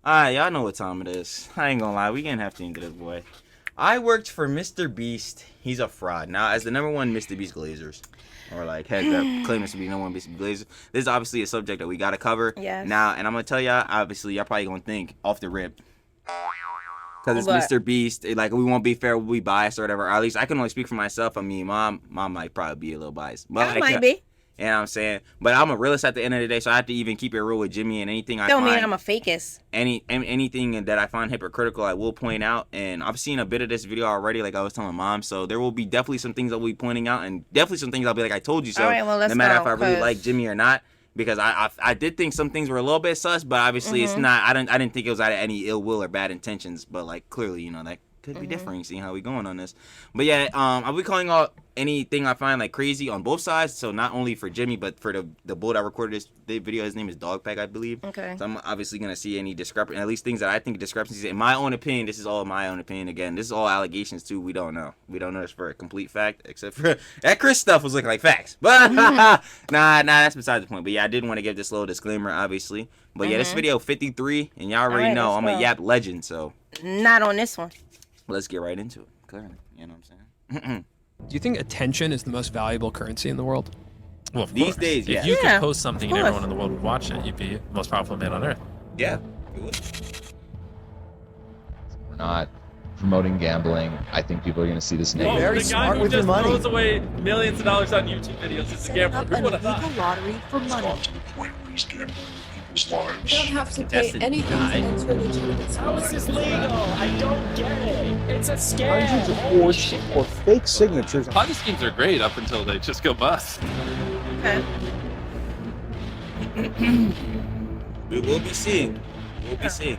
Alright, y'all know what time it is. I ain't gonna lie, we gonna have to into this boy. I worked for Mr. Beast. He's a fraud. Now, as the #1 Mr. Beast glazers, or like heads up claiming to be #1 Mr. Beast glazers, this is obviously a subject that we gotta cover. Yes. Now, and I'm gonna tell y'all, obviously, y'all probably gonna think off the rip. Because it's What? Mr. Beast, like we won't be fair, we'll be biased or whatever. Or at least I can only speak for myself. I mean, mom might probably be a little biased. But I like, might be. you know what I'm saying? But I'm a realist at the end of the day, so I have to even keep it real with Jimmy, and anything I Don't find, mean I'm a fakest. anything that I find hypocritical, I will point out. And I've seen a bit of this video already, like I was telling mom. So there will be definitely some things I'll be pointing out, and definitely some things I'll be like, I told you so. All right, well, let's no matter go, if I really 'cause- like Jimmy or not. Because I did think some things were a little bit sus, but obviously it's not. I didn't think it was out of any ill will or bad intentions. But like clearly, you know, that could be different. Seeing how we going on this. But yeah, I'll be calling out anything I find like crazy on both sides. So not only for Jimmy, but for the bull that recorded this video. His name is Dogpack, I believe. Okay. So I'm obviously gonna see any discrepancy, at least things that I think discrepancies. In my own opinion, this is all my own opinion. Again, this is all allegations too. We don't know. We don't know this for a complete fact, except for that Chris stuff was looking like facts. But nah, that's beside the point. But yeah, I did want to give this little disclaimer, obviously. But yeah, this video 53, and y'all already Alright, know let's I'm go. a Yap legend. So Not on this one. let's get right into it. Clearly, you know what I'm saying. Do you think attention is the most valuable currency in the world? Well, of These course. days, yeah. If you Yeah, could post something of and course. everyone in the world would watch it, you'd be the most powerful man on earth. Yeah. It would. We're not promoting gambling. I think people are going to see this negative. Very the guy smart who with your just money. throws away millions of dollars on YouTube videos is a Setting gambler. up Who an would have illegal thought? lottery for money. To the point where he's gambling with people's lives. You don't have to pay Contestant anything to denied. enter legitimate How is this legal? I don't get it. It's a scam. Hundreds of forged or fake signatures. Ponzi schemes are great up until they just go bust. Okay. We will be seeing. We'll be seeing.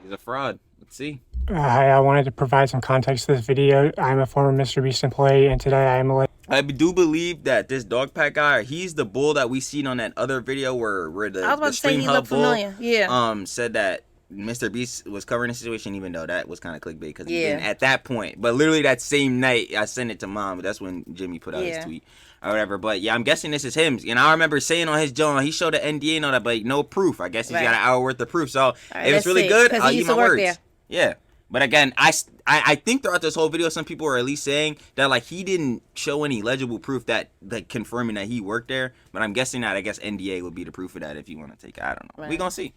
He's a fraud. Let's see. Hi, I wanted to provide some context to this video. I'm a former Mr. Beast employee, and today I am a I do believe that this dog pack guy, he's the bull that we seen on that other video where the, I was about the to say Stream he Hub looked bull familiar. Yeah. said that Mr. Beast was covering the situation, even though that was kind of clickbait because he Yeah. didn't at that point. But literally that same night, I sent it to mom. That's when Jimmy put out his Yeah. tweet or whatever. But yeah, I'm guessing this is him. And I remember saying on his John, he showed the NDA and all that, but no proof. I guess he's Right. got an hour worth of proof. So right, it was let's really see, good. 'cause I'll he eat used my to work words. there. Yeah. But again, I think throughout this whole video, some people were at least saying that like he didn't show any legible proof that like confirming that he worked there. But I'm guessing that I guess NDA would be the proof of that if you want to take it. I don't know. We Right. gonna see.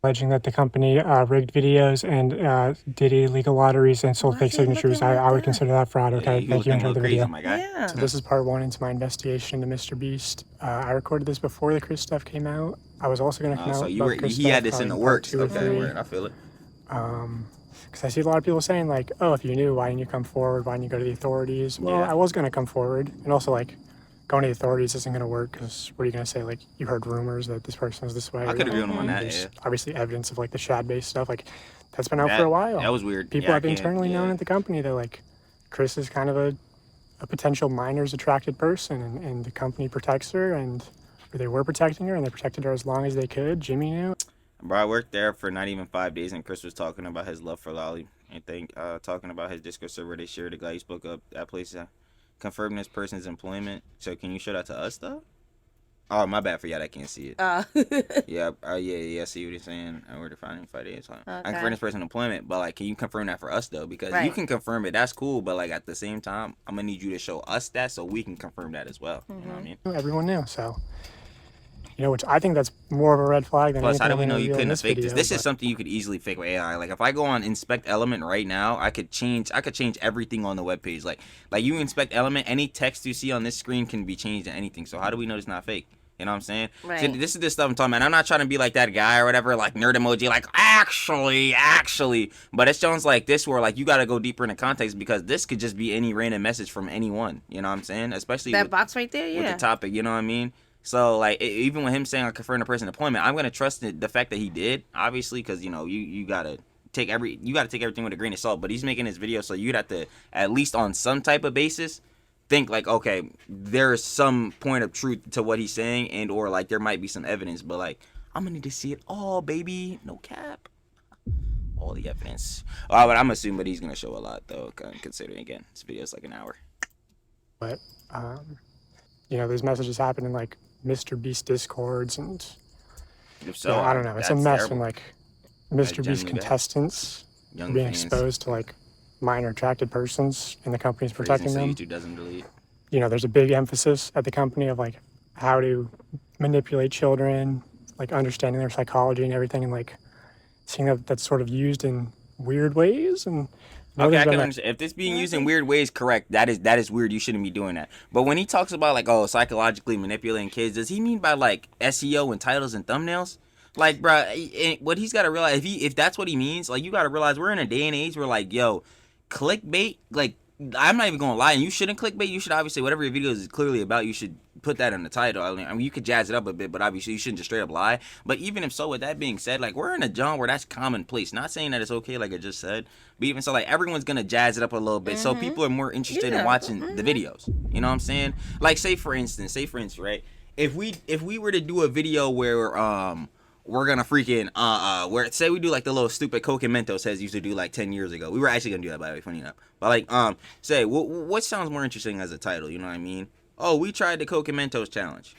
alleging that the company rigged videos and did illegal lotteries and sold Why fake is he looking signatures. like I would that? consider that fraud. Yeah, Okay, you thank you. looking a Enjoy little the crazy, video. my guy. Yeah. So this is part one into my investigation into Mr. Beast. I recorded this before the Chris stuff came out. I was also going to come out So you about were Chris he stuff had this in the probably part works. 2 or Okay, 3. word. I feel it. Because I see a lot of people saying like, oh, if you knew, why didn't you come forward? Why didn't you go to the authorities? Well, Yeah. I was going to come forward. And also like going to the authorities isn't going to work because what are you going to say? Like you heard rumors that this person is this way. I could agree with him on that. There's Yeah. obviously evidence of like the shad-based stuff. Like that's been out That- for a while. That was weird. People Yeah, I have can't- internally known yeah. at the company that like Chris is kind of a potential minors attracted person and the company protects her and or they were protecting her and they protected her as long as they could. Jimmy knew. Bro, I worked there for not even 5 days, and Chris was talking about his love for Lolly. I think talking about his Discord server they shared. The guy he spoke up that place confirming this person's employment. So can you show that to us though? Oh, my bad for y'all that can't see it. Yeah, yeah. I see what he's saying. I worked for 5 days. I Okay. confirm this person's employment, but like, can you confirm that for us though? Because you Right. can confirm it, that's cool. But like at the same time, I'm gonna need you to show us that so we can confirm that as well. You know what I mean? Everyone knew. So, you know, which I think that's more of a red flag than Plus, how do anything we know I'm you gonna couldn't reveal in have faked this? video, This is but- something you could easily fake with AI. Like if I go on Inspect Element right now, I could change everything on the webpage. Like you inspect Element, any text you see on this screen can be changed to anything. So how do we know it's not fake? You know what I'm saying? Right. So this is the stuff I'm talking about. I'm not trying to be like that guy or whatever, like nerd emoji, like actually. But it sounds like this where like you got to go deeper into context because this could just be any random message from anyone. You know what I'm saying? Especially That with, box right there, with yeah. the topic. You know what I mean? So like even with him saying I confirm the person employment, I'm gonna trust the fact that he did, obviously, because you know you gotta take everything with a grain of salt. But he's making this video, so you'd have to at least on some type of basis think like, okay, there's some point of truth to what he's saying, and or like there might be some evidence. But like I'm gonna need to see it all, baby, no cap, all the evidence. Oh, but I'm assuming, but he's gonna show a lot though, considering again this video's like an hour. But, you know, these messages happen in like Mr. Beast discords and If so, yeah, I don't know. It's a that's mess terrible. when like Mr. Beast genuinely bad. contestants Young being fans. exposed to like minor attracted persons and the company's protecting So them. YouTube doesn't delete. You know, there's a big emphasis at the company of like how to manipulate children, like understanding their psychology and everything, and like seeing that that's sort of used in weird ways. And Okay, I can understand. If this being used in weird ways, correct. That is weird. You shouldn't be doing that. But when he talks about like, oh, psychologically manipulating kids, does he mean by like SEO and titles and thumbnails? Like, bro, what he's got to realize, if that's what he means, like, you got to realize we're in a day and age where like, yo, clickbait, like, I'm not even gonna lie, and you shouldn't clickbait. You should obviously, whatever your video is clearly about, you should put that in the title. I mean, you could jazz it up a bit, but obviously you shouldn't just straight up lie. But even if so, with that being said, like, we're in a genre where that's commonplace. Not saying that it's okay, like I just said, but even so, like, everyone's gonna jazz it up a little bit, so people are more interested in watching the videos. You know what I'm saying? Like, say for instance, right? If we were to do a video where we're gonna freaking where say we do like the little stupid Coke and Mentos heads used to do like 10 years ago. We were actually gonna do that, by the way, funny enough. But like say what sounds more interesting as a title, you know what I mean? Oh, we tried the Coke and Mentos challenge.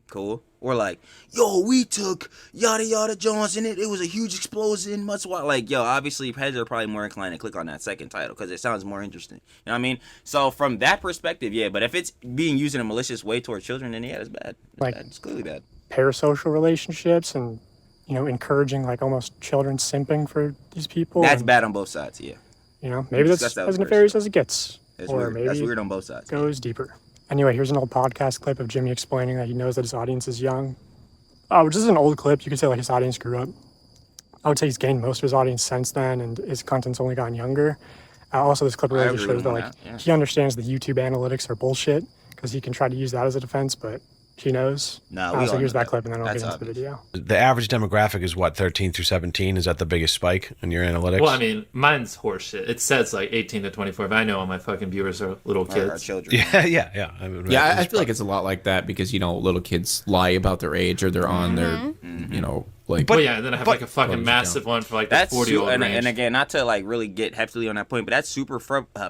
Cool. Or like, yo, we took yada yada Jones and it was a huge explosion, much what, like, yo, obviously heads are probably more inclined to click on that second title because it sounds more interesting. You know what I mean? So from that perspective, yeah, but if it's being used in a malicious way towards children, then yeah, it's bad. It's clearly bad. Parasocial relationships and, you know, encouraging like almost children simping for these people. That's and, bad on both sides, yeah. You know, maybe that's as nefarious as it gets. It's or weird. maybe That's weird on both sides. Goes deeper. Anyway, here's an old podcast clip of Jimmy explaining that he knows that his audience is young. Which is an old clip. You could say like his audience grew up. I would say he's gained most of his audience since then, and his content's only gotten younger. Also, this clip really just shows that like he understands the YouTube analytics are bullshit because he can try to use that as a defense, but he knows. So here's that clip, and then I'll get into the video. The average demographic is what, 13 through 17? Is that the biggest spike in your analytics? Well, I mean, mine's horseshit. It says like 18 to 24, but I know all my fucking viewers are little kids. Our children. Yeah. I feel like it's a lot like that because, you know, little kids lie about their age or they're on their, you know, like. But yeah, and then I have like a fucking massive one for like the 40-year-old range. And again, not to like really get heftily on that point, but that's super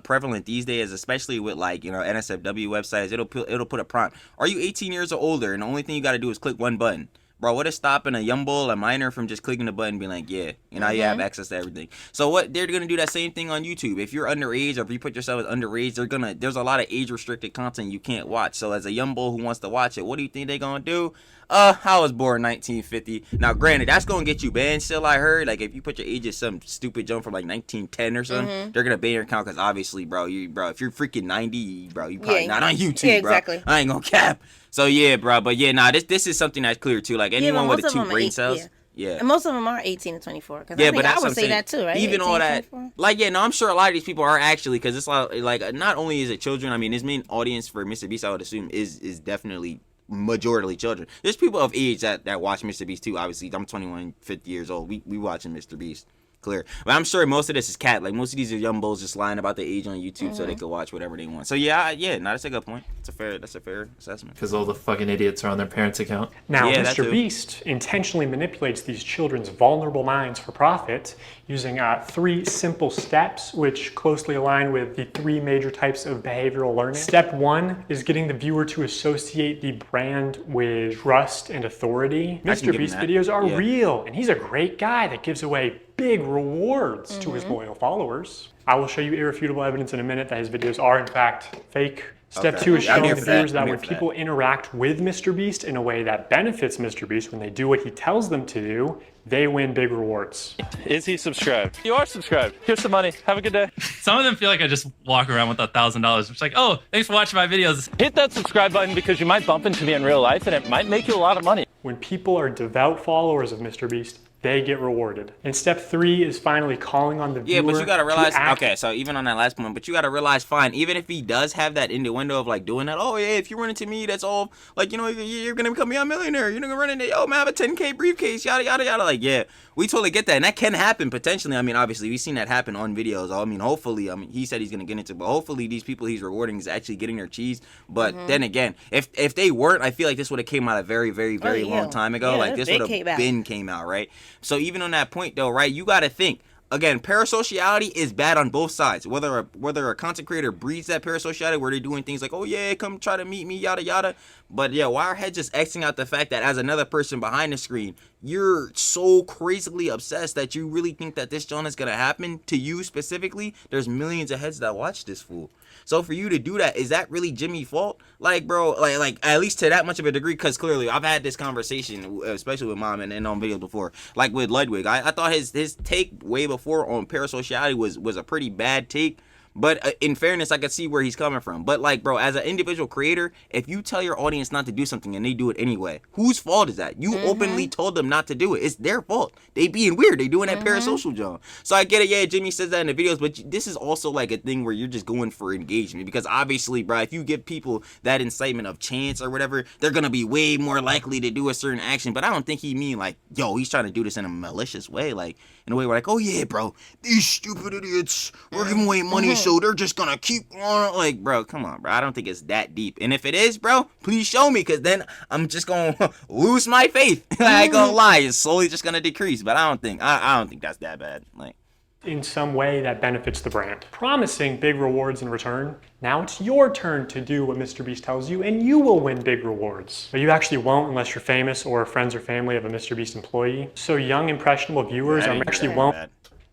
prevalent these days, especially with like, you know, NSFW websites. It'll put a prompt. Are you 18 years or older? And the only thing you got to do is click one button. Bro, what is stopping a young bull, a minor, from just clicking the button and being like, yeah, you know, you have access to everything. So what they're gonna do that same thing on YouTube. If you're underage or if you put yourself as underage, there's a lot of age restricted content you can't watch. So as a young bull who wants to watch it, what do you think they're gonna do? I was born 1950. Now, granted, that's gonna get you banned. Still, I heard like if you put your age as some stupid jump from like 1910 or something, they're gonna ban your account because obviously, bro, if you're freaking 90, bro, you probably not on YouTube, yeah, exactly. bro. I ain't gonna cap. So yeah, bro, but yeah, this is something that's clear too. Like anyone with two brain cells, yeah. And most of them are 18 to 24. Yeah, but that's I would say that too, right? Even all that, 24? Like, yeah, no, I'm sure a lot of these people are actually, because it's like not only is it children. I mean, his main audience for Mr. Beast, I would assume, is definitely majority children. There's people of age that watch Mr. Beast too. Obviously, I'm 21, 50 years old. We watching Mr. Beast. Clear. But I'm sure most of this is cat. Like most of these are young bulls just lying about their age on YouTube so they could watch whatever they want. So yeah, that's a good point. That's a fair assessment. Because all the fucking idiots are on their parents' account. Now, Mr. Beast intentionally manipulates these children's vulnerable minds for profit using 3 simple steps, which closely align with the 3 major types of behavioral learning. Step 1 is getting the viewer to associate the brand with trust and authority. Mr. Beast videos are real, and he's a great guy that gives away big rewards to his loyal followers. I will show you irrefutable evidence in a minute that his videos are in fact fake. Step 2 is showing the viewers that when people interact with Mr. Beast in a way that benefits Mr. Beast, when they do what he tells them to do, they win big rewards. Is he subscribed? You are subscribed. Here's some money. Have a good day. Some of them feel like I just walk around with $1,000. It's like, oh, thanks for watching my videos. Hit that subscribe button because you might bump into me in real life and it might make you a lot of money. When people are devout followers of Mr. Beast, they get rewarded. And step 3 is finally calling on the viewer. Yeah, but you gotta realize, okay, so even on that last point, but you gotta realize, fine, even if he does have that innuendo of like doing that, oh yeah, if you run into me, that's all, like, you know, you're gonna become a millionaire, you're gonna run into, yo, man, I have a 10K briefcase, yada, yada, yada, like, yeah, we totally get that, and that can happen potentially. I mean, obviously, we've seen that happen on videos. I mean, hopefully, he said he's gonna get into, but hopefully these people he's rewarding is actually getting their cheese. But then again, if they weren't, I feel like this would have came out a very, very, very long time ago. Like this would have came out, right? So even on that point though, right, you gotta think, again, parasociality is bad on both sides. Whether a content creator breeds that parasociality where they're doing things like, oh yeah, come try to meet me, yada yada. But yeah, why are heads just Xing out the fact that as another person behind the screen, you're so crazily obsessed that you really think that this John is gonna happen to you specifically? There's millions of heads that watch this fool. So for you to do that, is that really Jimmy's fault? Like, bro, like at least to that much of a degree, because clearly I've had this conversation, especially with Mom and on videos before, like with Ludwig. I thought his take way before on parasociality was a pretty bad take. But in fairness, I could see where he's coming from. But like, bro, as an individual creator, if you tell your audience not to do something and they do it anyway, whose fault is that? You openly told them not to do it. It's their fault. They being weird. They doing that parasocial job. So I get it. Yeah, Jimmy says that in the videos, but this is also like a thing where you're just going for engagement, because obviously, bro, if you give people that incitement of chance or whatever, they're gonna be way more likely to do a certain action. But I don't think he mean like, yo, he's trying to do this in a malicious way, like in a way where like, oh yeah, bro, these stupid idiots, we're giving away money, so they're just gonna keep on. Like, bro, come on, bro. I don't think it's that deep. And if it is, bro, please show me, because then I'm just gonna lose my faith. I ain't gonna lie, it's slowly just gonna decrease. But I don't think that's that bad. Like, in some way that benefits the brand, promising big rewards in return. Now it's your turn to do what MrBeast tells you, and you will win big rewards. But you actually won't unless you're famous or friends or family of a MrBeast employee. So young, impressionable viewers won't.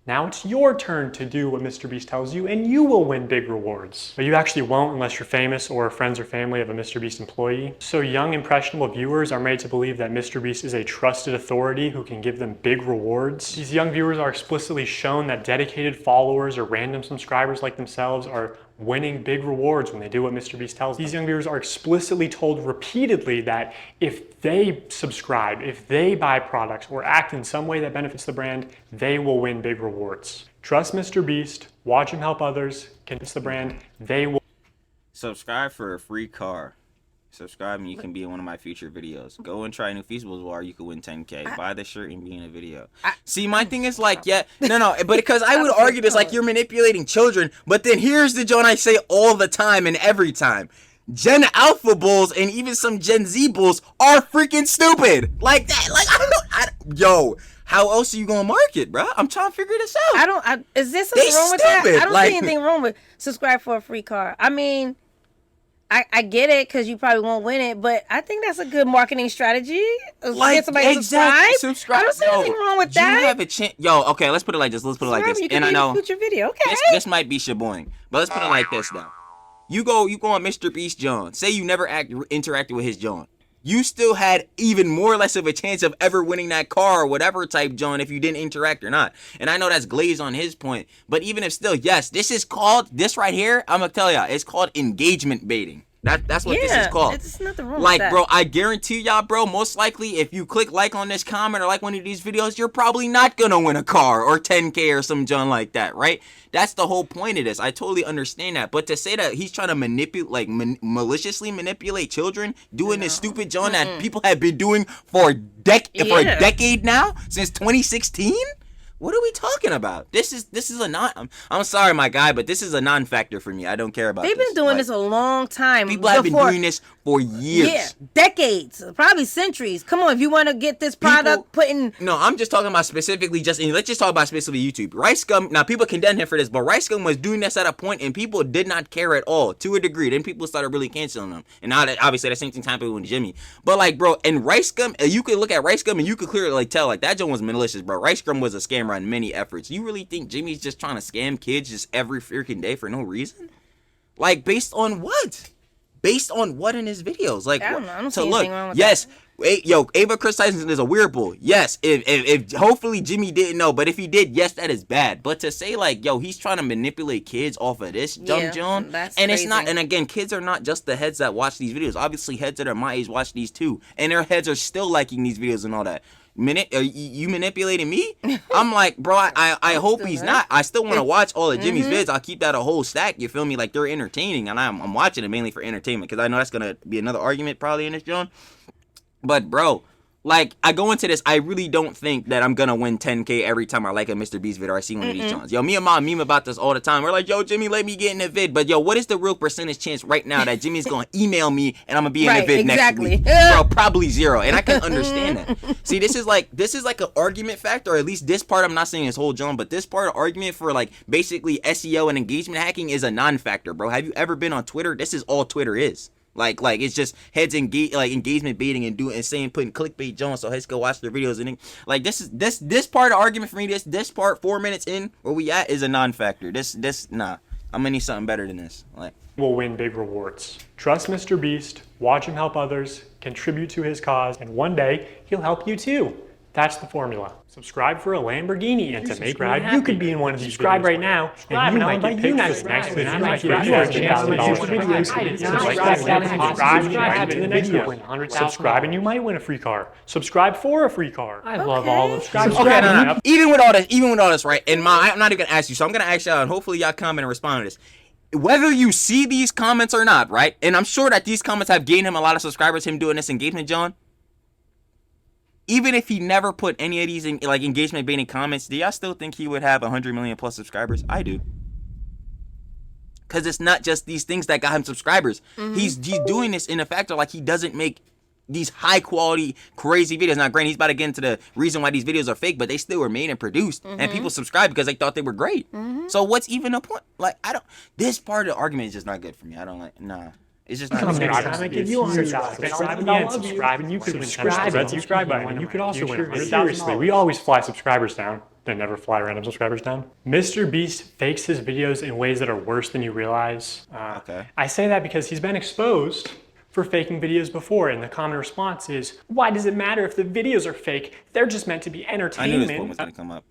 Now it's your turn to do what MrBeast tells you, and you will win big rewards. But you actually won't unless you're famous or friends or family of a MrBeast employee. So young, impressionable viewers are made to believe that MrBeast is a trusted authority who can give them big rewards. These young viewers are explicitly shown that dedicated followers or random subscribers like themselves are winning big rewards when they do what MrBeast tells them. These young viewers are explicitly told repeatedly that if they subscribe, if they buy products or act in some way that benefits the brand, they will win big rewards. Trust MrBeast, watch him help others, convince the brand, they will. subscribe for a free car. Subscribe and you can be in one of my future videos. Go and try new Feasibles War. You can win 10K. Buy the shirt and be in a video. See, my thing is like, yeah, no, but because I would argue this like you're manipulating children, but then here's the joke I say all the time and every time. Gen Alpha bulls and even some Gen Z bulls are freaking stupid. Like that. Like, yo, how else are you gonna market, bro? I'm trying to figure this out. Is there something wrong with that? I don't see anything wrong with subscribe for a free car. I mean, I get it because you probably won't win it, but I think that's a good marketing strategy. Like, get somebody to subscribe. I don't see anything wrong with that. You have a chance. Yo, okay, let's put it like this. And I know future video. Okay. This might be shaboing, but let's put it like this though. You go on MrBeast John. Say you never interacted with his John. You still had even more or less of a chance of ever winning that car or whatever type John if you didn't interact or not. And I know that's glazed on his point, but even if still, yes, this right here, I'm gonna tell y'all, it's called engagement baiting. That's what this is called. It's nothing wrong like, with that. bro, I guarantee y'all, bro, most likely if you click like on this comment or like one of these videos, you're probably not gonna win a car or 10K or some junk like that, right? That's the whole point of this. I totally understand that. But to say that he's trying to manipulate, like maliciously manipulate children, doing this stupid junk that people have been doing for a decade now, since 2016? What are we talking about? This is a non. I'm sorry, my guy, but this is a non-factor for me. I don't care about. They've been doing this a long time. People have been doing this for years. Yeah, decades, probably centuries. Come on, if you want to get this product put in. No, I'm just talking about specifically let's just talk about specifically YouTube. Rice Gum. Now people condemn him for this, but Rice Gum was doing this at a point, and people did not care at all to a degree. Then people started really canceling him, and now that obviously the same thing happened with Jimmy. But like, bro, and Rice Gum, you could look at Rice Gum and you could clearly like tell like that joke was malicious, bro. Rice Gum was a scammer on many efforts. You really think Jimmy's just trying to scam kids just every freaking day for no reason? Like, based on what? Based on what in his videos? Like, I don't see anything wrong with yes, that. Ava Chris Tyson is a weird bull. Yes, if hopefully Jimmy didn't know, but if he did, yes, that is bad. But to say like, yo, he's trying to manipulate kids off of this dumb John, that's and crazy. it's not. And again, kids are not just the heads that watch these videos. Obviously, heads that are my age watch these too, and their heads are still liking these videos and all that. You manipulating me? I'm like, bro, I hope he's not. I still want to watch all of Jimmy's vids. I'll keep that a whole stack. You feel me? Like, they're entertaining, and I'm watching it mainly for entertainment because I know that's gonna be another argument probably in this John. But bro, like, I go into this, I really don't think that I'm gonna win 10K every time I like a Mr. Beast vid or I see one of these Johns. Yo, me and Mom meme about this all the time. We're like, yo, Jimmy, let me get in the vid. But yo, what is the real percentage chance right now that Jimmy's gonna email me and I'm gonna be in the vid next week? Bro, probably 0. And I can understand that. See, this is like an argument factor, or at least this part. I'm not saying this whole John, but this part of argument for like basically SEO and engagement hacking is a non-factor, bro. Have you ever been on Twitter? This is all Twitter is. Like it's just heads engagement baiting and saying putting clickbait Jones so heads go watch their videos and like this part of argument for me, this part 4 minutes in where we at is a non-factor. Nah, I'm gonna need something better than this. Like, will win big rewards. Trust Mr. Beast, watch him help others, contribute to his cause, and one day he'll help you too. That's the formula. Subscribe for a Lamborghini, and to make you could be in one of these. Subscribe right now, and you might get pictures next video. You might get subscribe, and you might win a free car. Subscribe for a free car. I love all of subscribe. Okay, no. Even with all this, right? And I'm not even gonna ask you, so I'm gonna ask y'all, and hopefully y'all comment and respond to this. Whether you see these comments or not, right? And I'm sure that these comments have gained him a lot of subscribers. Him doing this engagement, John. Even if he never put any of these engagement baiting comments, do y'all still think he would have 100 million plus subscribers? I do. Because it's not just these things that got him subscribers. He's doing this in a factor like he doesn't make these high quality, crazy videos. Now, granted, he's about to get into the reason why these videos are fake, but they still were made and produced, and people subscribed because they thought they were great. So what's even the point? Like, this part of the argument is just not good for me. I don't like, nah. It's just not subscribe. Give you subscribe and you could subscribe button. You could also win. Seriously, we always fly subscribers down. They never fly random subscribers down. Mr. Beast fakes his videos in ways that are worse than you realize. I say that because he's been exposed for faking videos before, and the common response is, why does it matter if the videos are fake? They're just meant to be entertainment. I knew this point was going to come up.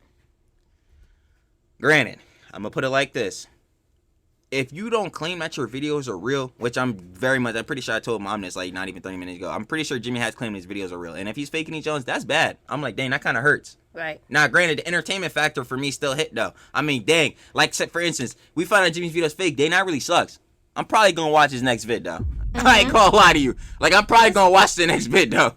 Granted, I'm going to put it like this. If you don't claim that your videos are real, which I'm pretty sure I told Mom this like not even 30 minutes ago. I'm pretty sure Jimmy has claimed his videos are real. And if he's faking these Jones, that's bad. I'm like, dang, that kind of hurts. Right. Now, granted, the entertainment factor for me still hit though. I mean, dang, like for instance, we find out Jimmy's video's fake. Dang, that really sucks. I'm probably going to watch his next vid though. I ain't gonna lie to you. Like, I'm probably gonna watch the next vid though.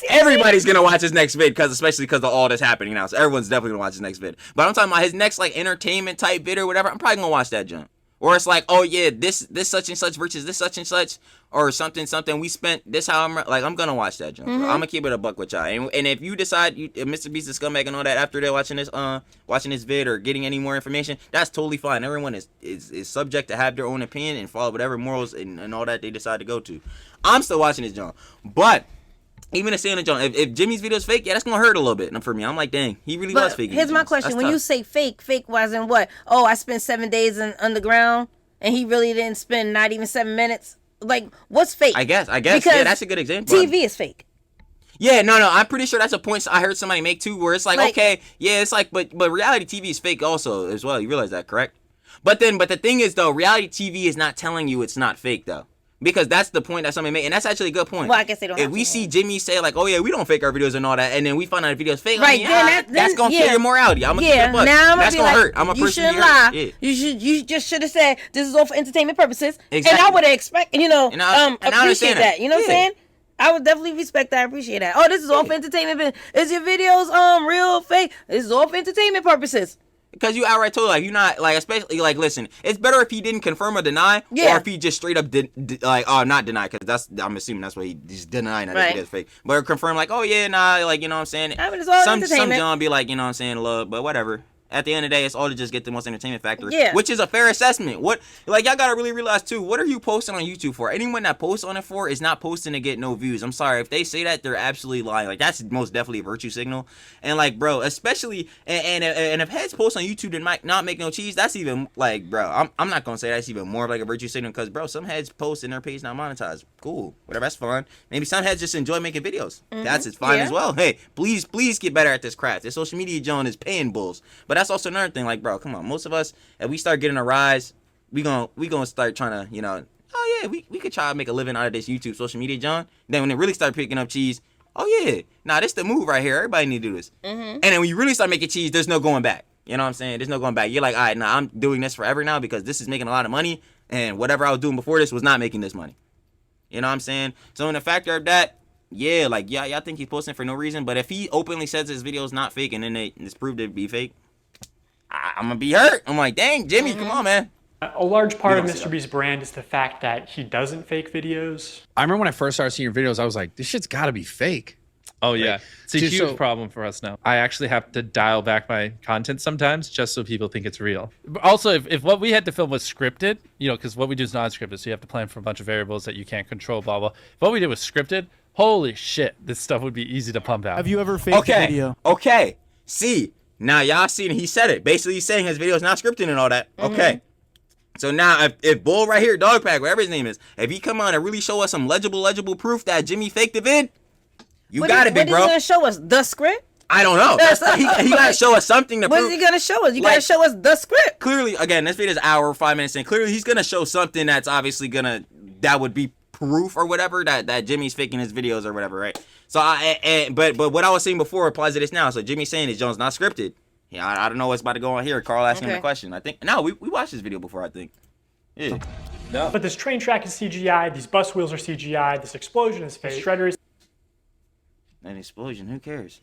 Everybody's gonna watch his next vid especially because of all that's happening now. So everyone's definitely gonna watch his next vid. But I'm talking about his next like entertainment type vid or whatever. I'm probably gonna watch that junk. Or it's like, oh yeah, this such and such versus this such and such, or something we spent this how I'm gonna watch that junk. I'm gonna keep it a buck with y'all. And if you decide Mr. Beast is scumbag and all that after they're watching this vid or getting any more information, that's totally fine. Everyone is subject to have their own opinion and follow whatever morals and all that they decide to go to. I'm still watching this junk, but even a saying John, if Jimmy's video is fake, yeah, that's gonna hurt a little bit for me. I'm like, dang, he really was fake. Here's my question: when you say fake wasn't what? Oh, I spent 7 days underground, and he really didn't spend not even 7 minutes. Like, what's fake? I guess. Because yeah, that's a good example. TV is fake. Yeah, no, I'm pretty sure that's a point I heard somebody make too, where it's like okay, yeah, it's like, but reality TV is fake also as well. You realize that, correct? But the thing is though, reality TV is not telling you it's not fake though. Because that's the point that somebody made, and that's actually a good point. Well, I guess they don't. If we see Jimmy say like, "Oh yeah, we don't fake our videos and all that," and then we find out the video's fake, right? That's gonna kill your morality. I'm gonna keep it buck. Now that's gonna hurt. I'm a person. You shouldn't lie. You just should have said this is all for entertainment purposes. Exactly. And I would expect, and I appreciate that. You know what I'm saying? I would definitely respect that. I appreciate that. Oh, this is all for entertainment. Is your videos real fake? This is all for entertainment purposes. Because you outright told like you're not like, especially like, listen, it's better if he didn't confirm or deny, or if he just straight up not deny, because I'm assuming that's what he's denying that it is fake, but confirm like, oh yeah, nah, like, you know what I'm saying. I mean, it's all some entertainment. John be like, you know what I'm saying, love, but whatever. At the end of the day, it's all to just get the most entertainment factor, which is a fair assessment. What, like, y'all gotta really realize too, what are you posting on YouTube for? Anyone that posts on it for is not posting to get no views. I'm sorry, if they say that, they're absolutely lying. Like, that's most definitely a virtue signal. And like, bro, especially and if heads post on YouTube and might not make no cheese, that's even like, bro, I'm not gonna say that's even more of like a virtue signal, because bro, some heads post and their page not monetized. Cool, whatever, that's fine. Maybe some heads just enjoy making videos. That's fine as well. Hey, please get better at this craft. This social media John is paying bulls, but that's also another thing. Like, bro, come on, most of us, if we start getting a rise, we gonna start trying to, you know, oh yeah, we could try to make a living out of this YouTube social media John. Then when it really start picking up cheese, oh yeah, nah, this the move right here. Everybody need to do this. And then when you really start making cheese, there's no going back. You know what I'm saying? There's no going back. You're like, all right, nah, I'm doing this forever now because this is making a lot of money, and whatever I was doing before this was not making this money. You know what I'm saying? So in the factor of that, yeah, like y'all think he's posting for no reason, but if he openly says his video is not fake and then it's proved to be fake, I'm gonna be hurt. I'm like, dang, Jimmy, come on, man. A large part of MrBeast's brand is the fact that he doesn't fake videos. I remember when I first started seeing your videos, I was like, this shit's got to be fake. Oh yeah, Like, it's a just huge so- problem for us now. I actually have to dial back my content sometimes just so people think it's real. But also, if what we had to film was scripted, you know, because what we do is not scripted, so you have to plan for a bunch of variables that you can't control, blah blah. If what we did was scripted, holy shit, this stuff would be easy to pump out. Have you ever faked a video? Okay. See, now y'all seen he said it. Basically, he's saying his video is not scripted and all that. Okay. So now, if Bull right here, Dogpack, whatever his name is, if he come on and really show us some legible proof that Jimmy faked the vid, you got it, big bro. What is he gonna show us? The script? I don't know. He gotta show us something to prove. What is he gonna show us? You gotta show us the script. Clearly, again, this video is an hour, 5 minutes in. Clearly, he's gonna show something that's obviously that would be proof or whatever that Jimmy's faking his videos or whatever, right? So but what I was saying before applies to this now. So Jimmy's saying that Jones not scripted. Yeah, I don't know what's about to go on here. Carl asking him the question. I think we watched this video before. I think. Yeah. No. But this train track is CGI. These bus wheels are CGI. This explosion is fake. This shredder is An explosion. Who cares?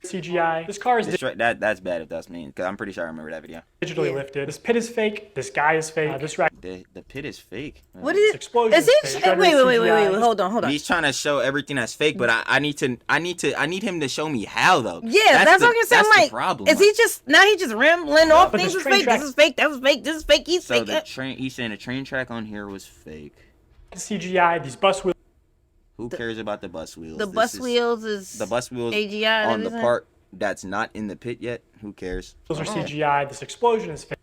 CGI. This car is that's bad if that's me, because I'm pretty sure I remember that video. digitally lifted. This pit is fake. This guy is fake. This rack. The pit is fake. What is it? Explosion Is is he? fake. Wait. CGI. Hold on. He's trying to show everything that's fake, but I need him to show me how though. Yeah, that's what I'm saying. That's Like, the problem. is he just rambling off but things this is fake? train This is fake. That was fake. This is fake. He's So fake. the train. He's saying the train track on here was fake. CGI. These bus wheels. Who cares about the bus wheels? The bus wheels is AGI on the everything? part that's not in the pit yet. Who cares? Those are CGI. This explosion is fake.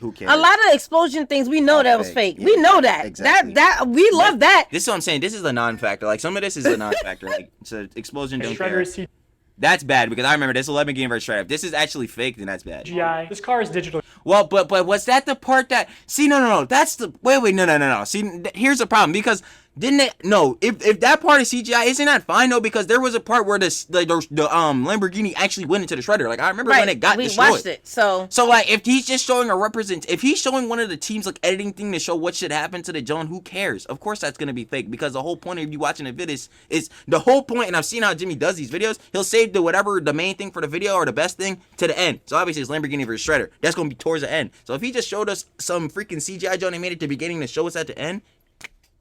Who cares? A lot of explosion things we know that was fake. Yeah, we know that. exactly. That we love that. This is what I'm saying. This is a non-factor. Like some of this is a non-factor. Like so explosion don't Shredder care. is CGI. That's bad because I remember this 11 game versus Shredder. If this is actually fake, then that's bad. This car is digital. Well, but was that the part that? See, no. That's the wait. No. See, here's the problem because didn't it? No, if that part is CGI, isn't that fine though? Because there was a part where the Lamborghini actually went into the shredder. Like I remember when it got destroyed. We watched it. So like if he's just showing if he's showing one of the teams like editing thing to show what should happen to the John, who cares? Of course that's gonna be fake because the whole point of you watching the video is the whole point. And I've seen how Jimmy does these videos. He'll save the main thing for the video or the best thing to the end. So obviously it's Lamborghini versus Shredder. That's gonna be towards the end. So if he just showed us some freaking CGI John he made at the beginning to show us at the end,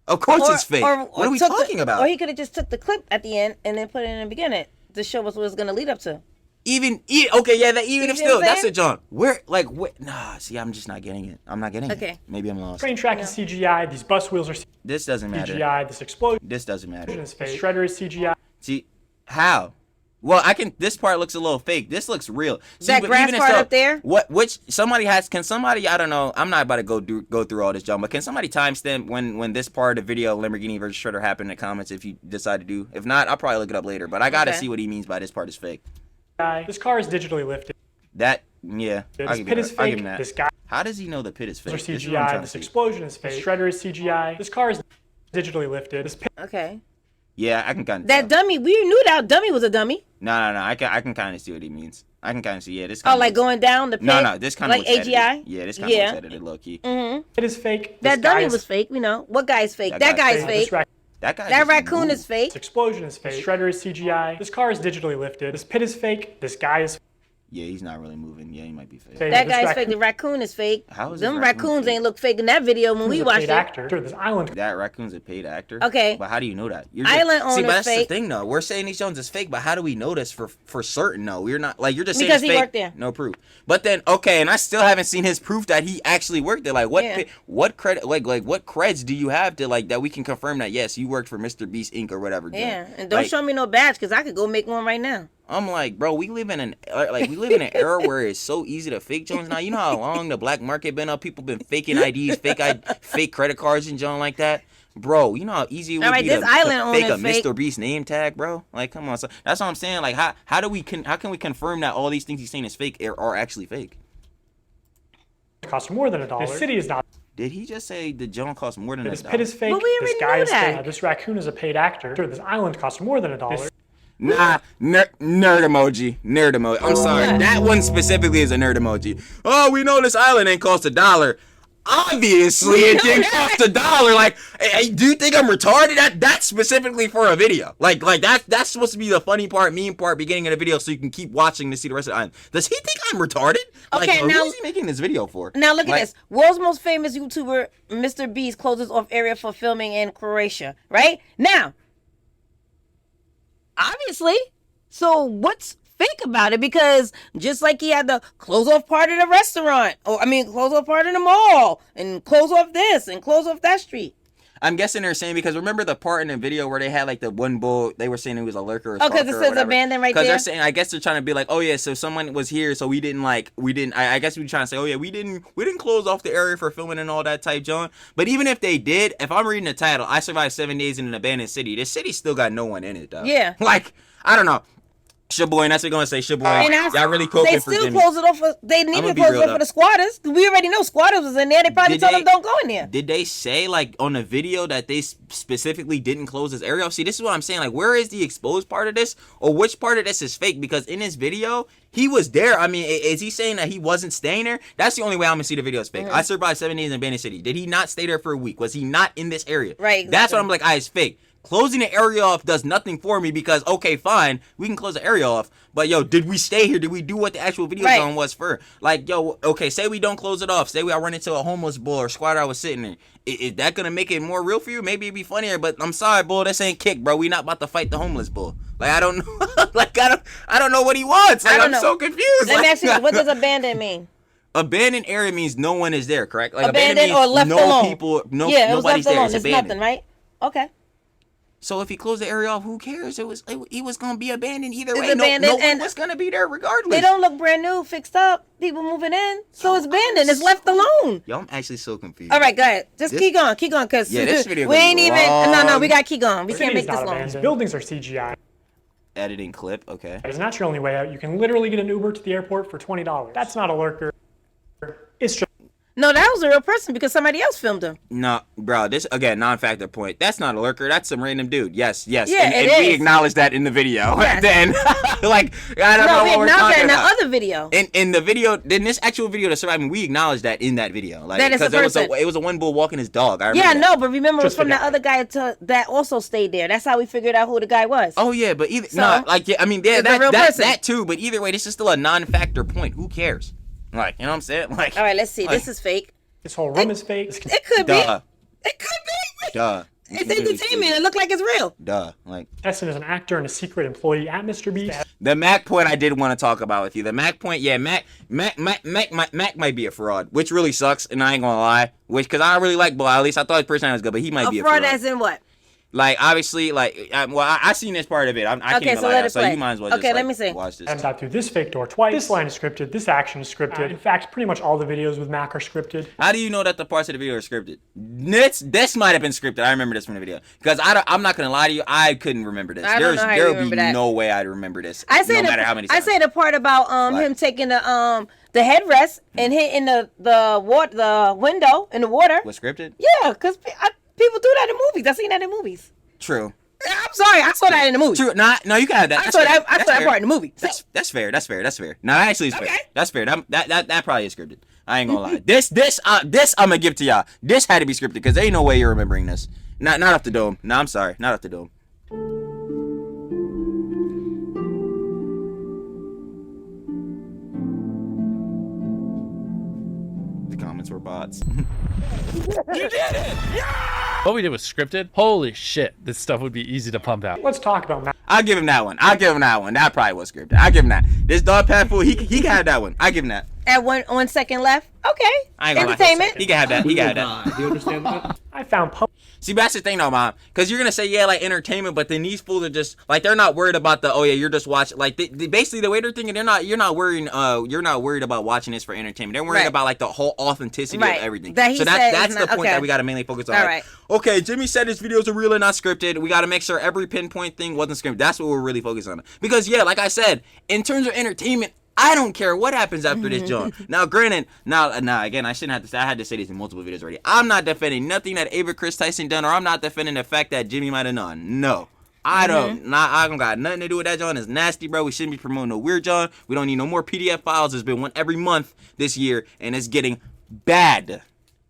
of course it's fake. What are we talking about? Or he could have just took the clip at the end and then put it in the beginning to show us what it's gonna lead up to. Even if still that's it, John. Nah, see, I'm just not getting it. I'm not getting it. Okay. Maybe I'm lost. Train track is CGI. These bus wheels are This doesn't matter. CGI. This explosion. This doesn't matter. Is fake. Shredder is CGI. See, how? Well, this part looks a little fake. This looks real. See, that grass part up there? Can somebody, I don't know, I'm not about to go through all this, John, but can somebody timestamp when this part of the video Lamborghini versus Shredder happened in the comments if you decide to do? If not, I'll probably look it up later, but I gotta see what he means by this part is fake. This car is digitally lifted. Yeah. This pit is fake. This guy. How does he know the pit is fake? This is CGI. This explosion is fake. Shredder is CGI. This car is digitally lifted. This pit. Okay. Yeah, I can kind of. That dummy, we knew that dummy was a dummy. No. I can kind of see what he means. I can kind of see. Yeah, this. Like going down the pit. No. This kind of like AGI. Edited. Yeah, this kind of looks edited low key. It is fake. That dummy was fake. We know. What guy's fake? That guy's fake. That raccoon is fake. This explosion is fake. This shredder is CGI. This car is digitally lifted. This pit is fake. This guy is. Yeah, he's not really moving. Yeah, he might be fake. That guy's fake. The raccoon is fake. How is them raccoons ain't look fake in that video when we watched it. Actor. This island. That raccoon's a paid actor. Okay. But how do you know that? Island owner's See, but that's fake. the thing though. We're saying these Jones is fake, but how do we know this for certain? No, we're not. Like you're just saying because it's he fake. worked there. No proof. But then okay, and I still haven't seen his proof that he actually worked there. Like what credit? Like what creds do you have to like that we can confirm that yes you worked for MrBeast Inc. or whatever? Yeah, and don't show me no badge because I could go make one right now. I'm like, bro, we live in an era where it's so easy to fake Jones now. You know how long the black market been up? People been faking IDs, fake credit cards and John like that. Bro, you know how easy it would be to fake a MrBeast name tag, bro? Like, come on. So that's what I'm saying. Like, how can we confirm that all these things he's saying is fake are actually fake? It costs more than $1. The city is not. Did he just say the John costs more than $1? This pit is fake. But we this already guy knew is that. fake. This raccoon is a paid actor. This island costs more than $1. Nah, nerd emoji. Nerd emoji. I'm sorry. That one specifically is a nerd emoji. Oh, we know this island ain't cost $1. obviously it didn't cost $1. Like, hey, do you think I'm retarded? That's specifically for a video. Like that's supposed to be the funny part, mean part, beginning of the video, so you can keep watching to see the rest of the time. Does he think I'm retarded? Like, Okay, now who's he making this video for? Now look at this. World's most famous YouTuber, Mr. Beast, closes off area for filming in Croatia. Right now, obviously. So what's fake about it? Because just like he had to close off part of the restaurant, or I mean, close off part of the mall, and close off this, and close off that street. I'm guessing they're saying, because remember the part in the video where they had like the one bull, they were saying it was a lurker or because it says abandoned right there. Because they're saying, I guess they're trying to be like, oh yeah, so someone was here, so we didn't. I guess we were trying to say, oh yeah, we didn't close off the area for filming and all that type, John. But even if they did, if I'm reading the title, I survived 7 days in an abandoned city. This city still got no one in it, though. Yeah. Like, I don't know. Shaboy, and that's what you're gonna say, Shaboy. Y'all really coping for Jimmy. They still close it off. They need to close it off for the squatters. We already know squatters was in there. They probably told them don't go in there. Did they say like on the video that they specifically didn't close this area off? See, this is what I'm saying. Like, where is the exposed part of this, or which part of this is fake? Because in this video, he was there. I mean, is he saying that he wasn't staying there? That's the only way I'm gonna see the video is fake. I survived 7 days in abandoned city. Did he not stay there for a week? Was he not in this area? Right. Exactly. That's what I'm like. It's fake. Closing the area off does nothing for me because, okay, fine, we can close the area off. But, yo, did we stay here? Did we do what the actual video zone was for? Like, yo, okay, say we don't close it off. Say I run into a homeless bull or squatter I was sitting there. Is that going to make it more real for you? Maybe it'd be funnier, but I'm sorry, bull, this ain't kick, bro. We not about to fight the homeless bull. Like, I don't know. Like, I don't know what he wants. Like, I'm so confused. Let me ask you, what does abandoned mean? Abandoned area means no one is there, correct? Like, abandoned or left no alone. People, left nobody's there. alone. It's There's abandoned. nothing, right? Okay. So if he closed the area off, who cares? It was gonna be abandoned either way. Abandoned, no one was gonna be there regardless. They don't look brand new, fixed up. People moving in, so it's abandoned. It's left alone. Yo, I'm actually so confused. All right, go ahead. Just keep going, cause this video we ain't even. No, we gotta keep going. We can't make this long. Abandoned. Buildings are CGI. Editing clip, okay. It's not your only way out. You can literally get an Uber to the airport for $20. That's not a lurker. It's just. No, that was a real person because somebody else filmed him. No, bro, this, again, non-factor point. That's not a lurker. That's some random dude. Yes. Yeah, and we acknowledge that in the video. Yes. Then, like, I don't know what we're talking about. No, we acknowledge that in the other video. In the video, in this actual video to survive, we acknowledge that in that video. Like, that is a person. It was a one bull walking his dog. I remember yeah, that. no, but remember it was from that other guy that also stayed there. That's how we figured out who the guy was. Oh, yeah, but either, that too, but either way, this is still a non-factor point. Who cares? Like, you know what I'm saying? Like, all right, let's see. This is fake. This whole room is fake. It could be. It could be. Duh. It's entertainment. It looked like it's real. Like, Tested as an actor and a secret employee at MrBeast. The Mac point I did want to talk about with you. The Mac point, yeah, Mac might be a fraud, which really sucks, and I ain't gonna lie. Because I really like Bull. At least I thought his personality was good, but he might be a fraud. A fraud as in what? Like, obviously, like, I seen this part of it. I can't even lie. So you might as well just let me see. Watch this. And got through this fake door twice. This line is scripted. This action is scripted. In fact, pretty much all the videos with Mac are scripted. How do you know that the parts of the video are scripted? This might have been scripted. I remember this from the video. Because I'm not going to lie to you. I couldn't remember this. There would be no way I'd remember this. No matter how many times. I say the part about him taking the headrest and hitting the window in the water. Was scripted? Yeah, because people do that in movies. I've seen that in movies. True. I'm sorry, I saw that in the movie. True. No, you can have that. I saw that part in the movie. That's fair. No, that actually is fair. That's fair. That probably is scripted. I ain't gonna lie. This I'm gonna give to y'all. This had to be scripted because there ain't no way you're remembering this. Not off the dome. No, I'm sorry. Not off the dome. The comments were bots. You did it! Yeah! What we did was scripted. Holy shit, this stuff would be easy to pump out. Let's talk about Mac. I'll give him that one. That probably was scripted. I'll give him that. This dog pat fool, he can have that one. I'll give him that. At 1 second left. Okay. I ain't gonna entertainment. He can have that. He can have that. Do you understand that? I found See, but that's the thing though, Mom. Because you're going to say, yeah, like entertainment, but then these fools are just, like, they're not worried about the, oh, yeah, you're just watching. Like, basically, the way they're thinking, you're not worried about watching this for entertainment. They're worried about, like, the whole authenticity of everything. That's the point that we got to mainly focus on. All right. Okay, Jimmy said his videos are real and not scripted. We got to make sure every pinpoint thing wasn't scripted. That's what we're really focused on. Because, yeah, like I said, in terms of entertainment, I don't care what happens after this, John. Now, granted, again, I shouldn't have to say, I had to say this in multiple videos already. I'm not defending nothing that Ava Chris Tyson done, or I'm not defending the fact that Jimmy might have done. No. I don't got nothing to do with that, John. It's nasty, bro. We shouldn't be promoting no weird, John. We don't need no more PDF files. There's been one every month this year, and it's getting bad.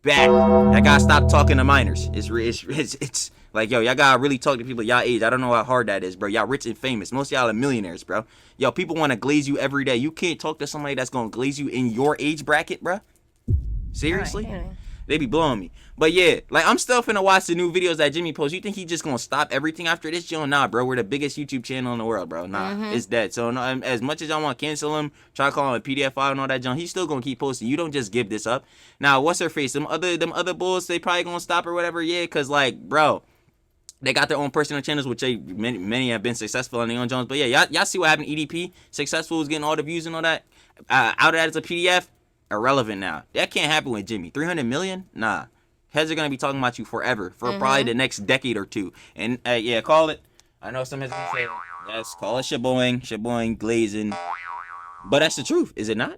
back. I gotta stop talking to minors. It's like, yo, y'all gotta really talk to people y'all age. I don't know how hard that is, bro. Y'all rich and famous. Most of y'all are millionaires, bro. Yo, people want to glaze you every day. You can't talk to somebody that's gonna glaze you in your age bracket, bro. Seriously? They be blowing me. But yeah, like, I'm still finna watch the new videos that Jimmy posts. You think he just gonna stop everything after this, Joe? Nah, bro. We're the biggest YouTube channel in the world, bro. Nah, it's dead. So no, as much as y'all want to cancel him, try to call him a PDF file and all that junk, he's still gonna keep posting. You don't just give this up. Now, what's her face? Them other bulls, they probably gonna stop or whatever. Yeah, cause like, bro, they got their own personal channels, which many have been successful on their own Jones. But yeah, y'all see what happened? EDP successful, was getting all the views and all that. Out of that as a PDF, irrelevant now. That can't happen with Jimmy. 300 million? Nah. Heads are gonna be talking about you forever for probably the next decade or two. And yeah, call it. I know some heads gonna say, yes, call it shaboing, glazing. But that's the truth, is it not?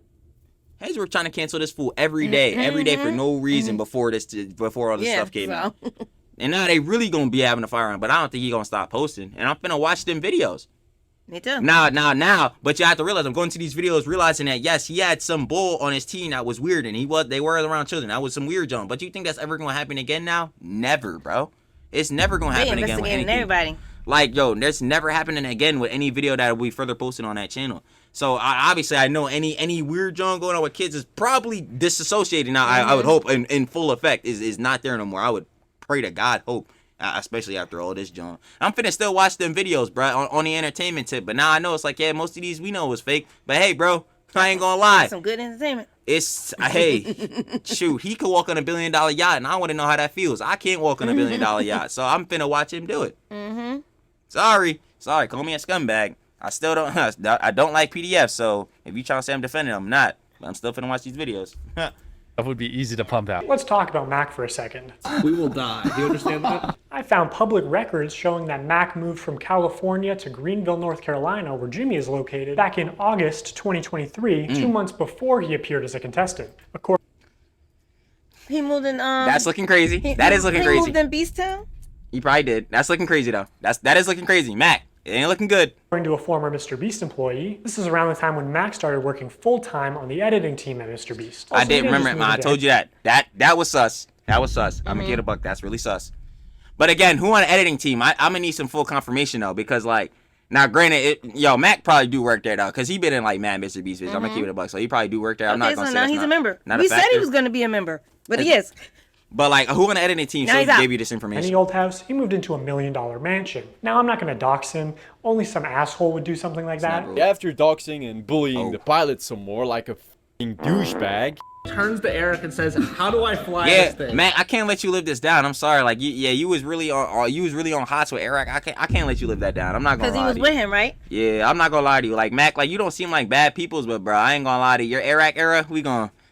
Heads were trying to cancel this fool every day for no reason before all this stuff came out. And now they really gonna be having a fire on. But I don't think he gonna stop posting. And I'm finna watch them videos. Me too. Now, but you have to realize, I'm going to these videos realizing that yes, he had some bull on his team that was weird, and they were around children. That was some weird junk. But you think that's ever gonna happen again now? Never, bro. It's never gonna happen again with anything. Everybody. Like, yo, that's never happening again with any video that will be further posted on that channel. So obviously, I know any weird junk going on with kids is probably disassociated now. I would hope in full effect is not there no more. I would pray to God, hope. Especially after all this, John. I'm finna still watch them videos, bro, on the entertainment tip. But now I know it's like, yeah, most of these we know was fake. But hey, bro, I ain't gonna lie. Some good entertainment. It's, hey, shoot, he could walk on $1 billion yacht, and I want to know how that feels. I can't walk on $1 billion yacht, so I'm finna watch him do it. Sorry, call me a scumbag. I still don't, I don't like PDFs, so if you trying to say I'm defending them, I'm not. But I'm still finna watch these videos. That would be easy to pump out. Let's talk about Mac for a second. We will die. Do you understand that? I found public records showing that Mac moved from California to Greenville, North Carolina, where Jimmy is located, back in August 2023, 2 months before he appeared as a contestant. He moved in That's looking crazy. That is looking crazy. He moved in Beast Town? He probably did. That's looking crazy though. That is looking crazy. Mac, it ain't looking good. According to a former MrBeast employee, this is around the time when Mac started working full-time on the editing team at MrBeast. I did remember it, man. I told you that. That was sus. That was sus. I'm gonna get a buck. That's really sus. But again, who on the editing team? I'm gonna need some full confirmation though, because like, now granted, Mac probably do work there though, cause he been in like mad MrBeast videos. I'm gonna keep it a buck, so he probably do work there. I'm not gonna say now he's a member. We said he was gonna be a member, but he is. But like, who on the editing team gave you this information? Any old house, he moved into $1 million mansion. Now I'm not gonna dox him. Only some asshole would do something like that. After doxing and bullying the pilot some more, like a f***ing douchebag, turns to Eric and says, "How do I fly this thing?" Man, I can't let you live this down. I'm sorry. Like, you was really on hots with Eric. I can't let you live that down. I'm not gonna lie. Because he was with him, right? Yeah, I'm not gonna lie to you. Like, Mac, like, you don't seem like bad peoples, but bro, I ain't gonna lie to you. Your Eric era,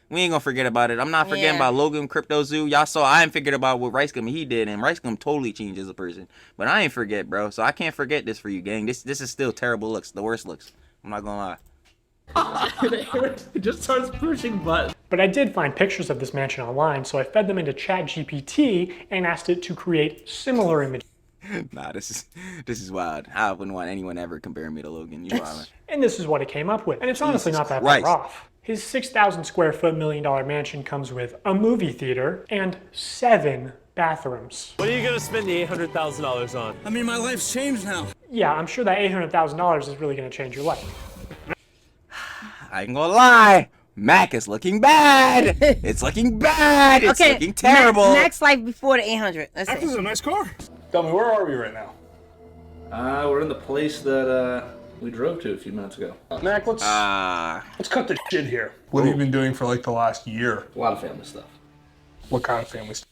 we ain't gonna forget about it. I'm not forgetting about Logan Crypto Zoo. Y'all saw I ain't figured about what Rice Gum he did, and Rice Gum totally changed as a person. But I ain't forget, bro. So I can't forget this for you, gang. This is still terrible looks, the worst looks. I'm not gonna lie. Eric just starts pushing buttons. But I did find pictures of this mansion online, so I fed them into ChatGPT and asked it to create similar images. Nah, this is wild. I wouldn't want anyone ever comparing me to Logan. You wild. And this is what it came up with. And it's honestly not that far off. His 6,000 square foot $1 million mansion comes with a movie theater and 7 bathrooms. What are you gonna spend the $800,000 on? I mean, my life's changed now. Yeah, I'm sure that $800,000 is really gonna change your life. I ain't gonna lie. Mac is looking bad. It's looking bad. It's looking terrible. Mac's life before the 800. This is a nice car. Tell me, where are we right now? We're in the place that we drove to a few minutes ago. Mac, let's cut the shit here. What have you been doing for like the last year? A lot of family stuff. What kind of family stuff?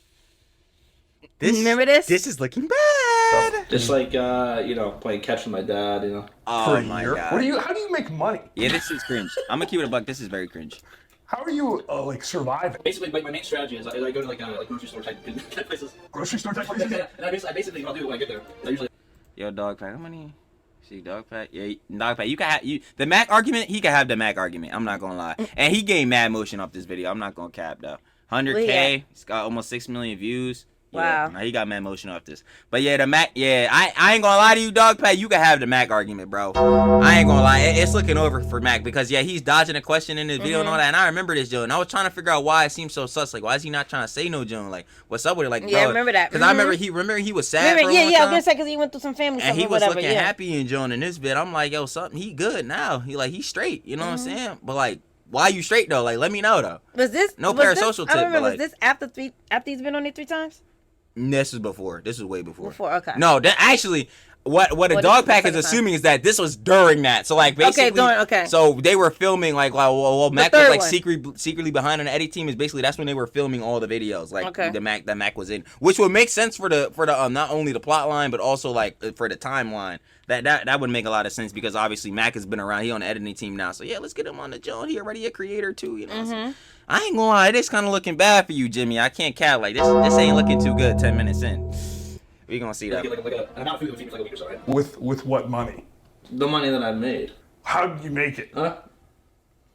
Remember this? This is looking bad. Just like playing catch with my dad, Oh my god. How do you make money? Yeah, this is cringe. I'm gonna keep it a buck. This is very cringe. How are you surviving? Basically, my main strategy is I go to like grocery store type places. Grocery store type places? Yeah, and I basically I'll do it when I get there. I usually. Yo, dog pack. How many? See, dog pack. Yeah, dog pack. You can have the Mac argument. He can have the Mac argument. I'm not gonna lie. And he gained mad motion off this video. I'm not gonna cap though. 100K. It's got almost 6 million views. Yeah, Wow. nah, he got mad motion off this. But yeah, the Mac. Yeah, I ain't gonna lie to you, dog. Pat, you can have the Mac argument, bro. I ain't gonna lie. It's looking over for Mac because yeah, he's dodging a question in his video and all that. And I remember this, Joe. And I was trying to figure out why it seems so sus. Like, why is he not trying to say no, Joe? Like, what's up with it? Like, Yeah, I bro, remember that. Because I remember he was sad. For a long I was time. gonna say because he went through some family stuff And he or was whatever. looking Yeah. happy in Joan in this bit. I'm like, yo, something. He good now. He's straight. You know what I'm saying? But like, why you straight though? Like, let me know though. Was this no was parasocial this, I don't tip? remember. But, Was this after he's been on it 3 times? this was before. This was way before. Before, okay. No, that actually, what a dog pack is assuming is that this was during that. So like basically, okay. So they were filming like while Mac was third like one. secretly behind on the edit team is basically that's when they were filming all the videos like the Mac was in, which would make sense for the not only the plot line but also like for the timeline. That would make a lot of sense because obviously Mac has been around. He on the editing team now, so yeah, let's get him on the Joan. He already a creator too, you know. So I ain't gonna lie, it's kind of looking bad for you, Jimmy. I can't cap like this ain't looking too good. 10 minutes in, we gonna see that. Like an amount of food that seems like a week or so, right? With what money? The money that I made. How did you make it? Huh?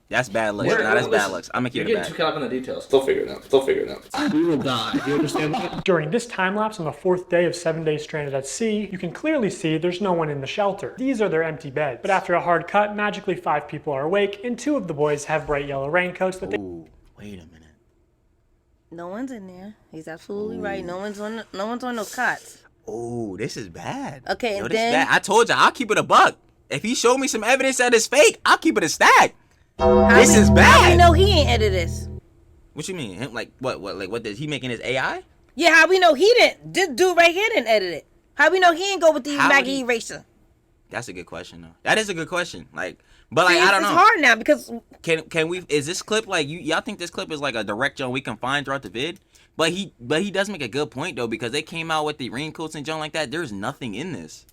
That's bad looks. That's bad looks. I'm gonna keep it You're back. getting too caught up in the details. They'll figure it out. We will die. You understand that? During this time lapse on the 4th day of 7 days stranded at sea, you can clearly see there's no one in the shelter. These are their empty beds. But after a hard cut, magically 5 people are awake, and 2 of the boys have bright yellow raincoats that they. Ooh, wait a minute. No one's in there. He's absolutely right. No one's on those cots. Oh, this is bad. Okay, Yo, and this then is bad. I told you, I'll keep it a buck. If he showed me some evidence that it's fake, I'll keep it a stack. This is bad. How we know he ain't edited this? What you mean? Him, like what? Like what? Did he making his AI? Yeah, how we know he didn't? This dude right here didn't edit it. How we know he ain't go with the How would Maggie he- eraser? That's a good question though. That is a good question. Like, but like See, I don't know. It's hard now because Can we? Is this clip like y'all think this clip is like a direct Joan we can find throughout the vid? But he does make a good point though because they came out with the raincoats and Joan like that. There's nothing in this.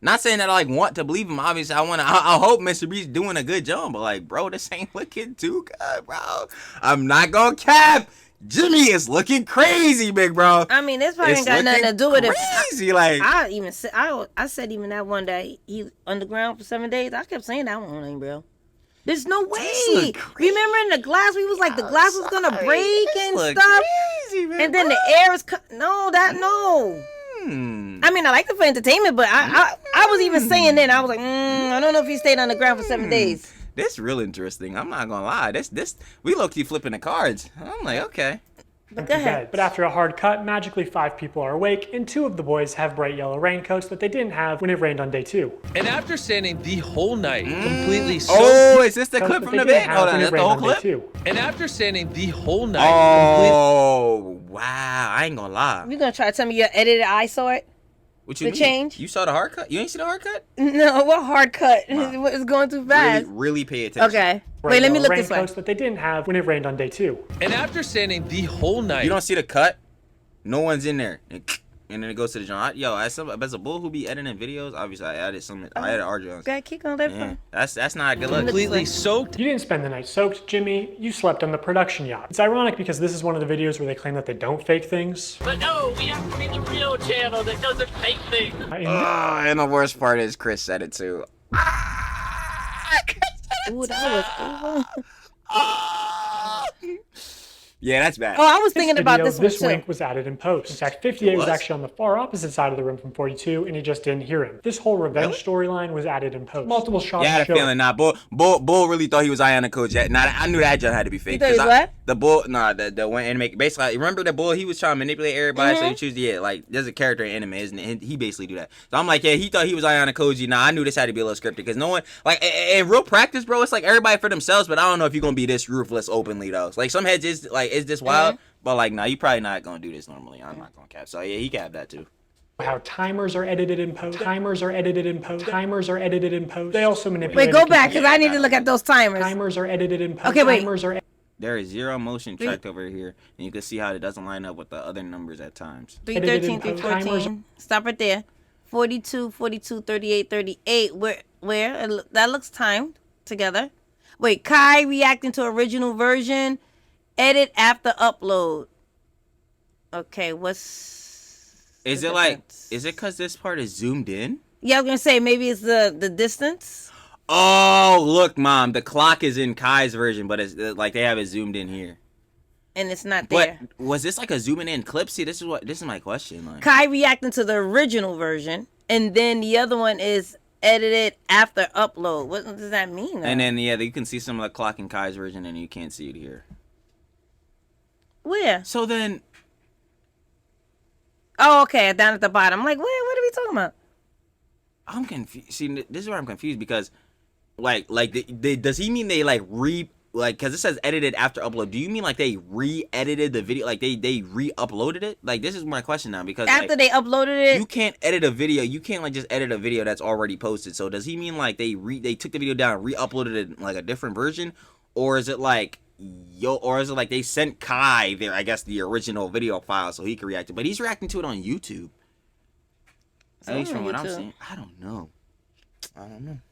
Not saying that I like want to believe him. Obviously, I hope Mr. Beast doing a good job. But like, bro, this ain't looking too good, bro. I'm not gonna cap. Jimmy is looking crazy, big bro. I mean, this probably ain't got nothing to do with it. Crazy, like I said even that one day he underground for 7 days. I kept saying that one, bro. There's no way. Remember in the glass, we was like the glass was gonna break and stuff. Crazy, man, and then the air is no. I mean, I like it for entertainment, but I was even saying then I was like, I don't know if he stayed on the ground for 7 days. This real interesting. I'm not gonna lie. This we low key flipping the cards. I'm like, okay. But go ahead. But after a hard cut, magically 5 people are awake, and 2 of the boys have bright yellow raincoats that they didn't have when it rained on day 2. And after standing the whole night completely soaked. Oh, is this the clip from the vid? Hold on, that's the whole clip. And after standing the whole night Oh, wow. I ain't gonna lie. You gonna try to tell me your edited eye saw it? What you the mean? change? You saw the hard cut? You ain't see the hard cut? No, what hard cut? It's going too fast. Really pay attention. Okay. Wait, let me look this way. Raincoats that they didn't have when it rained on day 2. And after standing the whole night. You don't see the cut? No one's in there. And then it goes to the John. Yo, as a bull who be editing videos, obviously I added our Johns. Okay, keep on that. Yeah, that's not a good look. Completely soaked. You didn't spend the night soaked, Jimmy. You slept on the production yacht. It's ironic because this is one of the videos where they claim that they don't fake things. But no, we have to be the real channel that doesn't fake things. And the worst part is Chris said it too. Ooh, that was. Yeah, that's bad. Oh, I was thinking about this one This too. wink was added in post. In fact, 58 was actually on the far opposite side of the room from 42, and he just didn't hear him. This whole revenge storyline was added in post. Multiple shots. Yeah, I had a feeling. Nah, Bull really thought he was Iona Coach. Nah, I knew that jump had to be fake. You thought he was what? The Bull, the one anime. Basically, remember the Bull? He was trying to manipulate everybody, so he choose like there's a character in anime, isn't it? He basically do that. So I'm like, yeah, he thought he was Iona Koji. Nah, I knew this had to be a little scripted because no one like in real practice, bro. It's like everybody for themselves, but I don't know if you're gonna be this ruthless openly though. Like some heads is like is this wild, but like nah, you probably not gonna do this normally. I'm not gonna cap. So yeah, he capped that too. How timers are edited in post. Timers are edited in post. Timers are edited in post. They also manipulate. Wait, go back because I need to look at those timers. Timers are edited in post. Okay, wait. Timers are. There is zero motion tracked over here, and you can see how it doesn't line up with the other numbers at times. 313, 314. Stop right there. 42, 42, 38, 38. Where? That looks timed together. Wait, Kai reacting to original version. Edit after upload. Okay, Is it like? Is it because this part is zoomed in? Yeah, I was gonna say maybe it's the distance. Oh, look, Mom, the clock is in Kai's version, but it's like they have it zoomed in here. and it's not there. But was this like a zooming in clip? See, this is my question. Like, Kai reacting to the original version, and then the other one is edited after upload. What does that mean? And then you can see some of the clock in Kai's version, and you can't see it here. Where? So then, oh, okay, down at the bottom. I'm like, what are we talking about? I'm confused. See, this is where I'm confused because, does he mean they because it says edited after upload? Do you mean like they re-edited the video, like they re-uploaded it? Like, this is my question now, because after they uploaded it, you can't edit a video. You can't like just edit a video that's already posted. So does he mean like they took the video down and re-uploaded it in like a different version, or is it like they sent Kai there, I guess, the original video file so he could react to it, but he's reacting to it on YouTube. At least from what I'm seeing. I don't know.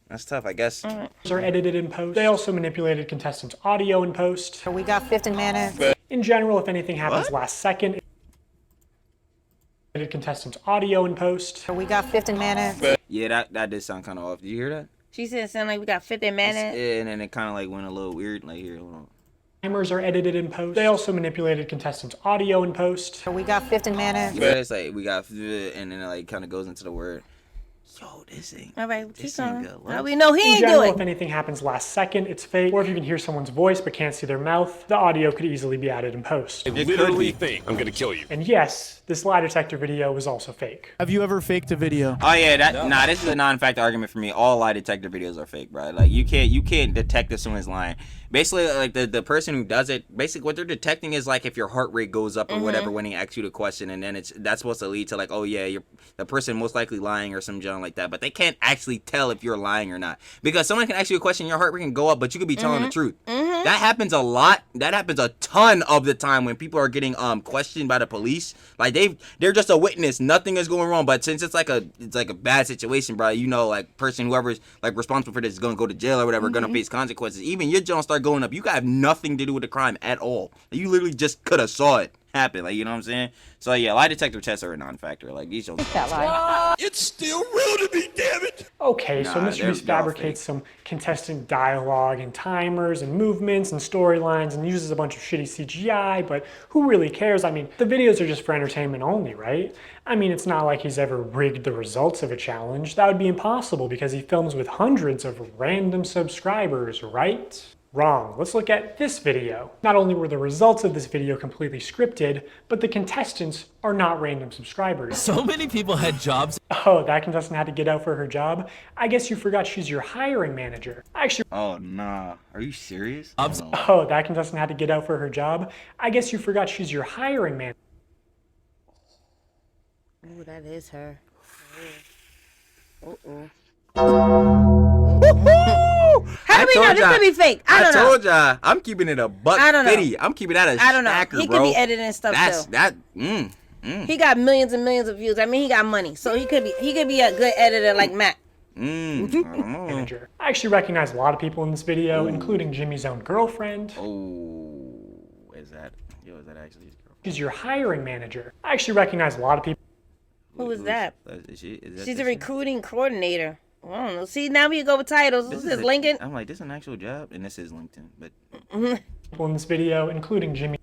That's tough, I guess. Are edited in post. They also manipulated contestants' audio in post. We got 15 minutes. In general, if anything happens last second, edited contestants' audio in post. We got 15 minutes. Yeah, that did sound kind of off. Did you hear that? She said it sounded like we got 50 minutes. Yeah, and then it kind of like went a little weird. Like, here, hold on. Timers are edited in post. They also manipulated contestants' audio in post. We got 15 minutes. But it's like we got, and then it like kind of goes into the word. Yo, this ain't. All right, this ain't good. Now we know he ain't in general, doing. If anything happens last second, it's fake. Or if you can hear someone's voice but can't see their mouth, the audio could easily be added in post. It literally fake. I'm gonna kill you. And yes, this lie detector video was also fake. Have you ever faked a video? Oh yeah, this is a non-fact argument for me. All lie detector videos are fake, bro. Like you can't detect if someone's lying. Basically, like the person who does it, basically what they're detecting is like if your heart rate goes up or whatever when he asks you the question, and then that's supposed to lead to like, oh yeah, you're the person most likely lying or some junk like that. But they can't actually tell if you're lying or not, because someone can ask you a question, your heart rate can go up, but you could be telling the truth. That happens a lot. That happens a ton of the time when people are getting questioned by the police. Like they're just a witness, nothing is going wrong, but since it's like a bad situation, bro, you know, like whoever's like responsible for this is gonna go to jail or whatever, gonna face consequences. Even your jail start going up, you have nothing to do with the crime at all. You literally just could have saw it happen, like, you know what I'm saying? So yeah, lie detector tests are a non-factor. Like these shows. It's still real to me, damn it. Okay, so Mr. fabricates some contestant dialogue and timers and movements and storylines and uses a bunch of shitty CGI, but who really cares? I mean, the videos are just for entertainment only, right? I mean, it's not like he's ever rigged the results of a challenge. That would be impossible because he films with hundreds of random subscribers, right? Wrong. Let's look at this video. Not only were the results of this video completely scripted, but the contestants are not random subscribers. So many people had jobs. Oh, that contestant had to get out for her job? I guess you forgot she's your hiring manager. Actually. Oh, nah. Are you serious? Oh, that contestant had to get out for her job? I guess you forgot she's your hiring manager. Oh, that is her. How do we know this could be fake? I don't know. I told y'all, I'm keeping it a buck. I don't know. 50. I'm keeping that a I don't know. stacker, He bro. could be editing stuff too. He got millions and millions of views. I mean, he got money, so he could be a good editor like Matt. Manager. I actually recognize a lot of people in this video, including Jimmy's own girlfriend. Oh, is that actually his girlfriend? She's your hiring manager. I actually recognize a lot of people. Who is that? Is that She's a recruiting coordinator. I don't know. See, now we go with titles. This is Lincoln. I'm like, this is an actual job, and this is LinkedIn. But people in this video, including Jimmy's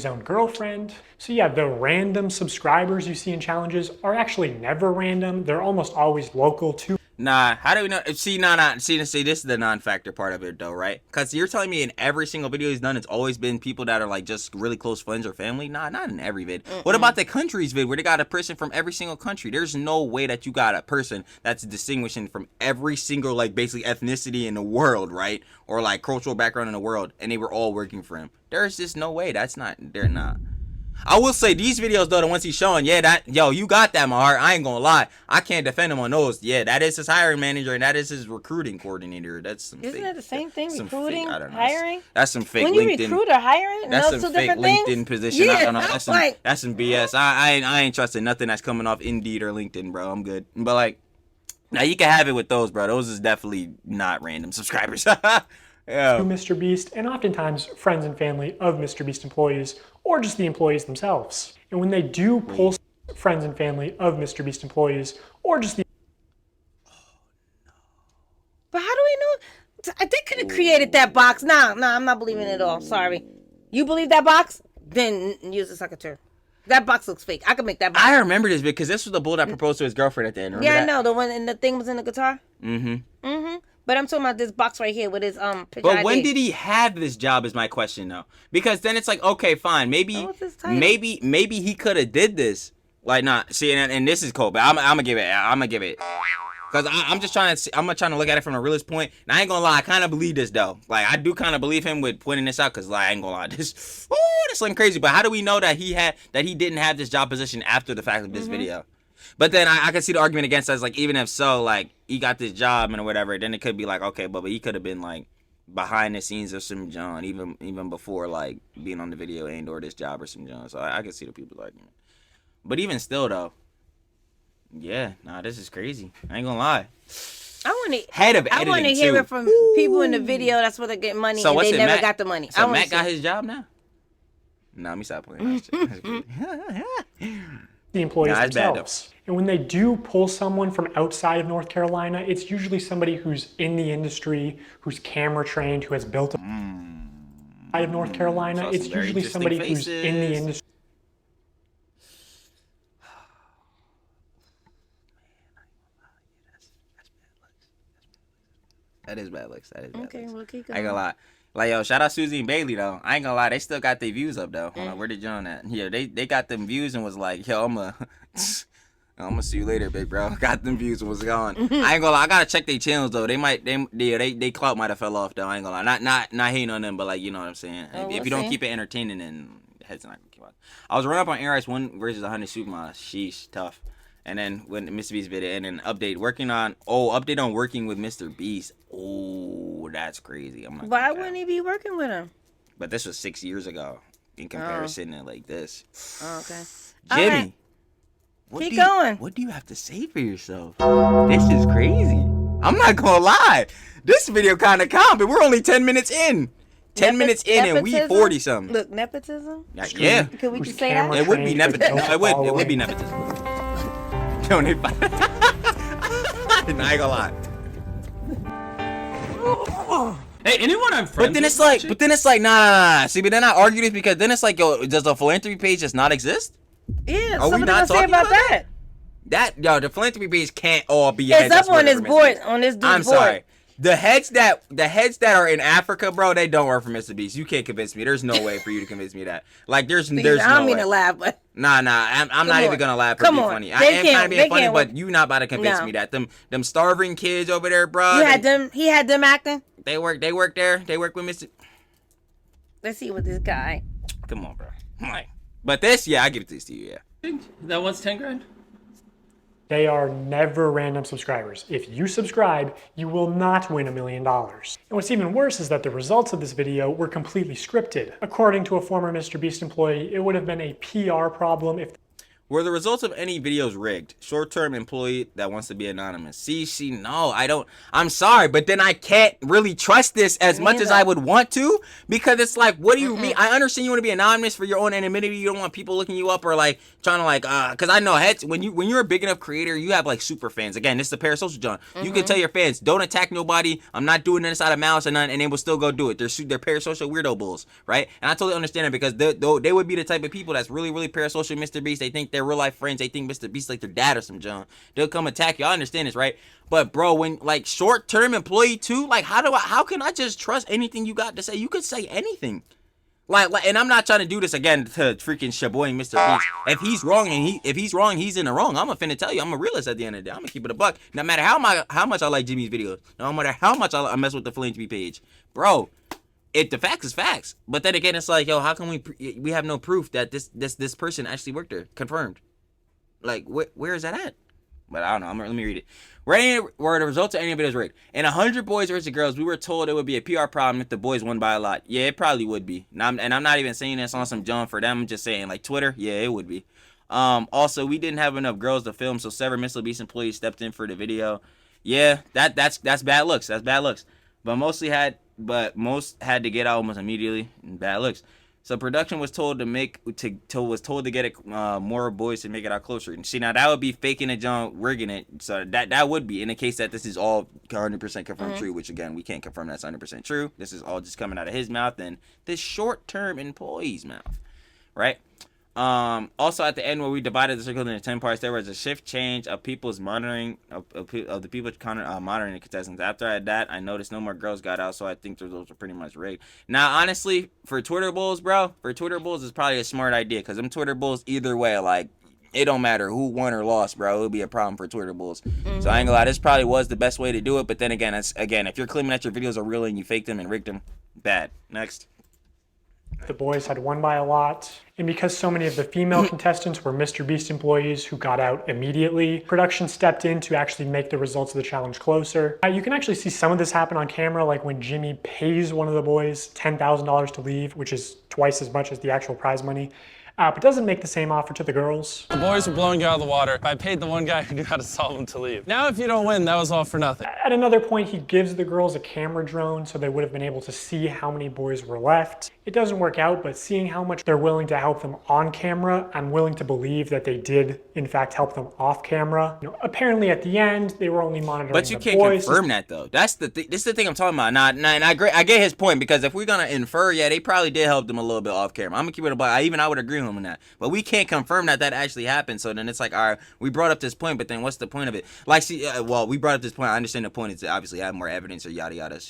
own girlfriend. So yeah, the random subscribers you see in challenges are actually never random. They're almost always local to. Nah, how do we know? See, this is the non-factor part of it, though, right? Because you're telling me in every single video he's done, it's always been people that are, like, just really close friends or family? Nah, not in every vid. What about the countries vid, where they got a person from every single country? There's no way that you got a person that's distinguishing from every single, like, basically ethnicity in the world, right? Or, like, cultural background in the world, and they were all working for him. There's just no way. They're not. I will say these videos though, the ones he's showing, you got that, my heart. I ain't gonna lie. I can't defend him on those. Yeah, that is his hiring manager and that is his recruiting coordinator. That's some Isn't fake, that the same thing? Recruiting, I don't know. hiring? That's some fake when you LinkedIn. Recruit or hiring? That's no, some two fake different LinkedIn things? position. Yeah, I don't know. That's some BS. Like, I ain't trusting nothing that's coming off Indeed or LinkedIn, bro. I'm good. But like, now you can have it with those, bro. Those is definitely not random subscribers. Yeah. Mr. Beast, and oftentimes friends and family of Mr. Beast employees, or just the employees themselves. And when they do pull friends and family of Mr. Beast employees, or just the. But how do we know? They could have created that box. Nah, I'm not believing it all. Sorry. You believe that box? Then use the secretary. That box looks fake. I could make that box. I remember this because this was the bull that proposed to his girlfriend at the end. Remember Yeah, that? I know. The one and the thing was in the guitar. Mm-hmm. But I'm talking about this box right here with his picture But ID. when did he have this job is my question though. Because then it's like, okay, fine. Maybe he could have did this. Like, not see, and this is cool, but I'm gonna give it. Cause I'm just trying to look at it from a realist point. And I ain't gonna lie, I kind of believe this though. Like, I do kind of believe him with pointing this out. Cause like, I ain't gonna lie, this looking crazy. But how do we know that he didn't have this job position after the fact of this video? But then I can see the argument against us. Like, even if so, like, he got this job and whatever, then it could be like, okay, but he could have been like behind the scenes of some John, even before like being on the video and or this job or some John. So I can see the people's argument. But even still though. Yeah, nah, this is crazy. I ain't gonna lie. I want to too. hear it from people in the video. That's where they get money, So and what's they it, never Matt? got the money. So Matt got his job now? Nah, let me stop playing. The employees Nah, it's bad, themselves. And when they do pull someone from outside of North Carolina, it's usually somebody who's in the industry, who's camera trained, who has built a out of North Carolina. Saw It's some very usually somebody interesting who's in the faces. industry. That is bad looks. Okay, we'll keep I ain't going. gonna lie. Like, yo, shout out Susie and Bailey though. I ain't gonna lie, they still got their views up though. Hold on, where did John at? Yeah, they got them views and was like, yo, I'm gonna see you later, big bro. Got them views and was gone. I ain't gonna lie, I gotta check their channels though. They clout might have fell off though. I ain't gonna lie. Not hating on them, but like, you know what I'm saying. If you don't keep it entertaining, then head's not gonna keep up. I was running up on Air Ice 1 versus 100 Superma. Sheesh, tough. And then when the Mr. Beast video, and then update on working with Mr. Beast. Oh, that's crazy. I'm not. Why wouldn't he be working with him? But this was 6 years ago in comparison to like this. Oh, okay. Jimmy, Right. Keep going. What do you have to say for yourself? This is crazy. I'm not gonna lie. This video kind of calm, but we're only 10 minutes in. 10 minutes in and we 40 something. Look, nepotism. Yeah. Can we say that? It would be nepotism. No, it would be nepotism. Don't hit. I ain't gonna lie. Hey, anyone I'm friends But then it's like, nah. See, but then I argue this because then it's like, yo, does the philanthropy page just not exist? Yeah, Are we something not to say talking about about that. The philanthropy page can't all be. It's up on this board, on this dude's I'm board. sorry. The heads that are in Africa, bro, they don't work for Mr. Beast. You can't convince me. There's no way for you to convince me that. Like, there's no way. I don't mean to laugh, but Nah. I'm not even gonna laugh or Come be on. funny. They I am kind can't- of being they funny, can't but work. you not about to convince No. me that them starving kids over there, bro. He had them acting. They work there. They work with Mr. Let's see what this guy. Come on, bro. Like, but this, yeah, I give it this to you, yeah. That one's 10 grand? They are never random subscribers. If you subscribe, you will not win $1 million. And what's even worse is that the results of this video were completely scripted. According to a former Mr. Beast employee, it would have been a PR problem if Were the results of any videos rigged? Short-term employee that wants to be anonymous. See, no, I don't. I'm sorry, but then I can't really trust this as much as I would want to, because it's like, what do you mean? I understand you want to be anonymous for your own anonymity. You don't want people looking you up or like trying to like, because I know heads when you're a big enough creator, you have like super fans. Again, this is the parasocial John. You can tell your fans, don't attack nobody. I'm not doing this out of malice and none, and they will still go do it. They're parasocial weirdo bulls, right? And I totally understand it because they would be the type of people that's really, really parasocial Mr. Beast. They think they're real life friends. They think Mr. Beast like their dad or some John. They'll come attack you. I understand this, right? But bro, when like short-term employee too, like how can I just trust anything you got to say? You could say anything. Like, and I'm not trying to do this again to freaking shaboying Mr. Beast. If he's wrong and he's in the wrong. I'm finna tell you, I'm a realist at the end of the day. I'm gonna keep it a buck. No matter how much I like Jimmy's videos, no matter how much I mess with the philanthropy page, bro. If the facts is facts, but then again, it's like, yo, how can we have no proof that this person actually worked there, confirmed? Like, where is that at? But I don't know. Let me read it. Were the results of any of it rigged? In 100 boys versus girls, we were told it would be a PR problem if the boys won by a lot. Yeah, it probably would be. And I'm not even saying this on some John for them. I'm just saying, like, Twitter, yeah, it would be. Also, we didn't have enough girls to film, so several Mr. Beast employees stepped in for the video. Yeah, that's bad looks. That's bad looks. But most had to get out almost immediately. Bad looks. So production was told to get it more boys to make it out closer. And see, now that would be faking it, John, rigging it. So that would be in the case that this is all 100% confirmed true, which again we can't confirm that's 100% true. This is all just coming out of his mouth and this short-term employee's mouth, right? Also at the end where we divided the circle into 10 parts, there was a shift change of people's monitoring of the people monitoring the contestants. After that, I noticed no more girls got out, so I think the results were pretty much rigged. Now, honestly, for Twitter bulls, bro, it's probably a smart idea because them Twitter bulls, either way, like, it don't matter who won or lost, bro. It would be a problem for Twitter bulls. So I ain't gonna lie, this probably was the best way to do it. But then again, if you're claiming that your videos are real and you faked them and rigged them, bad. Next. The boys had won by a lot. And because so many of the female contestants were MrBeast employees who got out immediately, production stepped in to actually make the results of the challenge closer. You can actually see some of this happen on camera, like when Jimmy pays one of the boys $10,000 to leave, which is twice as much as the actual prize money. But doesn't make the same offer to the girls. The boys were blowing you out of the water. I paid the one guy who knew how to solve them to leave. Now if you don't win, that was all for nothing. At another point, he gives the girls a camera drone so they would have been able to see how many boys were left. It doesn't work out, but seeing how much they're willing to help them on camera, I'm willing to believe that they did, in fact, help them off camera. You know, apparently at the end, they were only monitoring the boys. But you can't confirm that, though. This is the thing I'm talking about. Now, and I get his point, because if we're going to infer, yeah, they probably did help them a little bit off camera. I'm going to keep it about. I would agree with him on that. But we can't confirm that actually happened. So then it's like, all right, we brought up this point, but then what's the point of it? Like, see, we brought up this point. I understand the point is to obviously have more evidence or yada yada.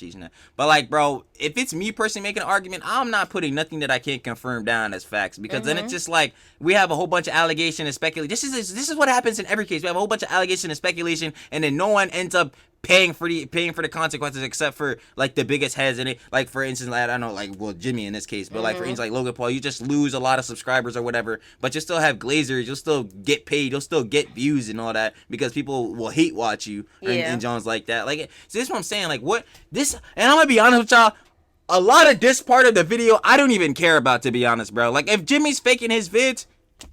But like, bro, if it's me personally making an argument, I'm not putting nothing that I can't confirm down as facts, because then it's just like we have a whole bunch of allegation and speculation. This is what happens in every case. We have a whole bunch of allegation and speculation, and then no one ends up paying for the consequences except for like the biggest heads in it. Like for instance, I don't know, like, well, Jimmy in this case, but like for instance, like Logan Paul, you just lose a lot of subscribers or whatever, but you still have glazers, you'll still get paid, you'll still get views and all that because people will hate watch you and Jones like that. Like, so this is what I'm saying. Like, what this, and I'm gonna be honest with y'all. A lot of this part of the video, I don't even care about, to be honest, bro. Like, if Jimmy's faking his vids,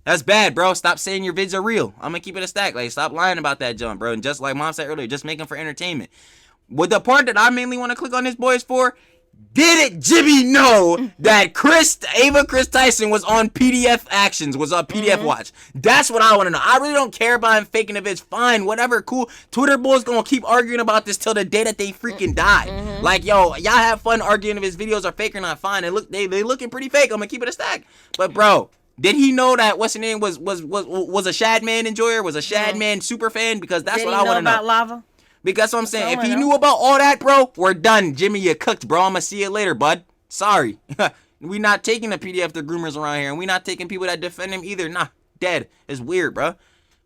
that's bad, bro. Stop saying your vids are real. I'm gonna keep it a stack. Like, stop lying about that jump, bro. And just like Mom said earlier, just make them for entertainment. What the part that I mainly want to click on this boys for, did Jimmy know that Ava Chris Tyson was on PDF Actions, was on PDF Watch? That's what I want to know. I really don't care about him faking the vids. Fine, whatever, cool. Twitter bulls gonna keep arguing about this till the day that they freaking die. Like, yo, y'all have fun arguing if his videos are fake or not. Fine, they looking pretty fake. I'm gonna keep it a stack. But bro, did he know that what's her name was a Shadman enjoyer, was a Shadman super fan? Because that's what I want to know. About lava? Because that's what I'm saying. If he knew about all that, bro, we're done. Jimmy, you cooked, bro. I'm going to see you later, bud. Sorry. We not taking the PDF the groomers around here, and we not taking people that defend him either. Nah, dead. It's weird, bro.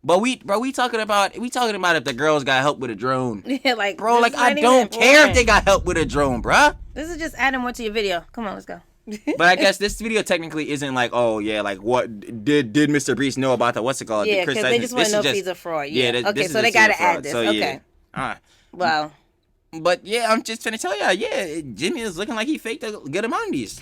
But we talking about if the girls got help with a drone. Yeah, like, bro, like, I don't care if they got help with a drone, bro. This is just adding more to your video. Come on, let's go. But I guess this video technically isn't like, oh yeah, like what did MrBeast know about the what's it called? Yeah, because they just want to know if he's a fraud. Yeah. Okay, so they gotta add this. So, okay. Yeah. All right. Wow. But yeah, I'm just finna tell y'all, yeah, Jimmy is looking like he faked a good amount of these.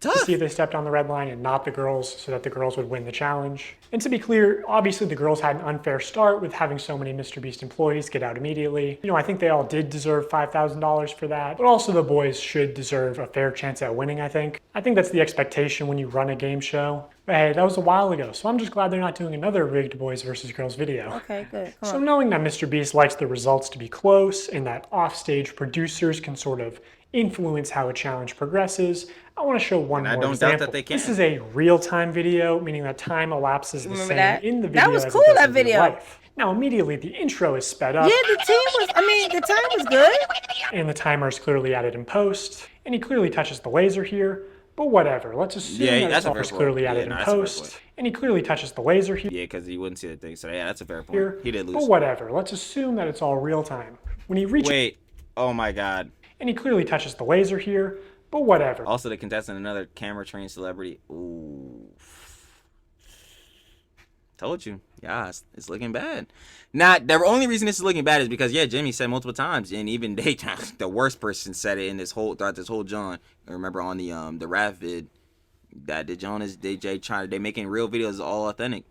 To see if they stepped on the red line and not the girls, so that the girls would win the challenge. And to be clear, obviously the girls had an unfair start with having so many MrBeast employees get out immediately. You know, I think they all did deserve $5,000 for that, but also the boys should deserve a fair chance at winning, I think. I think that's the expectation when you run a game show. But hey, that was a while ago, so I'm just glad they're not doing another rigged boys versus girls video. Okay, good. So knowing that MrBeast likes the results to be close and that offstage producers can sort of influence how a challenge progresses, I want to show one more example. Doubt that they can. This is a real-time video, meaning that time elapses the same in the video that was as cool, it does that in video. real life. Now, immediately, the intro is sped up. Yeah, the time was good. And the timer is clearly added in post. And he clearly touches the laser here, but whatever. Let's assume that it's all clearly added in post. And he clearly touches the laser here. Yeah, because he wouldn't see the thing. So yeah, that's a fair point. He did lose. But whatever. Let's assume that it's all real-time. When he reaches... Wait. Oh my God. And he clearly touches the laser here, but whatever. Also, the contestant, another camera-trained celebrity. Ooh. Told you. Yeah, it's looking bad. Now, the only reason this is looking bad is because, yeah, Jimmy said multiple times, and even they, the worst person said it in throughout this whole John. I remember on the rap vid that the John is they making real videos all authentic.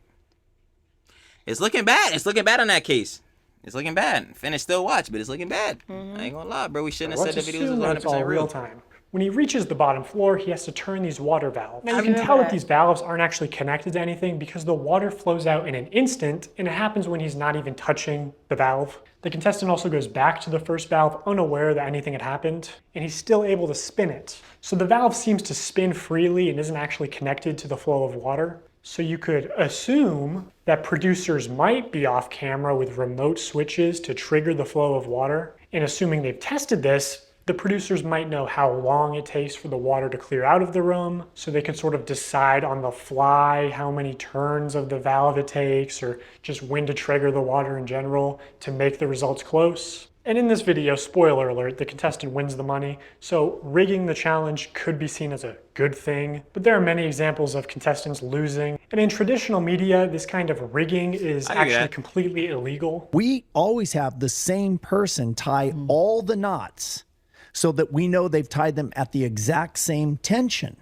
It's looking bad. It's looking bad on that case. It's looking bad. Finish still watch, but it's looking bad. I ain't gonna lie, bro. We shouldn't have said the videos was 100% real time. When he reaches the bottom floor, he has to turn these water valves. I You can remember tell that that. these valves aren't actually connected to anything because the water flows out in an instant, and it happens when he's not even touching the valve. The contestant also goes back to the first valve unaware that anything had happened, and he's still able to spin it. So the valve seems to spin freely and isn't actually connected to the flow of water. So you could assume that producers might be off camera with remote switches to trigger the flow of water. And assuming they've tested this, the producers might know how long it takes for the water to clear out of the room, so they can sort of decide on the fly how many turns of the valve it takes, or just when to trigger the water in general to make the results close. And in this video, spoiler alert, the contestant wins the money, so rigging the challenge could be seen as a good thing, but there are many examples of contestants losing. And in traditional media, this kind of rigging is actually completely illegal. We always have the same person tie all the knots so that we know they've tied them at the exact same tension.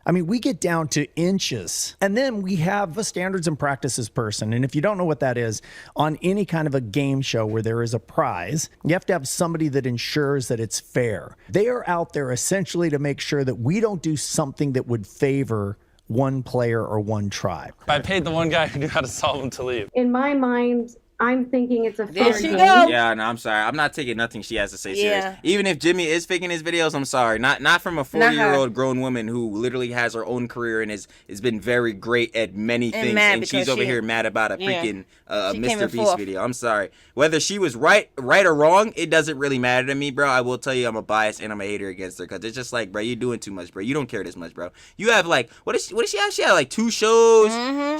I mean, we get down to inches. And then we have a standards and practices person. And if you don't know what that is, on any kind of a game show where there is a prize, you have to have somebody that ensures that it's fair. They are out there essentially to make sure that we don't do something that would favor one player or one tribe. I paid the one guy who knew how to solve them to leave. In my mind, I'm thinking it's a fair game. Yeah, no, I'm sorry. I'm not taking nothing she has to say serious. Yeah. Even if Jimmy is faking his videos, I'm sorry. Not from a 40-year-old grown woman who literally has her own career and has been very great at many things, and she's over here mad about a freaking Mr. Beast video. I'm sorry. Whether she was right or wrong, it doesn't really matter to me, bro. I will tell you, I'm a bias and I'm a hater against her because it's just like, bro, you're doing too much, bro. You don't care this much, bro. You have like what is she have? She had like 2 shows.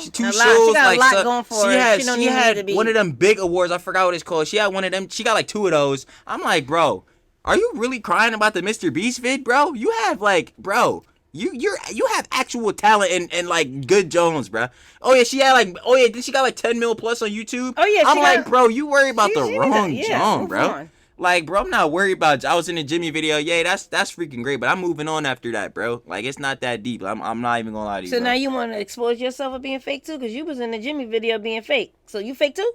Two shows. She got like, a lot going for her. She had one of them big awards. I forgot what it's called. She had one of them. She got like 2 of those. I'm like, bro, are you really crying about the Mr. Beast vid, bro? You have like, bro, you have actual talent and like good Jones, bro. Oh yeah, she had like, she got like 10 mil plus on YouTube. Oh yeah, I'm like, bro, you worry about the wrong Joan, bro. On. Like, bro, I'm not worried about. I was in the Jimmy video. Yeah, that's freaking great. But I'm moving on after that, bro. Like, it's not that deep. I'm not even gonna lie to you. So bro. now you want to expose yourself as being fake too, because you was in the Jimmy video being fake. So you fake too?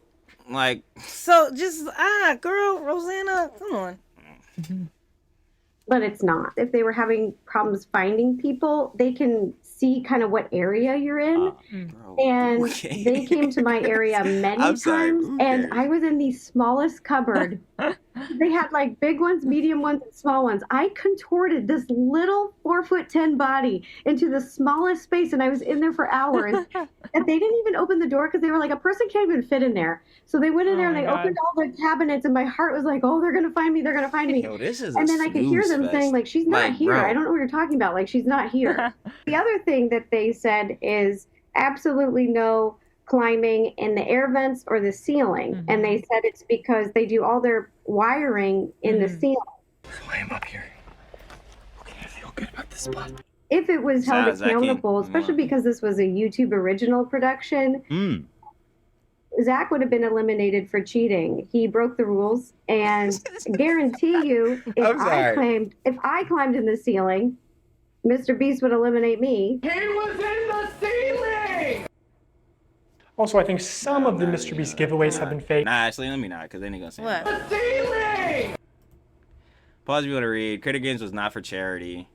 Like, so just girl, Rosanna, come on. But it's not. If they were having problems finding people, they can see kind of what area you're in. And they came to my area many times, and I was in the smallest cupboard. They had like big ones, medium ones, and small ones. I contorted this little 4'10" body into the smallest space, and I was in there for hours. And they didn't even open the door because they were like, a person can't even fit in there. So they went in there and they opened all the cabinets, and my heart was like, oh, they're gonna find me, they're gonna find me. Yo, this is and then I could hear them saying, like, she's not here. Bro. I don't know what you're talking about. Like, she's not here. The other thing that they said is absolutely no climbing in the air vents or the ceiling. And they said it's because they do all their wiring in the ceiling. Climb up here. Okay, I feel good about this spot. If it was held Zach, accountable, especially because this was a YouTube original production, Zach would have been eliminated for cheating. He broke the rules, and guarantee you, if I climbed in the ceiling, Mr. Beast would eliminate me. He was in the ceiling! Also, I think some of the Mr. Beast giveaways have been fake. Nah, actually, let me not, because then they're gonna say what? The ceiling! Pause if you want to read. Creator Games was not for charity.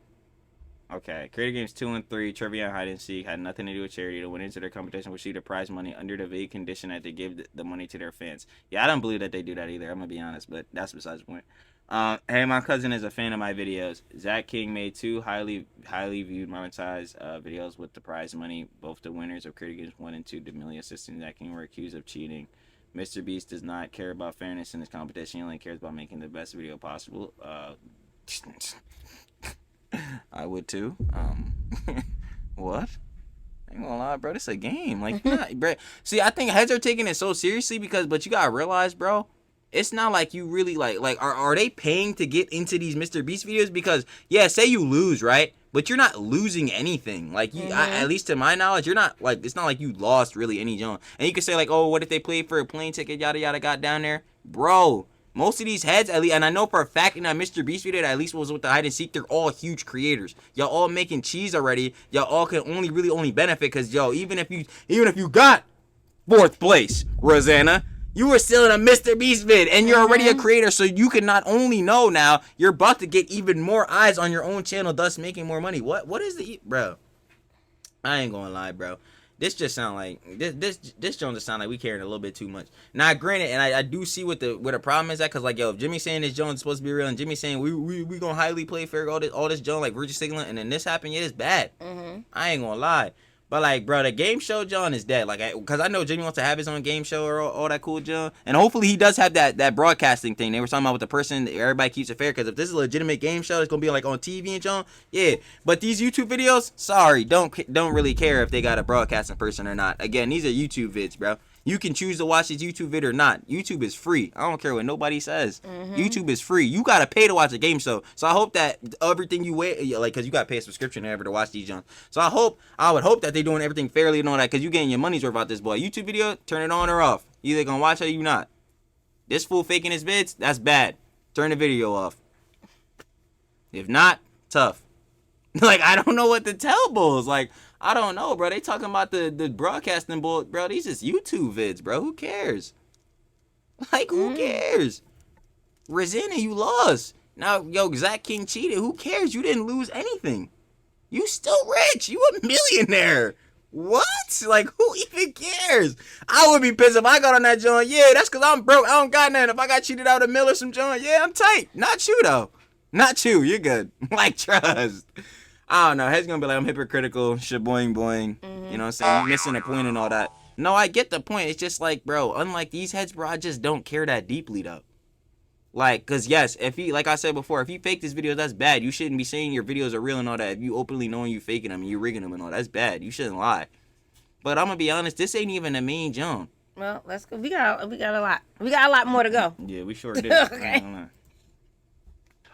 Okay. Creator Games 2 and 3, Trivia and Hide and Seek, had nothing to do with charity. The winners of their competition received the prize money under the vague condition that they give the money to their fans. Yeah, I don't believe that they do that either. I'm gonna be honest, but that's besides the point. Hey, my cousin is a fan of my videos. Zach King made 2 highly viewed monetized videos with the prize money. Both the winners of Creator Games 1 and 2, D'Amelio assistant Zach King, were accused of cheating. Mr. Beast does not care about fairness in this competition. He only cares about making the best video possible. I would too. What? I ain't gonna lie, bro. This a game. Like, bro. See, I think heads are taking it so seriously but you gotta realize, bro, it's not like you really like are they paying to get into these Mr. Beast videos? Because yeah, say you lose, right? But you're not losing anything. Like, you, at least to my knowledge, you're not like, it's not like you lost really any Jones. And you can say like, oh, what if they played for a plane ticket, yada yada, got down there, bro. Most of these heads, at least, and I know for a fact in that Mr. Beast video that at least was with the hide and seek, they're all huge creators. Y'all all making cheese already. Y'all all can only benefit because even if you got 4th place, Rosanna, You were still in a Mr. Beast vid, and you're already a creator, so you can not only know now, you're about to get even more eyes on your own channel, thus making more money. What is the bro? I ain't gonna lie, bro. This just sound like this Jones just sound like we caring a little bit too much. Now, granted, and I do see what the problem is at, cause like if Jimmy saying this Jones is supposed to be real, and Jimmy saying we gonna highly play fair, all this Jones like virtue signaling, and then this happened, yeah, it's bad. I ain't gonna lie. But like, bro, the game show John is dead. Like, cause I know Jimmy wants to have his own game show or all that cool John, and hopefully he does have that broadcasting thing. They were talking about with the person, everybody keeps it fair. Cause if this is a legitimate game show, it's gonna be like on TV and John, yeah. But these YouTube videos, sorry, don't really care if they got a broadcasting person or not. Again, these are YouTube vids, bro. You can choose to watch this YouTube vid or not. YouTube is free. I don't care what nobody says. YouTube is free. You gotta pay to watch a game show. So I hope that everything you wait, like, cause you gotta pay a subscription ever to watch these Johns. So I would hope that they're doing everything fairly and all that, cause you getting your money's worth out this boy. YouTube video, turn it on or off. You either gonna watch it or you not. This fool faking his vids, that's bad. Turn the video off. If not, tough. Like, I don't know what to tell bulls. Like, I don't know, bro. They talking about the broadcasting bull, bro. These just YouTube vids, bro. Who cares? Like, who cares? Resina, you lost. Now, yo, Zach King cheated. Who cares? You didn't lose anything. You still rich. You a millionaire. What? Like, who even cares? I would be pissed if I got on that joint. Yeah, that's because I'm broke. I don't got nothing. If I got cheated out of a mill or some joint, yeah, I'm tight. Not you, though. Not you. You're good. Like, trust. I don't know. Head's gonna be like, I'm hypocritical, shaboing boing. You know what I'm saying? You're missing the point and all that. No, I get the point. It's just like, bro, unlike these heads, bro, I just don't care that deeply, though. Like, cause yes, if he, like I said before, if you fake this video, that's bad. You shouldn't be saying your videos are real and all that. If you openly knowing you faking them and you rigging them and all, that's bad. You shouldn't lie. But I'm gonna be honest, this ain't even a main John. Well, let's go. We got a lot. We got a lot more to go. Yeah, we sure did. Okay.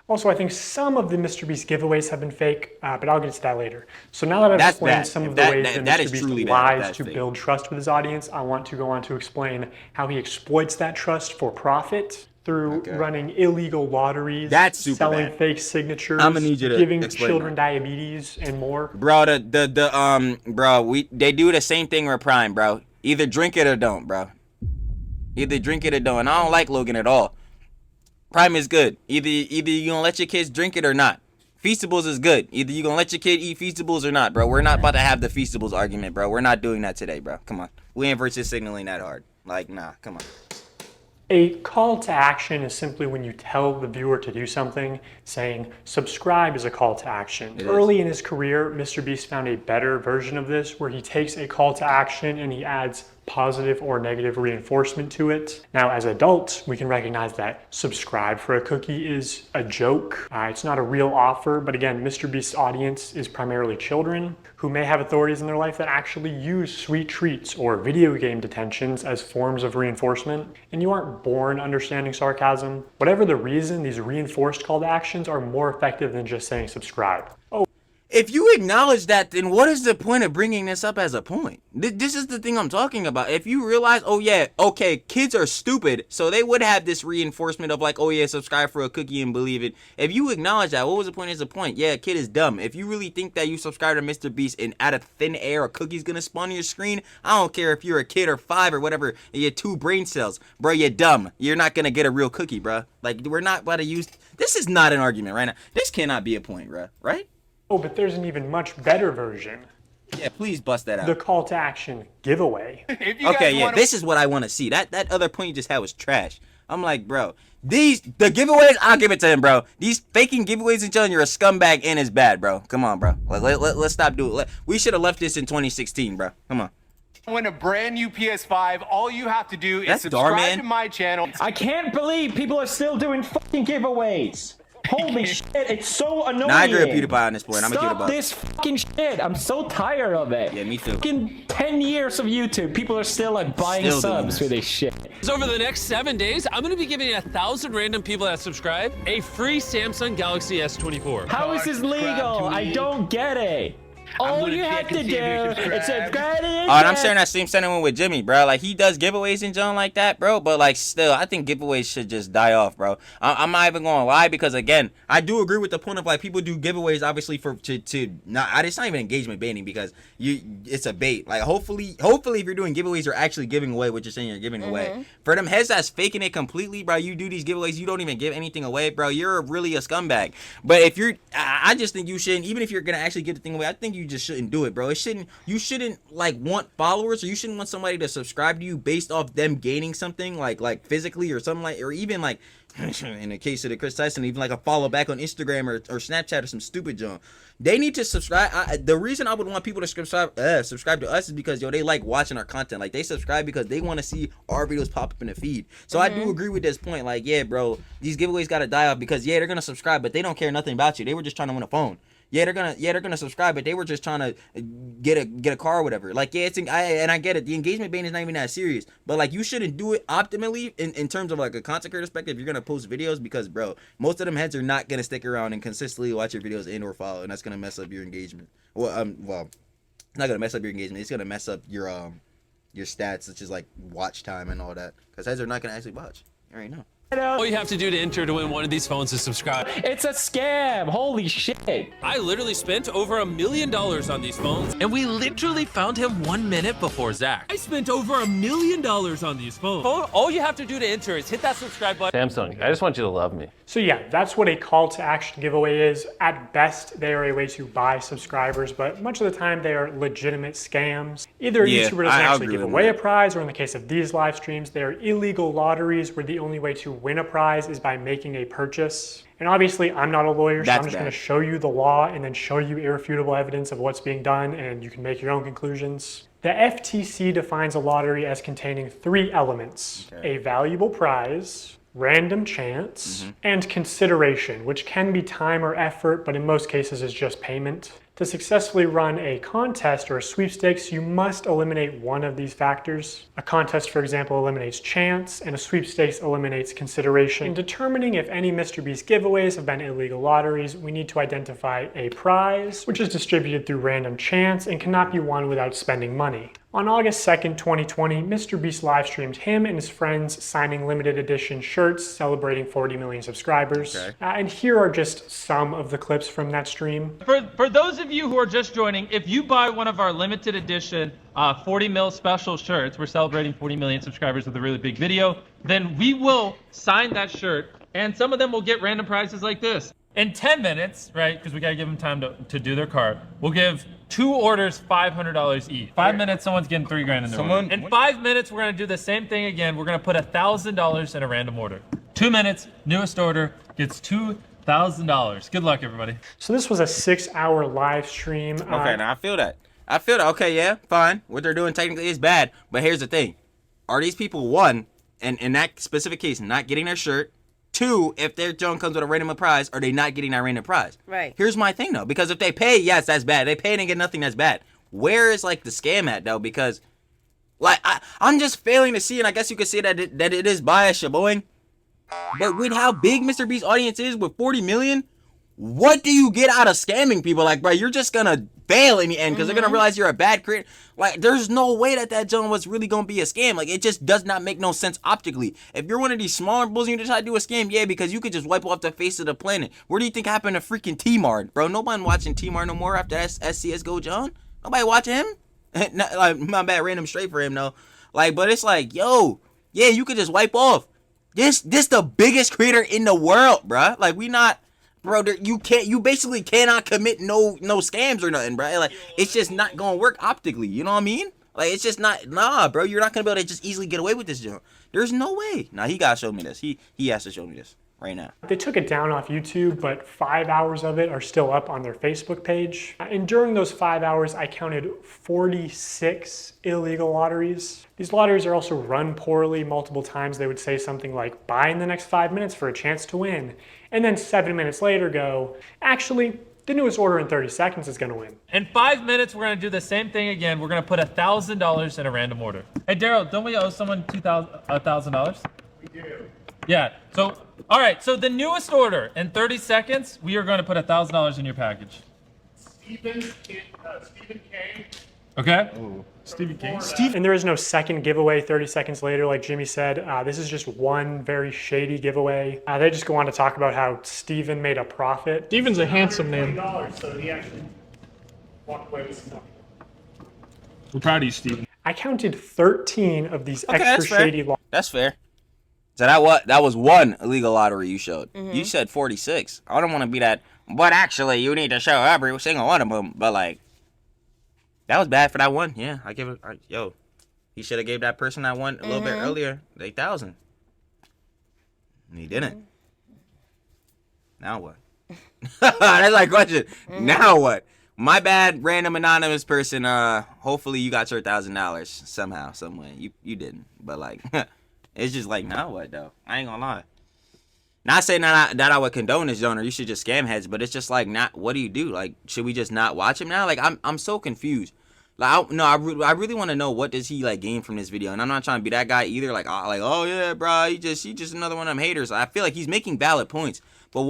Also, I think some of the Mr. Beast giveaways have been fake, but I'll get to that later. So now that I've explained some of the ways that Mr. Beast lies to build trust with his audience, I want to go on to explain how he exploits that trust for profit through running illegal lotteries, selling fake signatures, I'm gonna need you to giving children diabetes, and more. Bro, they do the same thing with Prime, bro. Either drink it or don't, bro. Either drink it or don't. And I don't like Logan at all. Prime is good. Either you gonna let your kids drink it or not. Feastables is good. Either you gonna let your kid eat Feastables or not, bro. We're not about to have the Feastables argument, bro. We're not doing that today, bro. Come on. We ain't versus signaling that hard. Like, nah, come on. A call to action is simply when you tell the viewer to do something. Saying subscribe is a call to action. Early in his career, Mr. Beast found a better version of this where he takes a call to action and he adds positive or negative reinforcement to it. Now, as adults, we can recognize that subscribe for a cookie is a joke. It's not a real offer, but again, Mr. Beast's audience is primarily children who may have authorities in their life that actually use sweet treats or video game detentions as forms of reinforcement, and you aren't born understanding sarcasm. Whatever the reason, these reinforced call to actions are more effective than just saying subscribe. If you acknowledge that, then what is the point of bringing this up as a point? This is the thing I'm talking about. If you realize, oh yeah, okay, kids are stupid, so they would have this reinforcement of like, oh yeah, subscribe for a cookie and believe it. If you acknowledge that, what was the point is the point? Yeah, a kid is dumb. If you really think that you subscribe to Mr. Beast and out of thin air a cookie's gonna spawn on your screen, I don't care if you're a kid or 5 or whatever, and you have 2 brain cells. Bro, you're dumb. You're not gonna get a real cookie, bro. Like, we're not about to use, this is not an argument right now. This cannot be a point, bro, right? Oh, but there's an even much better version. Yeah, please bust that out. The call to action giveaway. Okay, yeah, this is what I want to see. That other point you just had was trash. I'm like, bro, the giveaways, I'll give it to him, bro. These faking giveaways and telling you're a scumbag and it's bad, bro. Come on, bro. Let's stop doing it. We should have left this in 2016, bro. Come on. Win a brand new PS5. All you have to do is subscribe to my channel. I can't believe people are still doing fucking giveaways. Holy shit, it's so annoying. Nah, I agree with PewDiePie on this point. I'm gonna Stop this fucking shit. I'm so tired of it. Yeah, me too. Fucking 10 years of YouTube, people are still like buying subs for this shit. So over the next 7 days, I'm gonna be giving 1,000 random people that subscribe a free Samsung Galaxy S24. How is this legal? I don't get it. All you have to do is subscribe. Oh, and I'm sharing that same sentiment with Jimmy, bro. Like, he does giveaways and junk like that, bro. But, like, still, I think giveaways should just die off, bro. I'm not even going to lie because, again, I do agree with the point of, like, people do giveaways, obviously, it's not even engagement baiting because it's a bait. Like, hopefully, if you're doing giveaways, you're actually giving away what you're saying you're giving away. For them heads that's faking it completely, bro, you do these giveaways, you don't even give anything away, bro. You're really a scumbag. But if you're, I just think you shouldn't, even if you're going to actually give the thing away, I think you just shouldn't do it, bro. You shouldn't like want followers, or you shouldn't want somebody to subscribe to you based off them gaining something like physically or something, like, or even like in the case of the Chris Tyson, even like a follow back on Instagram or Snapchat or some stupid junk. They need to subscribe. The reason I would want people to subscribe to us is because they like watching our content. Like, they subscribe because they want to see our videos pop up in the feed. So I do agree with this point. Like, yeah, bro, these giveaways gotta die off because they're gonna subscribe, but they don't care nothing about you. They were just trying to win a phone. They're gonna subscribe, but they were just trying to get a car or whatever. Like, yeah, I get it. The engagement bait is not even that serious, but like, you shouldn't do it optimally in terms of like a content creator perspective. You're gonna post videos because, bro, most of them heads are not gonna stick around and consistently watch your videos and or follow, and that's gonna mess up your engagement. Well, it's not gonna mess up your engagement. It's gonna mess up your stats, such as like watch time and all that, because heads are not gonna actually watch. You already know. All you have to do to enter to win one of these phones is subscribe. It's a scam. Holy shit. I literally spent over $1 million on these phones, and we literally found him 1 minute before Zach. I spent over $1 million on these phones. All you have to do to enter is hit that subscribe button. Samsung, I just want you to love me. So yeah, that's what a call to action giveaway is. At best, they are a way to buy subscribers, but much of the time they are legitimate scams. Either a YouTuber doesn't actually give away a prize, or in the case of these live streams, they are illegal lotteries where the only way to win a prize is by making a purchase. And obviously, I'm not a lawyer, so I'm just going to show you the law and then show you irrefutable evidence of what's being done, and you can make your own conclusions. The FTC defines a lottery as containing 3 elements: a valuable prize, random chance, and consideration, which can be time or effort, but in most cases is just payment. To successfully run a contest or a sweepstakes, you must eliminate one of these factors. A contest, for example, eliminates chance, and a sweepstakes eliminates consideration. In determining if any MrBeast giveaways have been illegal lotteries, we need to identify a prize, which is distributed through random chance and cannot be won without spending money. On August 2nd, 2020, MrBeast live streamed him and his friends signing limited edition shirts celebrating 40 million subscribers. And here are just some of the clips from that stream. For those of you who are just joining, if you buy one of our limited edition 40 mil special shirts, we're celebrating 40 million subscribers with a really big video, then we will sign that shirt, and some of them will get random prizes like this. In 10 minutes, right, because we got to give them time to do their cart, we'll give 2 orders $500 each. 5 minutes, someone's getting $3 grand in their order. In 5 minutes, we're going to do the same thing again. We're going to put $1,000 in a random order. 2 minutes, newest order gets $2,000. Good luck, everybody. So this was a 6-hour live stream. Okay, now I feel that. Okay, yeah, fine. What they're doing technically is bad, but here's the thing. Are these people, one, and in that specific case, not getting their shirt? 2, if their junk comes with a random prize, are they not getting that random prize? Right. Here's my thing, though, because if they pay, yes, that's bad. They pay and get nothing, that's bad. Where is, like, the scam at, though? Because, like, I'm just failing to see, and I guess you could say that it is biased, shaboing. But with how big MrBeast's audience is, with 40 million, what do you get out of scamming people? Like, bro, you're just gonna fail in the end because they're gonna realize you're a bad creator. Like, there's no way that junk was really gonna be a scam. Like, it just does not make no sense optically. If you're one of these smaller bulls and you decide to do a scam, yeah, because you could just wipe off the face of the planet. What do you think happened to freaking T-Mart, bro? Nobody watching T-Mart no more after that SCSGO John. Nobody watching him. Like, my bad, random straight for him though. Like, but it's like, yo, yeah, you could just wipe off. This the biggest creator in the world, bro. Like, we not. Bro, you basically cannot commit no scams or nothing, bro. Like, it's just not gonna work optically. You know what I mean? Like, it's just not, nah, bro. You're not gonna be able to just easily get away with this junk. There's no way. Nah, he gotta show me this. He has to show me this right now. They took it down off YouTube, but 5 hours of it are still up on their Facebook page. And during those 5 hours, I counted 46 illegal lotteries. These lotteries are also run poorly. Multiple times they would say something like, buy in the next 5 minutes for a chance to win. And then 7 minutes later go, actually, the newest order in 30 seconds is gonna win. In 5 minutes, we're gonna do the same thing again. We're gonna put $1,000 in a random order. Hey, Daryl, don't we owe someone $1,000? We do. Yeah, so, all right, so the newest order in 30 seconds, we are gonna put $1,000 in your package. Stephen King. Okay. Stephen King. And there is no second giveaway 30 seconds later, like Jimmy said. This is just one very shady giveaway. They just go on to talk about how Stephen made a profit. Stephen's a handsome man. So he actually walked away with some. We're proud of you, Stephen. I counted 13 of these Okay, extra shady lotteries. That's fair. So that was one illegal lottery you showed. You said 46. I don't want to be that, but actually you need to show every single one of them. But like, that was bad for that one. Yeah, I give it. Yo, he should have gave that person that one a little bit earlier, 8,000. And he didn't. Now what? That's my question. Now what? My bad, random anonymous person. Hopefully you got your $1,000 somehow, some way. You didn't, but like, it's just like, now what though? I ain't gonna lie. Not saying that I would condone this, John, or you should just scam heads, but it's just like, not. What do you do? Like, should we just not watch him now? Like, I'm so confused. Like, I really want to know, what does he like gain from this video? And I'm not trying to be that guy either. Like, oh yeah, bro, he just another one of them haters. I feel like he's making valid points. But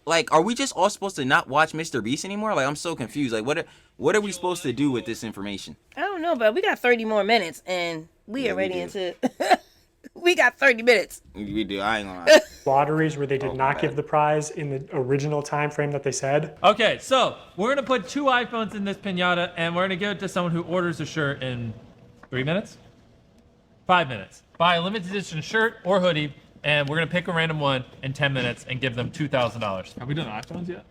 like, are we just all supposed to not watch Mr. Beast anymore? Like, I'm so confused. Like, what are we supposed to do with this information? I don't know, but we got 30 more minutes, and we already into. We got 30 minutes. We do. I ain't gonna lie. Lotteries where they did not give the prize in the original time frame that they said. Okay, so we're gonna put 2 iPhones in this pinata, and we're gonna give it to someone who orders a shirt in 3 minutes, 5 minutes. Buy a limited edition shirt or hoodie, and we're gonna pick a random one in 10 minutes and give them $2,000. Have we done iPhones yet?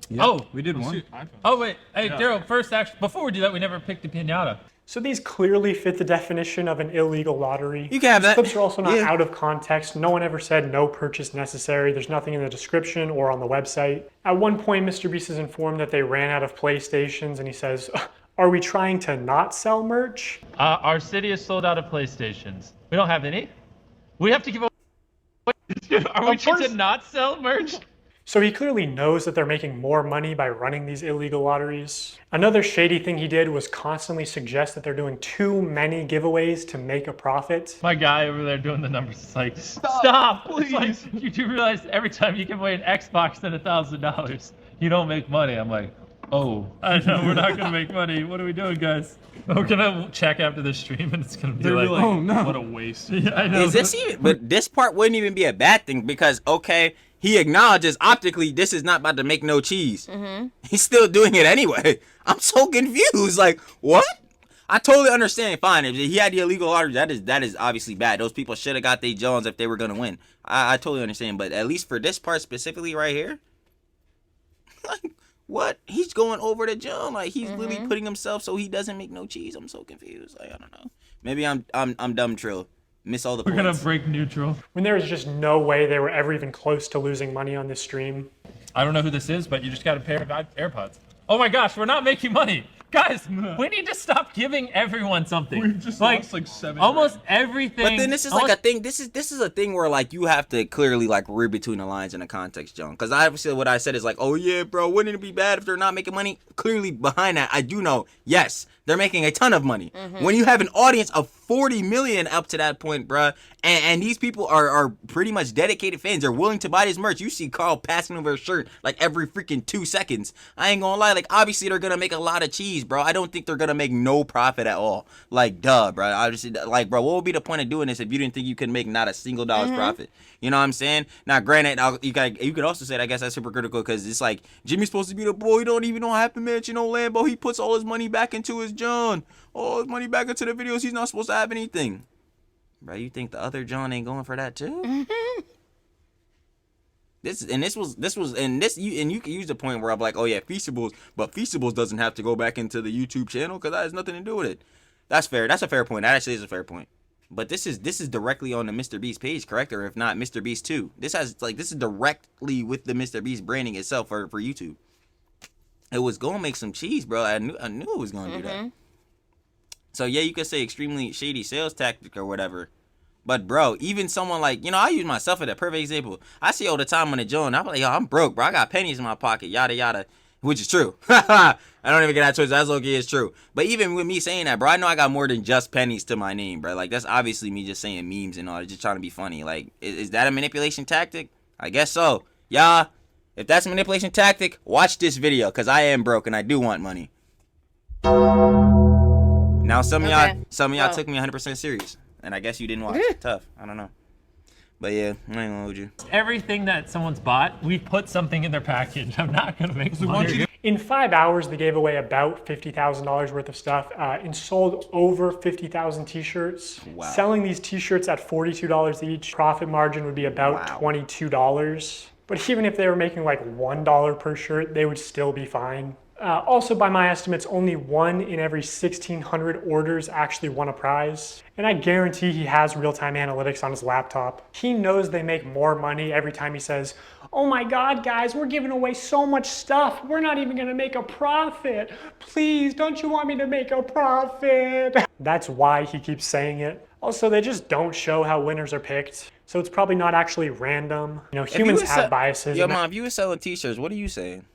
Yeah. Oh, we did one. Oh wait, hey Daryl. First, actually, before we do that, we never picked a pinata. So these clearly fit the definition of an illegal lottery. You can have that. These clips are also not out of context. No one ever said no purchase necessary. There's nothing in the description or on the website. At one point, Mr. Beast is informed that they ran out of PlayStations, and he says, "Are we trying to not sell merch?" Our city is sold out of PlayStations. We don't have any. We have to give away. Are we trying to not sell merch? So he clearly knows that they're making more money by running these illegal lotteries. Another shady thing he did was constantly suggest that they're doing too many giveaways to make a profit. My guy over there doing the numbers is like, stop, please. It's like, you do realize every time you give away an Xbox and $1,000, you don't make money. I'm like, oh, I know we're not gonna make money. What are we doing, guys? We're gonna check after this stream, and it's gonna be like, oh no, what a waste. Yeah, I know. Is this even? But this part wouldn't even be a bad thing, because okay, he acknowledges optically this is not about to make no cheese. He's still doing it anyway. I'm so confused. Like, what? I totally understand. Fine, if he had the illegal lottery, that is obviously bad. Those people should have got their Jones if they were gonna win. I totally understand. But at least for this part specifically right here, like, what? He's going over the Joe. Like, he's literally putting himself so he doesn't make no cheese. I'm so confused. Like, I don't know. Maybe I'm dumb, Trill. Miss all the points. We're gonna break neutral. When there was just no way they were ever even close to losing money on this stream. I don't know who this is, but you just got a pair of AirPods. Oh my gosh, we're not making money. Guys, we need to stop giving everyone something. We've just lost like 7. Almost everything. But then this is like a thing. This is a thing where like you have to clearly like read between the lines in the context, John. Because obviously what I said is like, oh yeah, bro, wouldn't it be bad if they're not making money? Clearly behind that, I do know, yes, they're making a ton of money. When you have an audience of 40 million up to that point, bruh, and these people are pretty much dedicated fans. They're willing to buy this merch. You see Carl passing over a shirt like every freaking 2 seconds. I ain't gonna lie. Like, obviously they're gonna make a lot of cheese, bro. I don't think they're gonna make no profit at all. Like, duh, bro. Obviously, like, bro, what would be the point of doing this if you didn't think you could make not a single dollar's profit? You know what I'm saying? Now, granted, you could also say that, I guess that's hypocritical because it's like Jimmy's supposed to be the boy. He don't even know Happy Mansion, no Lambo. He puts all his money back into his John. All his money back into the videos. He's not supposed to have anything. Bro, you think the other John ain't going for that too? You can use the point where I'm like, oh yeah, Feastables, but Feastables doesn't have to go back into the YouTube channel because that has nothing to do with it. That's fair. That's a fair point. That actually is a fair point. But this is directly on the Mr. Beast page, correct? Or if not, Mr. Beast 2. This is directly with the Mr. Beast branding itself for YouTube. It was gonna make some cheese, bro. I knew it was gonna do that. So yeah, you could say extremely shady sales tactic or whatever. But bro, even someone like, I use myself as a perfect example. I see all the time on the Joan, I'm like, yo, I'm broke, bro. I got pennies in my pocket, yada yada, which is true. I don't even get that choice. That's okay, it's true. But even with me saying that, bro, I know I got more than just pennies to my name, bro. Like, that's obviously me just saying memes and all, just trying to be funny. Like, is that a manipulation tactic? I guess so. Yeah. If that's a manipulation tactic, watch this video, because I am broke and I do want money. Now some of y'all took me 100% serious, and I guess you didn't watch. Tough. I don't know. But yeah, I ain't gonna hold you. Everything that someone's bought, we put something in their package. I'm not gonna make money. In 5 hours, they gave away about $50,000 worth of stuff and sold over 50,000 t-shirts. Wow. Selling these t-shirts at $42 each, profit margin would be about $22. But even if they were making like $1 per shirt, they would still be fine. Also, by my estimates, only 1 in every 1,600 orders actually won a prize. And I guarantee he has real-time analytics on his laptop. He knows they make more money every time he says, "Oh my God, guys, we're giving away so much stuff. We're not even gonna make a profit. Please, don't you want me to make a profit?" That's why he keeps saying it. Also, they just don't show how winners are picked. So it's probably not actually random. You know, humans have biases. Yo, Mom, if you were selling t-shirts, what are you saying?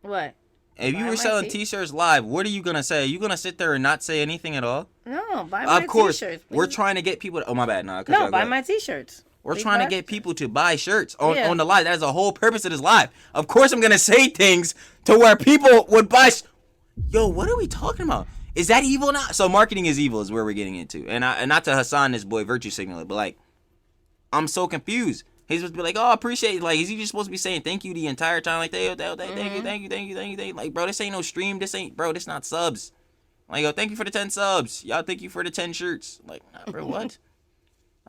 What? If you were selling t-shirts live, what are you gonna say? Are you gonna sit there and not say anything at all? No, buy my Of course, t-shirts. we're trying to get people to, oh my bad, no. No, buy my t-shirts. We're trying to get people to buy shirts on the live. That is the whole purpose of this live. Of course I'm gonna say things to where people would buy. Yo, what are we talking about? Is that evil now? So marketing is evil is where we're getting into. And not to Hassan, this boy, virtue signal it, but like, I'm so confused. He's supposed to be like, oh, I appreciate it. Like, is he just supposed to be saying thank you the entire time? Like, thank you. Like, bro, this ain't no stream. This not subs. Like, yo, thank you for the 10 subs. Y'all, thank you for the 10 shirts. Like, nah, bro, what?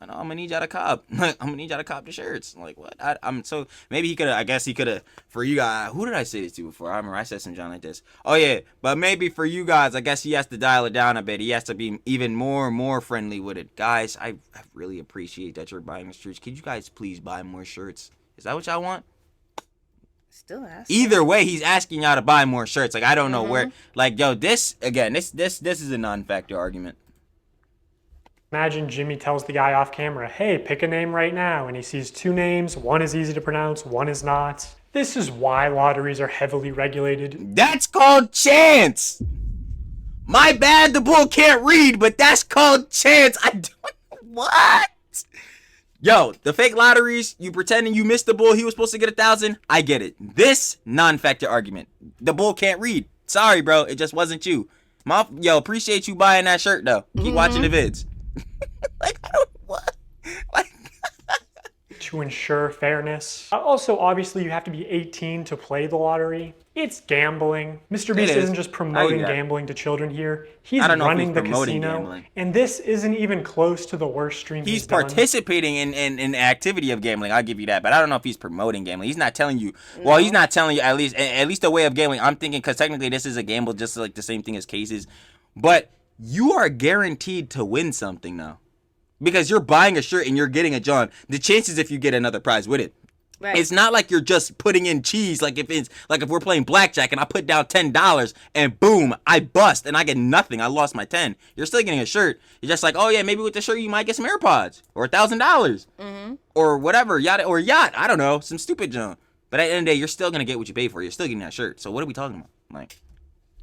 I know, I'm gonna need y'all to cop. Like, I'm gonna need y'all to cop the shirts. Like, what? I'm so, maybe he could have, I guess he could have, for you guys, who did I say this to before? I remember I said some John like this. Oh, yeah, but maybe for you guys, I guess he has to dial it down a bit. He has to be even more friendly with it. Guys, I really appreciate that you're buying the shirts. Could you guys please buy more shirts? Is that what y'all want? Still asking. Either way, he's asking y'all to buy more shirts. Like, I don't know where, like, yo, this is a non-factor argument. Imagine Jimmy tells the guy off camera, hey, pick a name right now, and he sees 2 names, one is easy to pronounce, one is not. This is why lotteries are heavily regulated. That's called chance! My bad, the bull can't read, but that's called chance. I don't, what? Yo, the fake lotteries, you pretending you missed the bull, he was supposed to get 1,000, I get it. This, non-factor argument. The bull can't read. Sorry, bro, it just wasn't you. Yo, appreciate you buying that shirt, though. Keep watching the vids. Like, I don't, what? Like, to ensure fairness. Also, obviously, you have to be 18 to play the lottery. It's gambling. MrBeast isn't just promoting gambling to children here. He's running the casino. And this isn't even close to the worst stream he's done. Participating in the activity of gambling. I'll give you that. But I don't know if he's promoting gambling. He's not telling you. Well, he's not telling you at least a way of gambling. I'm thinking because technically this is a gamble, just like the same thing as cases. But you are guaranteed to win something now. Because you're buying a shirt and you're getting a John. The chances if you get another prize with it. Right. It's not like you're just putting in cheese. Like if we're playing blackjack and I put down $10 and boom, I bust and I get nothing. I lost my 10. You're still getting a shirt. You're just like, oh yeah, maybe with the shirt you might get some AirPods or $1,000 or whatever, yacht. I don't know, some stupid junk. But at the end of the day, you're still gonna get what you pay for. You're still getting that shirt. So what are we talking about? Like,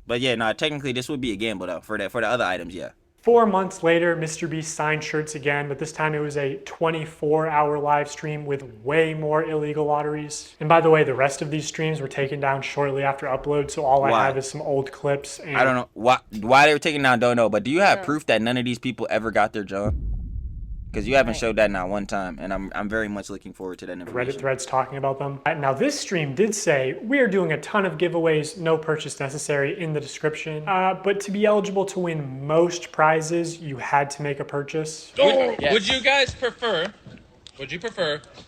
but yeah, no, technically this would be a gamble though for the other items, yeah. 4 months later, MrBeast signed shirts again, but this time it was a 24-hour live stream with way more illegal lotteries. And by the way, the rest of these streams were taken down shortly after upload, so all I have is some old clips. And I don't know why they were taken down, don't know, but do you have proof that none of these people ever got their job? Because you haven't showed that not one time, and I'm very much looking forward to that information. Reddit threads talking about them. Now this stream did say, we are doing a ton of giveaways, no purchase necessary in the description. But to be eligible to win most prizes, you had to make a purchase. Would you guys prefer,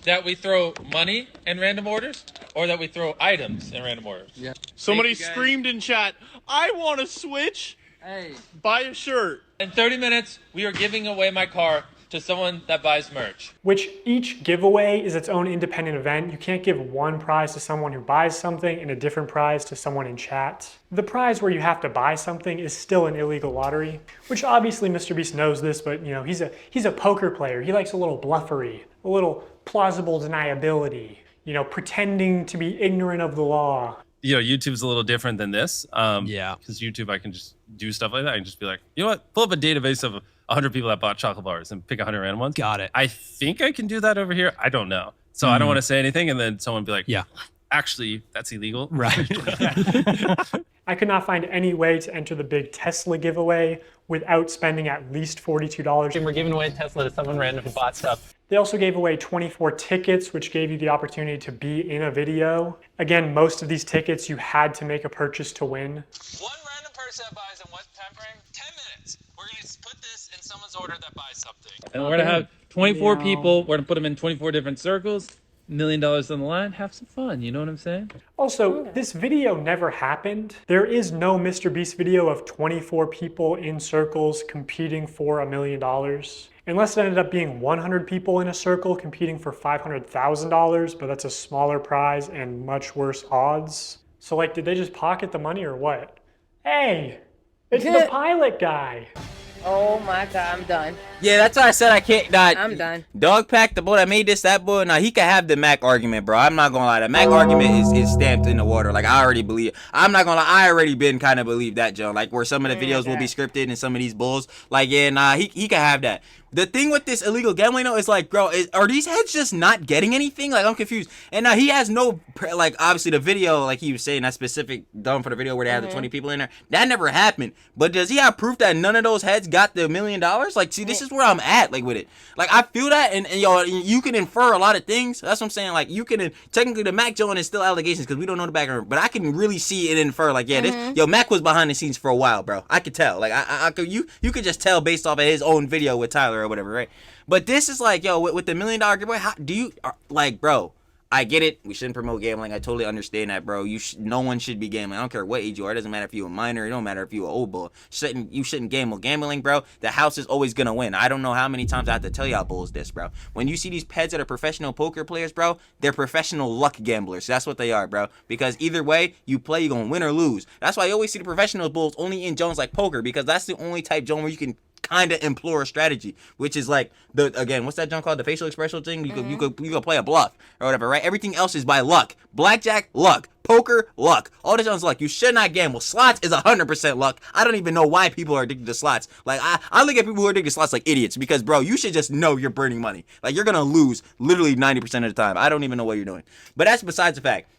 that we throw money in random orders or that we throw items in random orders? Yeah. Somebody screamed in chat, I want to switch. Hey. Buy a shirt. In 30 minutes, we are giving away my car to someone that buys merch. Which each giveaway is its own independent event. You can't give one prize to someone who buys something and a different prize to someone in chat. The prize where you have to buy something is still an illegal lottery, which obviously MrBeast knows this, but you know, he's a poker player. He likes a little bluffery, a little plausible deniability, you know, pretending to be ignorant of the law. You know, YouTube's a little different than this. Yeah. Because YouTube, I can just do stuff like that. I can just be like, you know what? Pull up a database of 100 people that bought chocolate bars and pick 100 random ones. Got it. I think I can do that over here. I don't know. So I don't want to say anything, and then someone be like, "Yeah, actually, that's illegal." Right. I could not find any way to enter the big Tesla giveaway without spending at least $42. And we're giving away Tesla to someone random who bought stuff. They also gave away 24 tickets, which gave you the opportunity to be in a video. Again, most of these tickets you had to make a purchase to win. One random person that buys in what time frame? 10 minutes. We're going to put this in someone's order that buys something. And we're going to have 24 people. We're going to put them in 24 different circles. $1 million on the line. Have some fun. You know what I'm saying? Also, this video never happened. There is no Mr. Beast video of 24 people in circles competing for $1 million. Unless it ended up being 100 people in a circle competing for $500,000, but that's a smaller prize and much worse odds. So like, did they just pocket the money or what? Hey, it's the pilot guy. Oh my God, I'm done. Yeah, that's why I said I can't. I'm done. Dog Pack, the boy that made this, that boy, he could have the Mac argument, bro. I'm not gonna lie. The Mac argument is stamped in the water. Like, I already believe. I'm not gonna lie. I already been kind of believe that, Joe. Like, where some of the videos will be scripted and some of these bulls. Like, yeah, nah, he could have that. The thing with this illegal gambling, though, is like, bro, are these heads just not getting anything? Like, I'm confused. And now he has no, like, obviously the video, like he was saying, that specific dumb for the video where they had the 20 people in there, that never happened. But does he have proof that none of those heads got the $1 million? Like, see, this is where I'm at, like, with it. Like, I feel that, and yo, you can infer a lot of things. That's what I'm saying. Like, you can, technically, the Mac Jones is still allegations because we don't know the background, but I can really see and infer, like, yeah, this, Mac was behind the scenes for a while, bro. I could tell. Like, I could, you could just tell based off of his own video with Tyler or whatever, right? But this is like, yo, with the $1 million giveaway, how do you, like, bro, I get it. We shouldn't promote gambling. I totally understand that, bro. No one should be gambling. I don't care what age you are. It doesn't matter if you're a minor. It don't matter if you're an old bull. You shouldn't gamble. Gambling, bro, the house is always going to win. I don't know how many times I have to tell y'all bulls this, bro. When you see these peds that are professional poker players, bro, they're professional luck gamblers. That's what they are, bro. Because either way you play, you're going to win or lose. That's why you always see the professional bulls only in zones like poker, because that's the only type zone where you can kind of implore a strategy, which is like again, what's that junk called? The facial expression thing. You could play a bluff or whatever, right? Everything else is by luck. Blackjack, luck. Poker, luck. All this one's luck. You should not gamble. Slots is 100% luck. I don't even know why people are addicted to slots. Like, I look at people who are addicted to slots like idiots, because, bro, you should just know you're burning money. Like, you're gonna lose literally 90% of the time. I don't even know what you're doing. But that's besides the fact.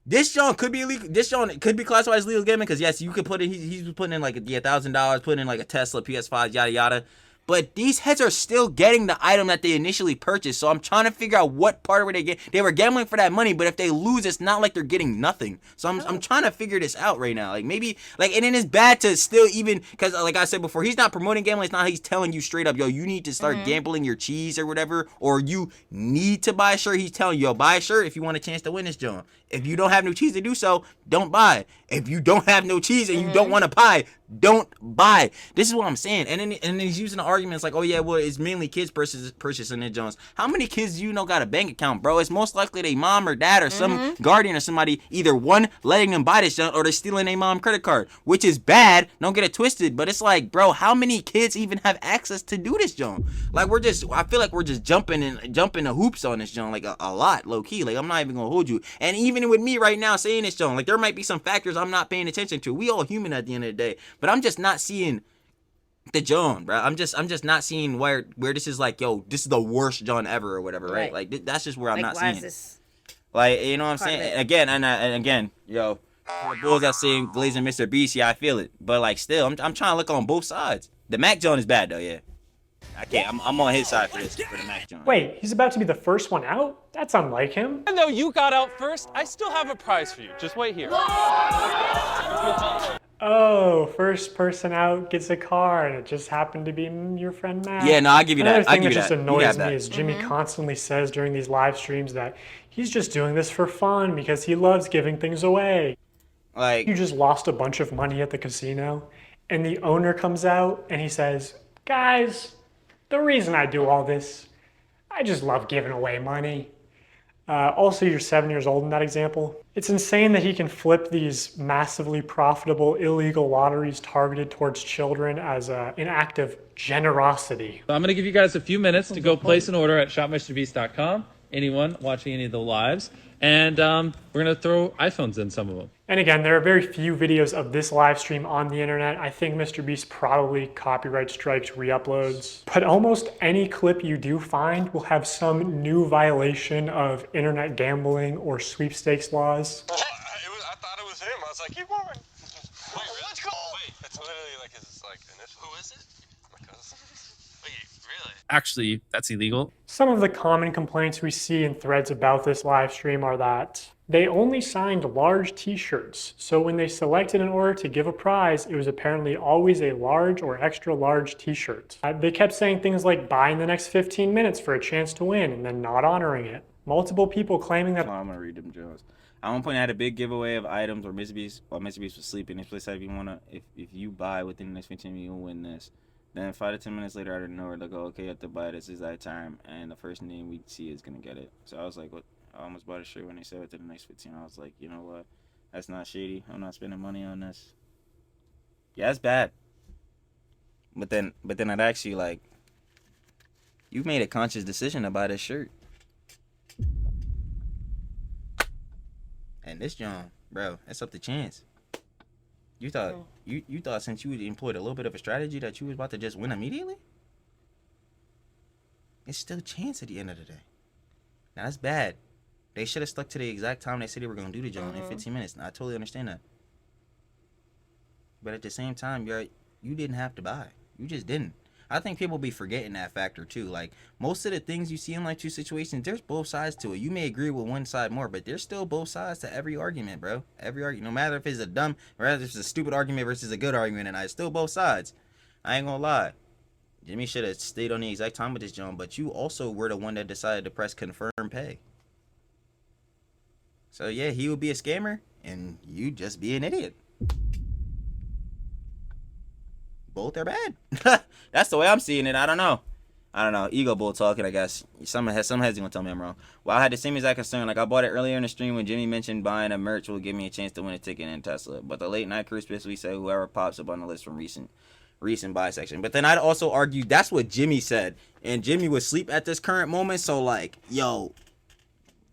This John could be illegal. This John could be classified as legal gambling, because yes, you could put in. He's putting in like $1,000, putting in like a Tesla, PS5, yada yada. But these heads are still getting the item that they initially purchased. So I'm trying to figure out what part where they get. They were gambling for that money, but if they lose, it's not like they're getting nothing. So I'm trying to figure this out right now. Like, maybe, like, and then it's bad to still even, because like I said before, he's not promoting gambling. It's not, he's telling you straight up, yo, you need to start gambling your cheese or whatever, or you need to buy a shirt. He's telling you, yo, buy a shirt if you want a chance to win this John. If you don't have no cheese to do so, don't buy. If you don't have no cheese and you don't want to buy, don't buy. This is what I'm saying. And then he's using the arguments like, oh yeah, well, it's mainly kids purchasing it, Jones. How many kids do you know got a bank account, bro? It's most likely their mom or dad or some guardian or somebody, either one, letting them buy this junk, or they're stealing their mom credit card, which is bad. Don't get it twisted. But it's like, bro, how many kids even have access to do this junk? Like, I feel like we're just jumping the hoops on this junk, like a lot, low key. Like, I'm not even gonna hold you. And even with me right now saying this, John, like, there might be some factors I'm not paying attention to. We all human at the end of the day, but I'm just not seeing the John, bro. I'm just not seeing where this is like, yo, this is the worst John ever or whatever, right? Like, that's just where I'm not seeing it. Like, you know what I'm saying? Again, and again, yo, the bulls that saying glazing Mr. Beast, yeah, I feel it, but like, still, I'm trying to look on both sides. The Mac John is bad though, yeah. I can't. I'm on his side for this, for the Mac John. Wait, he's about to be the first one out? That's unlike him. Even though you got out first, I still have a prize for you. Just wait here. Oh, first person out gets a car, and it just happened to be your friend Matt. Yeah, no, I'll give you that. Another thing that just annoys me is Jimmy constantly says during these live streams that he's just doing this for fun because he loves giving things away. Like, you just lost a bunch of money at the casino, and the owner comes out and he says, guys, the reason I do all this, I just love giving away money. Also, you're 7 years old in that example. It's insane that he can flip these massively profitable illegal lotteries targeted towards children as an act of generosity. So I'm going to give you guys a few minutes to go place an order at shopmrbeast.com. Anyone watching any of the lives. And we're going to throw iPhones in some of them. And again, there are very few videos of this live stream on the internet. I think MrBeast probably copyright strikes re-uploads. But almost any clip you do find will have some new violation of internet gambling or sweepstakes laws. I thought it was him. I was like, keep going. Wait, let's go. Wait, it's literally like his initial. Who is it? My cousin. Wait, really? Actually, that's illegal. Some of the common complaints we see in threads about this live stream are that they only signed large t-shirts, so when they selected an order to give a prize, it was apparently always a large or extra large t-shirt. They kept saying things like, buy in the next 15 minutes for a chance to win, and then not honoring it. Multiple people claiming that— I'm gonna read them, Jones. At one point, I had a big giveaway of items where while Mr. Beast was sleeping. This place said if you buy within the next 15 minutes, you'll win this. Then 5 to 10 minutes later, out of nowhere, they go, okay, you have to buy this exact time, and the first name we see is gonna get it. So I was like, what? I almost bought a shirt when they said within the next 15. I was like, you know what? That's not shady. I'm not spending money on this. Yeah, it's bad. But then I'd actually like, you made a conscious decision to buy this shirt. And this John, bro, that's up to chance. You thought you thought since you employed a little bit of a strategy that you was about to just win immediately? It's still chance at the end of the day. Now that's bad. They should have stuck to the exact time they said they were gonna do the John in 15 minutes. Now, I totally understand that. But at the same time, you didn't have to buy. You just didn't. I think people be forgetting that factor too. Like most of the things you see in like two situations, there's both sides to it. You may agree with one side more, but there's still both sides to every argument, bro. Every argument, no matter if it's a dumb, or if it's a stupid argument versus a good argument, and it's still both sides. I ain't gonna lie. Jimmy should have stayed on the exact time with this John, but you also were the one that decided to press confirm pay. So yeah, he would be a scammer, and you just be an idiot. Both are bad. That's the way I'm seeing it. I don't know. Ego bull talking, I guess. Some heads gonna tell me I'm wrong. Well, I had the same exact concern. Like I bought it earlier in the stream when Jimmy mentioned buying a merch will give me a chance to win a ticket in Tesla. But the late night crew specifically said whoever pops up on the list from recent buy section. But then I'd also argue that's what Jimmy said, and Jimmy would sleep at this current moment. So like, yo.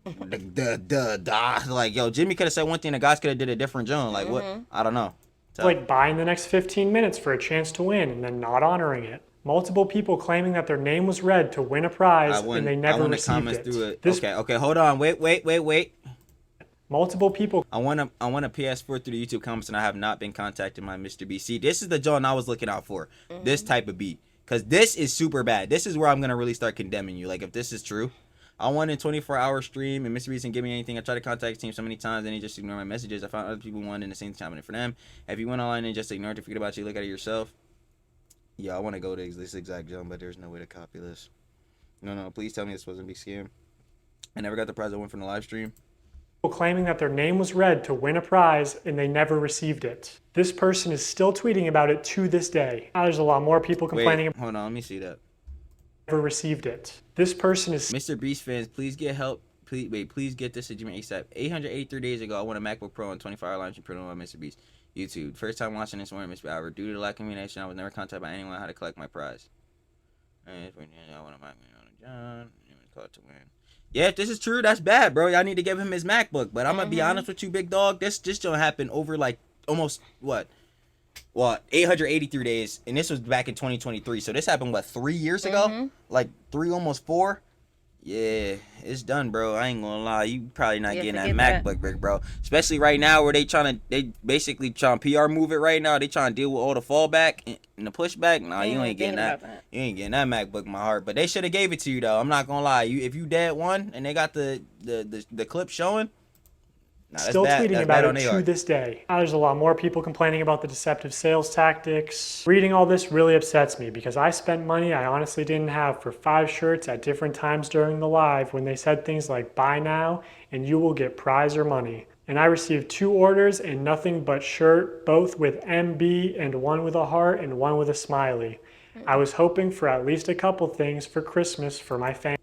Like, yo, Jimmy could have said one thing, the guys could have did a different John. Like, what? I don't know. Like buying the next 15 minutes for a chance to win and then not honoring it. Multiple people claiming that their name was read to win a prize and they never received it. Okay, hold on. Wait. Multiple people. I want a PS4 through the YouTube comments, and I have not been contacted by Mr. B. See, this is the John I was looking out for. This type of beat. Because this is super bad. This is where I'm going to really start condemning you. Like, if this is true. I won a 24-hour stream, and Mr. Beast didn't give me anything. I tried to contact his team so many times, and he just ignored my messages. I found other people wanted the same thing happening for them. If you went online and just ignored to forget about you, look at it yourself. Yeah, I want to go to this exact jump, but there's no way to copy this. No, please tell me this wasn't a big scam. I never got the prize I won from the live stream. People claiming that their name was read to win a prize, and they never received it. This person is still tweeting about it to this day. Now, there's a lot more people complaining. Wait, hold on, let me see that. Never received it. This person is— Mr. Beast fans, please get help. Please get this to Jimmy ASAP. 883 days ago, I won a MacBook Pro and 24-hour live stream on Mr. Beast YouTube. First time watching this morning, Mr. Albert. Due to the lack of communication, I was never contacted by anyone how to collect my prize. I want to John. Call to win. Yeah, if this is true, that's bad, bro. Y'all need to give him his MacBook. But I'm gonna be honest with you, big dog. This don't happen over like almost what 883 days, and this was back in 2023. So this happened 3 years ago? Like 3, almost 4. Yeah, it's done, bro. I ain't gonna lie. You probably not getting that MacBook, bro. Especially right now where they basically trying to PR move it right now. They trying to deal with all the fallback and the pushback. Nah, you ain't getting that. You ain't getting that MacBook, my heart. But they should have gave it to you though. I'm not gonna lie. If you dead one and they got the clip showing. Still tweeting about it to this day. Now, there's a lot more people complaining about the deceptive sales tactics. Reading all this really upsets me because I spent money I honestly didn't have for 5 shirts at different times during the live when they said things like buy now and you will get prize or money. And I received 2 orders and nothing but shirt, both with MB and one with a heart and one with a smiley. I was hoping for at least a couple things for Christmas for my family.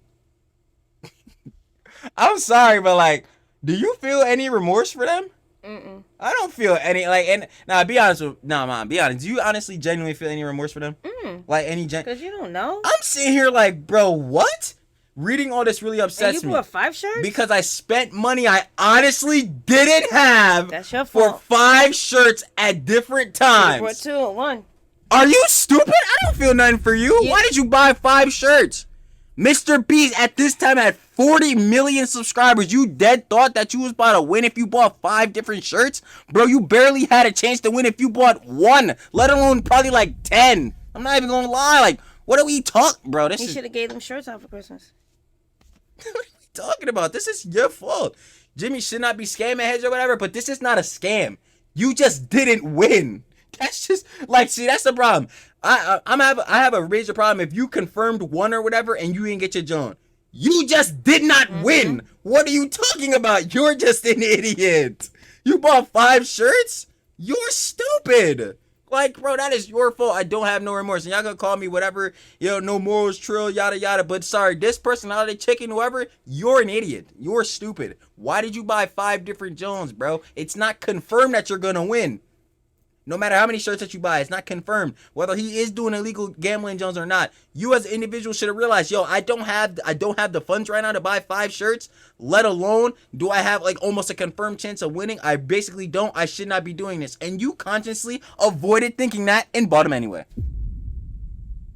I'm sorry, but like, do you feel any remorse for them? I don't feel any, like, and now be honest. Do you honestly genuinely feel any remorse for them? Like any Because you don't know. I'm sitting here like, bro, what? Reading all this really upsets And you me. bought 5 shirts? Because I spent money I honestly didn't have That's your for fault. 5 shirts at different You times. bought 2 at 1. Are you stupid? I don't feel nothing for you. Yeah. Why did you buy 5 shirts? Mr. Beast at this time had 40 million subscribers. You dead thought that you was about to win if you bought 5 different shirts? Bro, you barely had a chance to win if you bought 1, let alone probably like 10. I'm not even gonna lie. Like, what are we talking, bro? He should have gave them shirts out for Christmas. What are we talking about? This is your fault. Jimmy should not be scamming heads or whatever, but this is not a scam. You just didn't win. That's just like, see, that's the problem. I have a major problem if you confirmed 1 or whatever and you didn't get your John. You just did not win. What are you talking about? You're just an idiot. You bought 5 shirts? You're stupid. Like, bro, that is your fault. I don't have no remorse. And y'all gonna call me whatever, no morals, trill, yada, yada. But sorry, this personality, chicken, whoever, you're an idiot. You're stupid. Why did you buy 5 different Jones, bro? It's not confirmed that you're gonna win. No matter how many shirts that you buy, it's not confirmed whether he is doing illegal gambling Jones or not. You as an individual should have realized, yo, I don't have the funds right now to buy 5 shirts, let alone do I have like almost a confirmed chance of winning. I basically don't. I should not be doing this. And you consciously avoided thinking that and bought them anyway.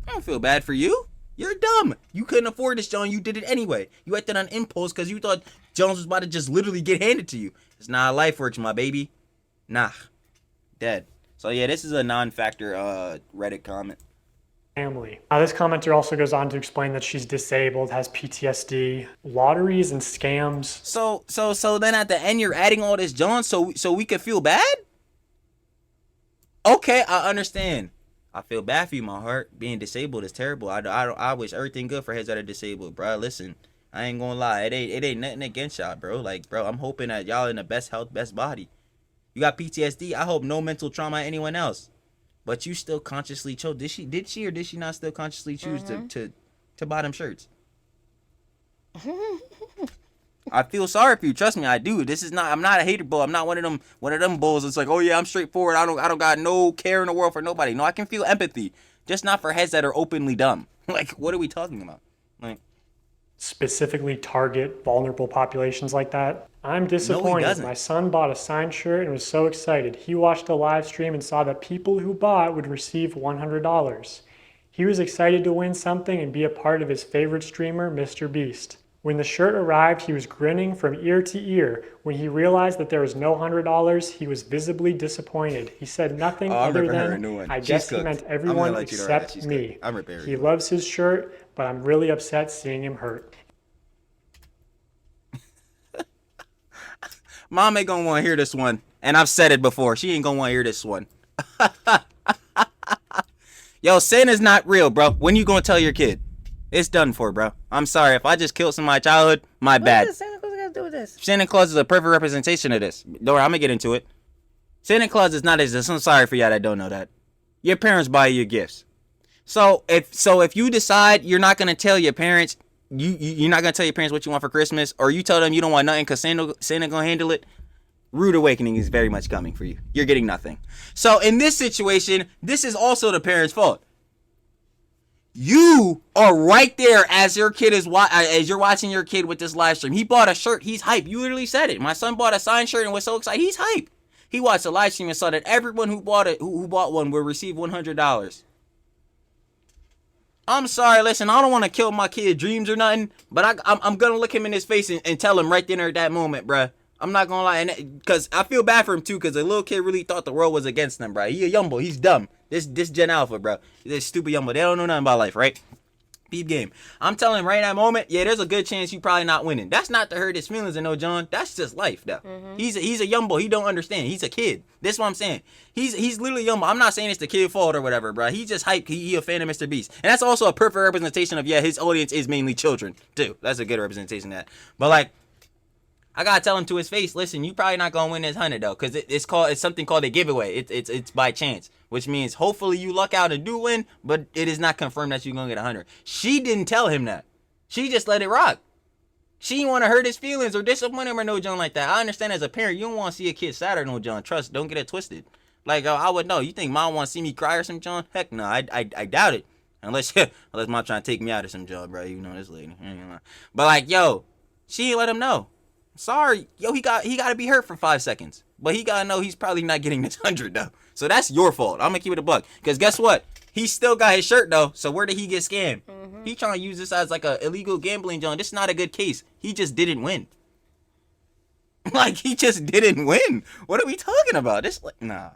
I don't feel bad for you. You're dumb. You couldn't afford this, John. You did it anyway. You acted on impulse because you thought Jones was about to just literally get handed to you. It's not how life works, my baby. Nah. Dead. So yeah, this is a non-factor Reddit comment. Family. This commenter also goes on to explain that she's disabled, has PTSD, lotteries and scams. So then at the end you're adding all this, John, so we could feel bad? Okay, I understand. I feel bad for you, my heart. Being disabled is terrible. I wish everything good for heads that are disabled, bro. Listen, I ain't gonna lie. It ain't nothing against y'all, bro. Like, bro, I'm hoping that y'all in the best health, best body. You got PTSD. I hope no mental trauma anyone else. But you still consciously chose. Did she or did she not still consciously choose to buy them shirts? I feel sorry for you. Trust me, I do. I'm not a hater bull. I'm not one of them bulls. It's like, oh yeah, I'm straightforward. I don't got no care in the world for nobody. No, I can feel empathy. Just not for heads that are openly dumb. Like, what are we talking about? Like, specifically target vulnerable populations like that. I'm disappointed. My son bought a signed shirt and was so excited. He watched a live stream and saw that people who bought would receive $100. He was excited to win something and be a part of his favorite streamer, Mr.Beast. When the shirt arrived, he was grinning from ear to ear. When he realized that there was no $100, he was visibly disappointed. He said nothing other than, I guess he meant everyone except me. He loves his shirt, but I'm really upset seeing him hurt. Mom ain't gonna want to hear this one. And I've said it before. She ain't gonna want to hear this one. Yo, Santa's not real, bro. When you gonna tell your kid? It's done for, bro. I'm sorry. If I just killed some of my childhood, my bad. What does Santa Claus got to do with this? Santa Claus is a perfect representation of this. Don't worry, I'm gonna get into it. Santa Claus is not as. I'm sorry for y'all that don't know that. Your parents buy you gifts. So if you decide you're not gonna tell your parents, you're not gonna tell your parents what you want for Christmas, or you tell them you don't want nothing because Santa gonna handle it, rude awakening is very much coming for you. You're getting nothing. So in this situation, this is also the parents' fault. You are right there as your kid is as you're watching your kid with this live stream. He bought a shirt. He's hype. You literally said it. My son bought a signed shirt and was so excited. He's hype. He watched the live stream and saw that everyone who bought one will receive $100. I'm sorry. Listen, I don't want to kill my kid's dreams or nothing, but I'm gonna look him in his face and tell him right there at that moment, bruh. I'm not gonna lie, because I feel bad for him too, because the little kid really thought the world was against him, bro. He a young boy, he's dumb. This Gen Alpha, bro. This stupid young boy. They don't know nothing about life, right? Beep game. I'm telling him right in that moment, yeah, there's a good chance you probably not winning. That's not to hurt his feelings, no, John. That's just life, though. He's a young boy. He don't understand. He's a kid. That's what I'm saying. He's literally young boy. I'm not saying it's the kid's fault or whatever, bro. He's just hyped. He a fan of Mr. Beast, and that's also a perfect representation of his audience is mainly children too. That's a good representation of that. But like, I gotta tell him to his face, listen, you probably not gonna win this 100 though, because it's something called a giveaway. It's by chance, which means hopefully you luck out and do win, but it is not confirmed that you're gonna get 100. She didn't tell him that. She just let it rock. She didn't want to hurt his feelings or disappoint him or no John like that. I understand as a parent, you don't want to see a kid sad or no John. Trust, don't get it twisted. Like I would know. You think mom want to see me cry or some John? Heck no, I doubt it. Unless mom trying to take me out of some job, bro. You know this lady. I ain't gonna lie. But like, yo, she ain't let him know. Sorry, yo, he got to be hurt for 5 seconds. But he got to know he's probably not getting this 100 though. So that's your fault. I'm gonna keep it a buck. Cause guess what? He still got his shirt though. So where did he get scammed? He trying to use this as like a illegal gambling joint. This is not a good case. He just didn't win. Like he just didn't win. What are we talking about? This like nah.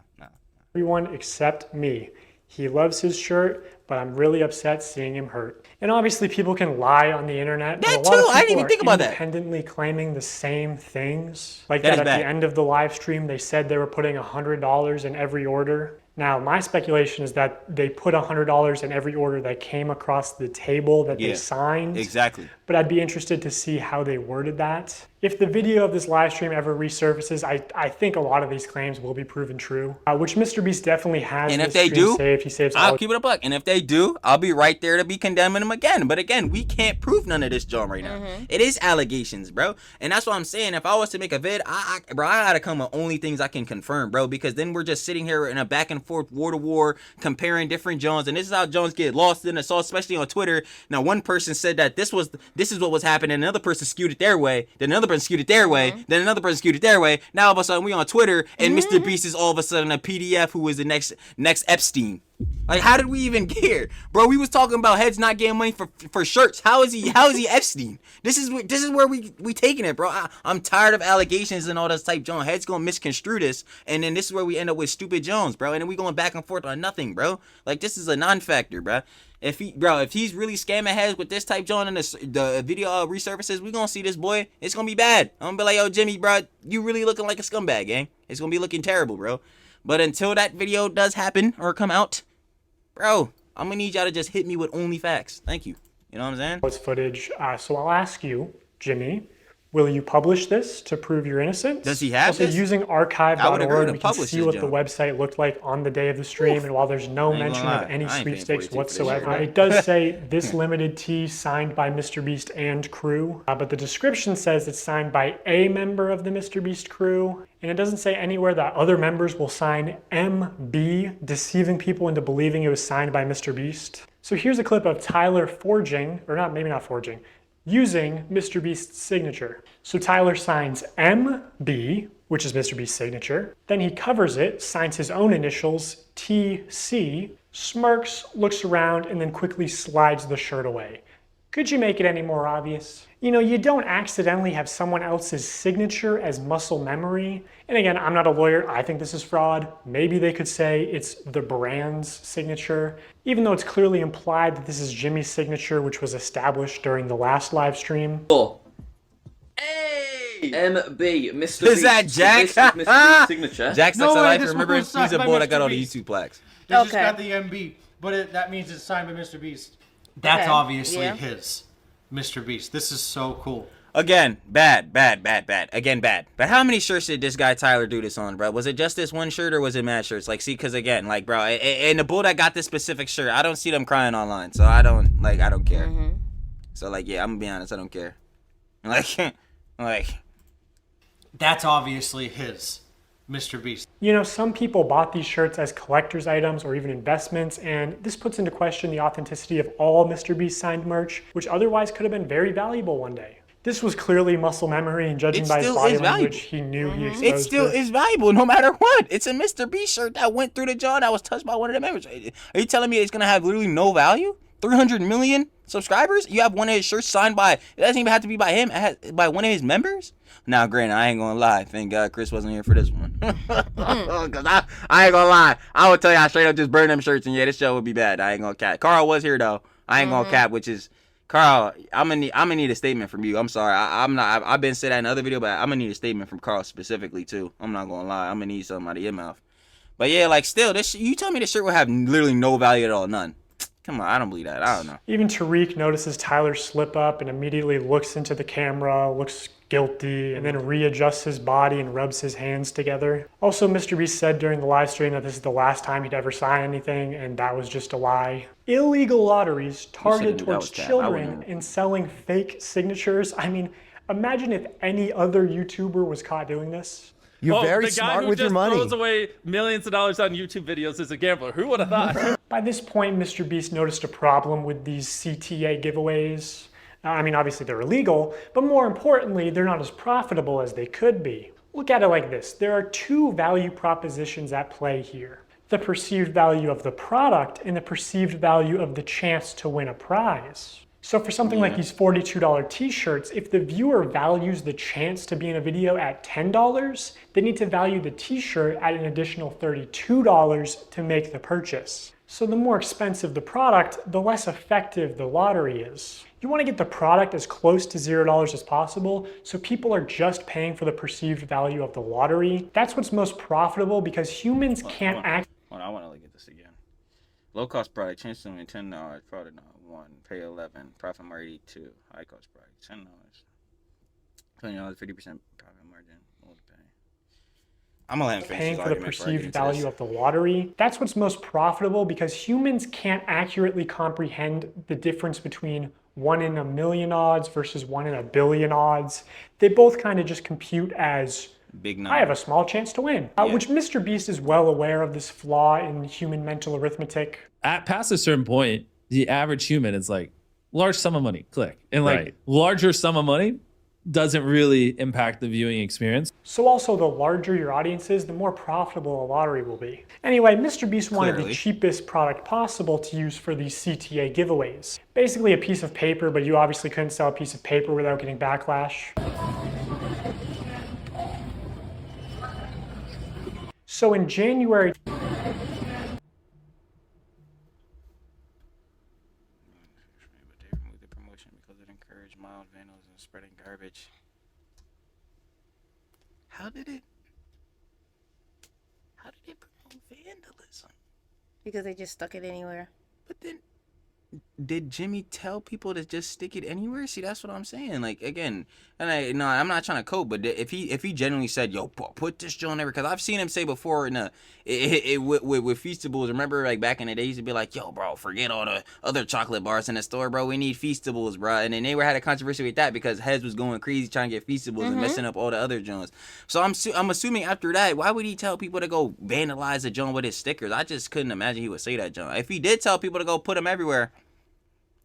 Everyone except me. He loves his shirt, but I'm really upset seeing him hurt. And obviously people can lie on the internet. That but a lot too, of I didn't people even are think about that. independently claiming the same things. Like That that is at bad. the end of the live stream, they said they were putting $100 in every order. Now, my speculation is that they put $100 in every order that came across the table that they signed. Exactly. But I'd be interested to see how they worded that. If the video of this live stream ever resurfaces, I think a lot of these claims will be proven true, which MrBeast definitely has. And if this they stream do, saved. He saves I'll all. keep it a buck. And if they do, I'll be right there to be condemning them again. But again, we can't prove none of this, John, right now. It is allegations, bro. And that's what I'm saying. If I was to make a vid, I gotta come with only things I can confirm, bro. Because then we're just sitting here in a back and forth, war to war, comparing different Jones. And this is how Jones get lost in us all, especially on Twitter. Now, one person said that this is what was happening. Another person skewed it their way. Then another person skewed it their way. Then another person skewed it their way. Now all of a sudden we on Twitter and Mr. Beast is all of a sudden a PDF who is the next Epstein. Like, how did we even get here, bro? We was talking about heads not getting money for shirts. How is he Epstein? This is where we taking it, bro. I'm tired of allegations and all this type. John heads gonna misconstrue this, and then this is where we end up with stupid Jones, bro. And then we going back and forth on nothing, bro. Like this is a non-factor, bro. If he's really scamming heads with this type John and the video resurfaces, we gonna see this boy. It's gonna be bad. I'm gonna be like, yo, Jimmy, bro, you really looking like a scumbag, gang. It's gonna be looking terrible, bro. But until that video does happen or come out, bro, I'm gonna need y'all to just hit me with only facts. Thank you. You know what I'm saying? It's footage. So I'll ask you, Jimmy, will you publish this to prove your innocence? Does he have also, this? using I would agree archive.org, to we can publish see this, what the John. website looked like on the day of the stream. And while there's no I ain't mention gonna of lie. any I ain't paying sweepstakes 42 for this whatsoever, shit. it does say this limited tee signed by MrBeast and crew. But the description says it's signed by a member of the MrBeast crew. And it doesn't say anywhere that other members will sign MB, deceiving people into believing it was signed by MrBeast. So here's a clip of Tyler maybe not forging, using MrBeast's signature. So Tyler signs MB, which is MrBeast's signature. Then he covers it, signs his own initials, TC, smirks, looks around, and then quickly slides the shirt away. Could you make it any more obvious? You know, you don't accidentally have someone else's signature as muscle memory. And again, I'm not a lawyer. I think this is fraud. Maybe they could say it's the brand's signature, even though it's clearly implied that this is Jimmy's signature, which was established during the last live stream. Hey! MB, Mr. Is that Jack? Mr. Beast's signature. Jack No Sucks way, Life. this Remember, one was he's signed a by boy that got Mr. all the Beast. YouTube plaques. They just Okay. got the MB, but that means it's signed by Mr. Beast. That's Okay, obviously yeah. his. Mr. Beast. This is so cool. Again, bad. Again, bad. But how many shirts did this guy Tyler do this on, bro? Was it just this one shirt or was it mad shirts? Like, see, because again, like, bro, and the bull that got this specific shirt, I don't see them crying online, so I don't care. So, like, yeah, I'm gonna be honest, I don't care. Like, That's obviously his. Mr. Beast. You know, some people bought these shirts as collector's items or even investments, and this puts into question the authenticity of all Mr. Beast signed merch, which otherwise could have been very valuable one day. This was clearly muscle memory, and judging It by his still body is language, valuable. he knew he exposed it still this. is valuable no matter what. It's a Mr. Beast shirt that went through the jaw that was touched by one of the members. Are you telling me it's gonna have literally no value? 300 million subscribers? You have one of his shirts signed by, it doesn't even have to be by him, by one of his members? Now, granted, I ain't gonna lie. Thank God Chris wasn't here for this one. Cause I ain't gonna lie. I would tell you I straight up just burn them shirts and yeah, this show would be bad. I ain't gonna cap. Carl was here though. I ain't gonna cap, which is, Carl, I'm gonna need a statement from you. I'm sorry. I've been said that in another video, but I'm gonna need a statement from Carl specifically too. I'm not gonna lie. I'm gonna need something out of your mouth. But yeah, like still, you tell me this shirt will have literally no value at all, none. Come on, I don't believe that. I don't know. Even Tariq notices Tyler slip up and immediately looks into the camera, looks guilty, and then readjusts his body and rubs his hands together. Also, Mr. Beast said during the live stream that this is the last time he'd ever sign anything, and that was just a lie. Illegal lotteries targeted towards children and selling fake signatures. I mean, imagine if any other YouTuber was caught doing this. You're very smart with your money. The guy who just throws away millions of dollars on YouTube videos is a gambler. Who would have thought? By this point, Mr. Beast noticed a problem with these CTA giveaways. I mean, obviously they're illegal, but more importantly, they're not as profitable as they could be. Look at it like this. There are two value propositions at play here. The perceived value of the product and the perceived value of the chance to win a prize. So for something like these $42 t-shirts, if the viewer values the chance to be in a video at $10, they need to value the t-shirt at an additional $32 to make the purchase. So the more expensive the product, the less effective the lottery is. You want to get the product as close to $0 as possible, so people are just paying for the perceived value of the lottery. That's what's most profitable because humans can't act. Hold on, I want to look at this again. Low cost product, chance to win $10, product not 1, pay 11, profit margin 82. High cost product, $10, $20, 50% profit margin. I'm gonna let him finish paying his for the argument before I perceived get into value this. of the lottery. That's what's most profitable because humans can't accurately comprehend the difference between 1 in a million odds versus 1 in a billion odds. They both kind of just compute as big I have a small chance to win, which Mr. Beast is well aware of this flaw in human mental arithmetic. At past a certain point, the average human is like, large sum of money, click. And like Right. larger sum of money doesn't really impact the viewing experience. So also the larger your audience is, the more profitable a lottery will be. Anyway, Mr. Beast wanted the Clearly. cheapest product possible to use for these CTA giveaways. Basically a piece of paper, but you obviously couldn't sell a piece of paper without getting backlash. So in January, The promotion because it encouraged mild vandalism and spreading garbage. How did it promote vandalism? Because they just stuck it anywhere. But then, did Jimmy tell people to just stick it anywhere? See, that's what I'm saying. Like, again, and I'm not trying to code, but if he genuinely said, "Yo, put this joint everywhere," because I've seen him say before in with Feastables. Remember, like back in the days, he'd be like, "Yo, bro, forget all the other chocolate bars in the store, bro. We need Feastables, bro." And then they had a controversy with that because Heads was going crazy trying to get Feastables and messing up all the other joints. So I'm assuming after that, why would he tell people to go vandalize the joint with his stickers? I just couldn't imagine he would say that joint. If he did tell people to go put them everywhere,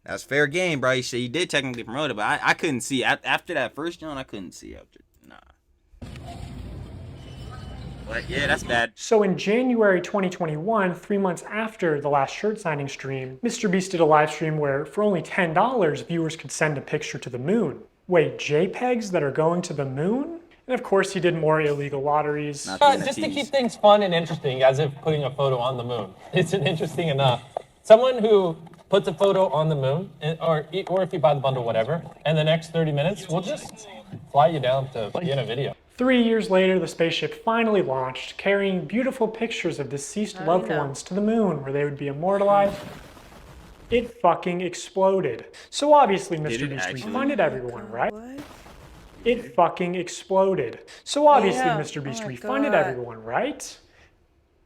that's fair game, bro. He did technically promote it, but I couldn't see after that first John. I couldn't see after. Nah. But yeah, that's bad. So in January 2021, 3 months after the last shirt signing stream, Mr. Beast did a live stream where for only $10, viewers could send a picture to the moon. Wait, JPEGs that are going to the moon? And of course he did more illegal lotteries. Just to keep things fun and interesting, as if putting a photo on the moon isn't interesting enough. Someone who puts a photo on the moon, or if you buy the bundle, whatever, and the next 30 minutes, we'll just fly you down to be in a video. 3 years later, the spaceship finally launched, carrying beautiful pictures of deceased loved ones to the moon, where they would be immortalized. It fucking exploded. So obviously Mr. Beast refunded everyone, right? It fucking exploded. So obviously Mr. Beast refunded everyone, right?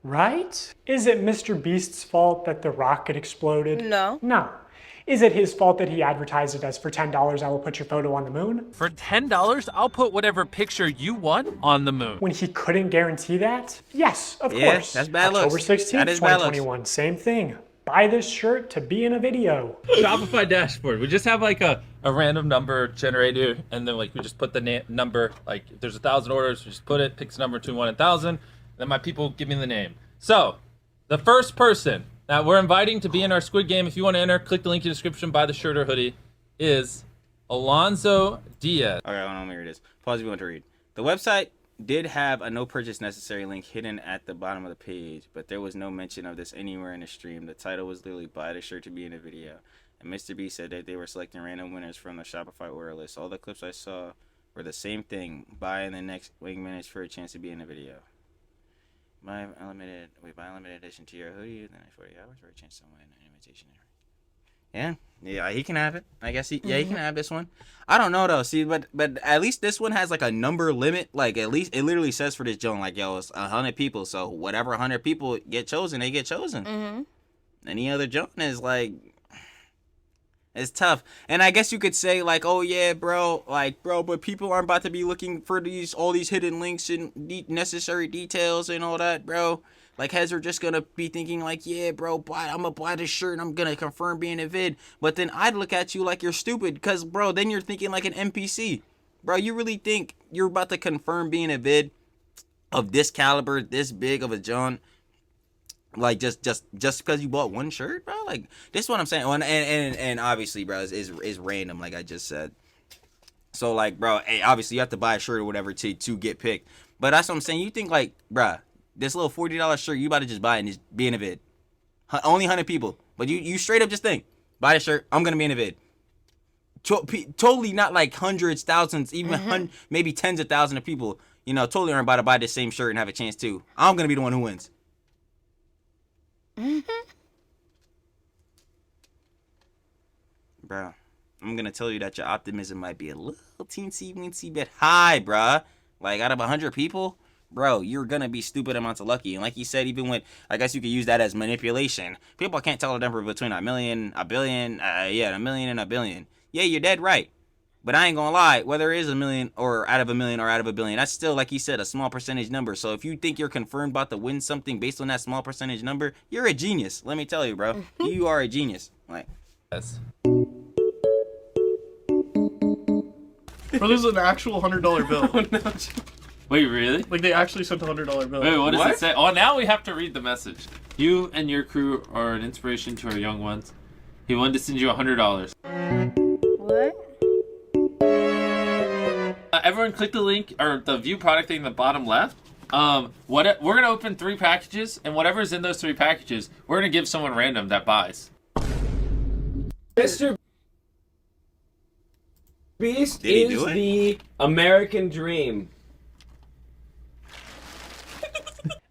Right? Is it Mr. Beast's fault that the rocket exploded? No. No. Is it his fault that he advertised it as for $10 I will put your photo on the moon? For $10, I'll put whatever picture you want on the moon. When he couldn't guarantee that? Yes, of Yeah, course. that's bad October looks. 16th, That is bad looks. 2021, same thing. Buy this shirt to be in a video. Shopify dashboard. We just have like a random number generator, and then like we just put the number. Like if there's 1,000 orders, we just put it, picks a number between 1 and 1,000. Then my people give me the name. So the first person that we're inviting to be in our Squid Game, if you want to enter, click the link in the description, buy the shirt or hoodie, is Alonzo Diaz. Okay, hold on, let me read this. Pause if you want to read. The website did have a no purchase necessary link hidden at the bottom of the page, but there was no mention of this anywhere in the stream. The title was literally buy the shirt to be in the video. And Mr. B said that they were selecting random winners from the Shopify order list. All the clips I saw were the same thing. Buy in the next wing minutes for a chance to be in the video. Buy unlimited edition to your hoodie, then 40 hours for a chance to win an invitation. Yeah, he can have it. I guess he can have this one. I don't know though. See, but at least this one has like a number limit. Like at least it literally says for this joint, like yo, it's 100 people. So whatever 100 people get chosen, they get chosen. Any other joint is like, It's tough. And I guess you could say like, oh yeah, bro, but people aren't about to be looking for all these hidden links and necessary details and all that, bro. Like, heads are just gonna be thinking like, yeah, bro, I'm gonna buy this shirt and I'm gonna confirm being a vid. But then I'd look at you like you're stupid, because, bro, then you're thinking like an NPC. Bro, you really think you're about to confirm being a vid of this caliber, this big of a John? Like, just because you bought one shirt, bro? Like, this is what I'm saying. And obviously, bro, is random, like I just said. So, like, bro, hey, obviously you have to buy a shirt or whatever to get picked. But that's what I'm saying. You think, like, bro, this little $40 shirt, you about to just buy it and just be in a vid. Only 100 people. But you straight up just think, buy the shirt, I'm going to be in a vid. Totally not like hundreds, thousands, even maybe tens of thousands of people, you know, totally aren't about to buy this same shirt and have a chance too. I'm going to be the one who wins. Bro, I'm going to tell you that your optimism might be a little teensy bit high, bro. Like, out of 100 people, bro, you're going to be stupid amounts of lucky. And like you said, even when, I guess you could use that as manipulation. People can't tell the difference between a million, a billion, a million and a billion. Yeah, you're dead right. But I ain't gonna lie, whether it is a million or out of a million or out of a billion, that's still, like you said, a small percentage number. So if you think you're confirmed about to win something based on that small percentage number, you're a genius. Let me tell you, bro. You are a genius. Like, yes. Bro, this is an actual $100 bill. Wait, really? Like, they actually sent a $100 bill. Wait, what does it say? Oh, now we have to read the message. You and your crew are an inspiration to our young ones. He wanted to send you $100. What? Everyone click the link or the view product thing in the bottom left. We're gonna open 3 packages, and whatever's in those 3 packages, we're gonna give someone random that buys. Mr. Beast is the American dream.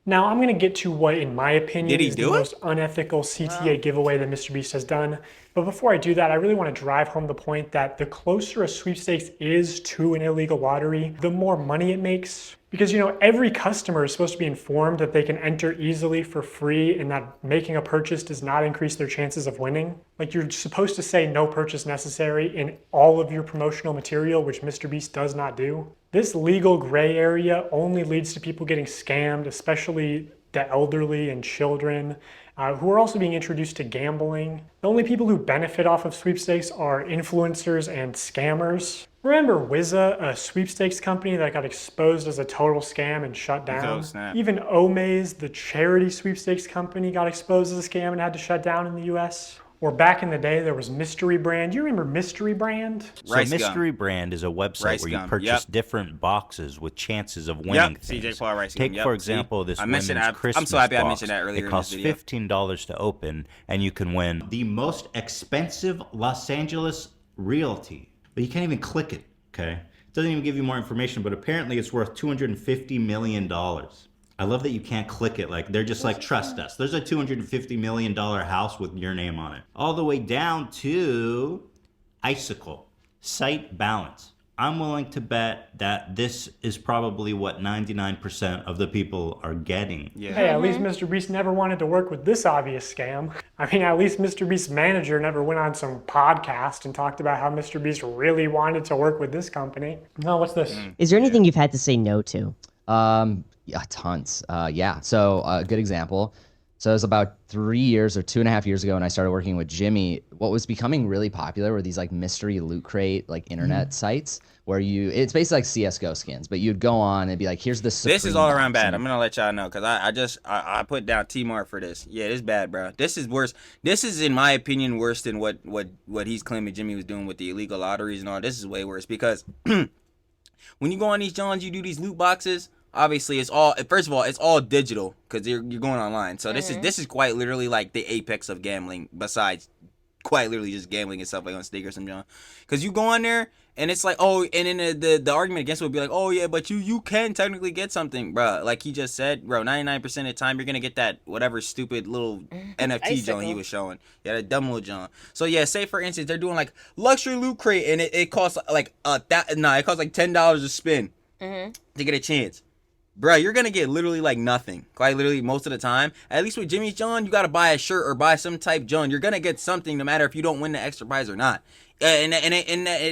Now, I'm going to get to what, in my opinion, is the most unethical CTA giveaway that MrBeast has done. But before I do that, I really want to drive home the point that the closer a sweepstakes is to an illegal lottery, the more money it makes. Because, you know, every customer is supposed to be informed that they can enter easily for free and that making a purchase does not increase their chances of winning. Like, you're supposed to say no purchase necessary in all of your promotional material, which MrBeast does not do. This legal gray area only leads to people getting scammed, especially the elderly and children, who are also being introduced to gambling. The only people who benefit off of sweepstakes are influencers and scammers. Remember Wizza, a sweepstakes company that got exposed as a total scam and shut down? Even Omaze, the charity sweepstakes company, got exposed as a scam and had to shut down in the US. Or back in the day, there was Mystery Brand. You remember Mystery Brand? So Mystery Brand is a website where you purchase different boxes with chances of winning things. CJ Paul Rice Take, for example, this women's Christmas I'm so happy box. I mentioned that earlier. It costs in this video. $15 to open, and you can win the most expensive Los Angeles realty. But you can't even click it, okay? It doesn't even give you more information, but apparently it's worth $250 million. I love that you can't click it. Like, they're just like, trust us. There's a $250 million house with your name on it. All the way down to Icicle, site balance. I'm willing to bet that this is probably what 99% of the people are getting. Yeah. Hey, at least MrBeast never wanted to work with this obvious scam. I mean, at least MrBeast's manager never went on some podcast and talked about how MrBeast really wanted to work with this company. No, what's this? Is there anything you've had to say no to? Yeah, tons. Yeah, so a good example. So it was about 3 years or 2.5 years ago when I started working with Jimmy. What was becoming really popular were these like mystery loot crate, like internet sites where it's basically like CSGO skins, but you'd go on and be like, here's the Supreme This is all around bad. I'm gonna let y'all know because I put down T-Mark for this. Yeah, it's bad, bro. This is worse. This is, in my opinion, worse than what he's claiming Jimmy was doing with the illegal lotteries and all. This is way worse because when you go on these Johns, you do these loot boxes. Obviously, it's all, first of all, it's all digital because you're going online. So this is quite literally like the apex of gambling. Besides, quite literally just gambling and stuff like on stake or something. Because you go on there and it's like, oh, and then the argument against it would be like, oh yeah, but you can technically get something, bro. Like he just said, bro, 99% of the time you're gonna get that whatever stupid little NFT John he was showing. Yeah, that dumb little John. So yeah, say for instance they're doing like luxury loot crate and it costs like it costs like $10 a spin to get a chance. bro, you're gonna get literally like nothing. Quite literally most of the time. At least with Jimmy's John, you gotta buy a shirt or buy some type John. You're gonna get something no matter if you don't win the extra prize or not. And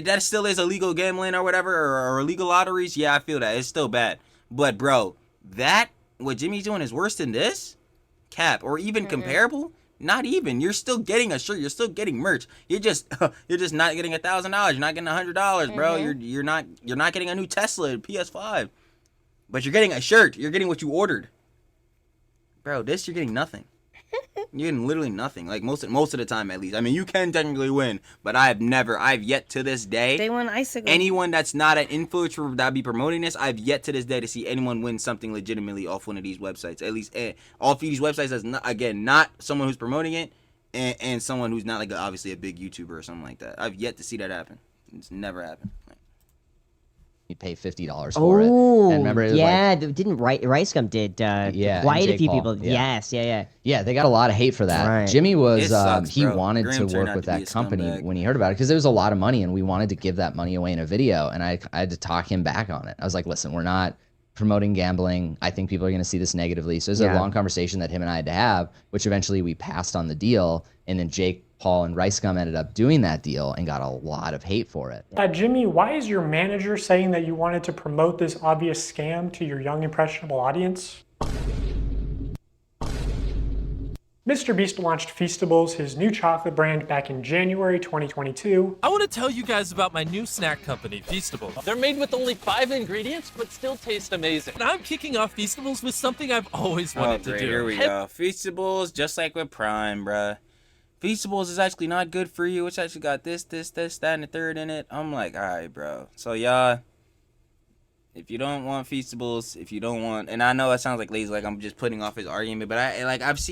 that still is illegal gambling or whatever, or illegal lotteries. Yeah, I feel that. It's still bad. But bro, that what Jimmy's doing is worse than this? Cap, or even comparable? Not even. You're still getting a shirt. You're still getting merch. You're just not getting $1,000. You're not getting $100, bro. You're not getting a new Tesla, PS5. But you're getting a shirt. You're getting what you ordered. Bro, this you're getting nothing. You're getting literally nothing. Like most of the time at least. I mean, you can technically win, but I've yet to this day. They won icicle. Anyone that's not an influencer that be promoting this, I've yet to this day to see anyone win something legitimately off one of these websites. At least off these websites that's not someone who's promoting it and someone who's not like obviously a big YouTuber or something like that. I've yet to see that happen. It's never happened. You'd pay $50 for it. And remember, it was didn't Ricegum did quite a few people. Yes, Yeah, they got a lot of hate for that. Right. Jimmy was sucks, he bro. wanted Graham to turned work out with to be that a company scumbag. when he heard about it because there was a lot of money and we wanted to give that money away in a video, and I had to talk him back on it. I was like, listen, we're not promoting gambling. I think people are going to see this negatively. So it was a long conversation that him and I had to have, which eventually we passed on the deal, and then Jake Paul and Ricegum ended up doing that deal and got a lot of hate for it. Jimmy, why is your manager saying that you wanted to promote this obvious scam to your young, impressionable audience? MrBeast launched Feastables, his new chocolate brand, back in January 2022. I want to tell you guys about my new snack company, Feastables. They're made with only 5 ingredients, but still taste amazing. And I'm kicking off Feastables with something I've always wanted to do. Here we go. Feastables, just like with Prime, bruh. Feastables is actually not good for you. It's actually got this, that, and the third in it. I'm like, all right, bro. So, y'all, if you don't want Feastables, and I know it sounds like lazy, like I'm just putting off his argument, but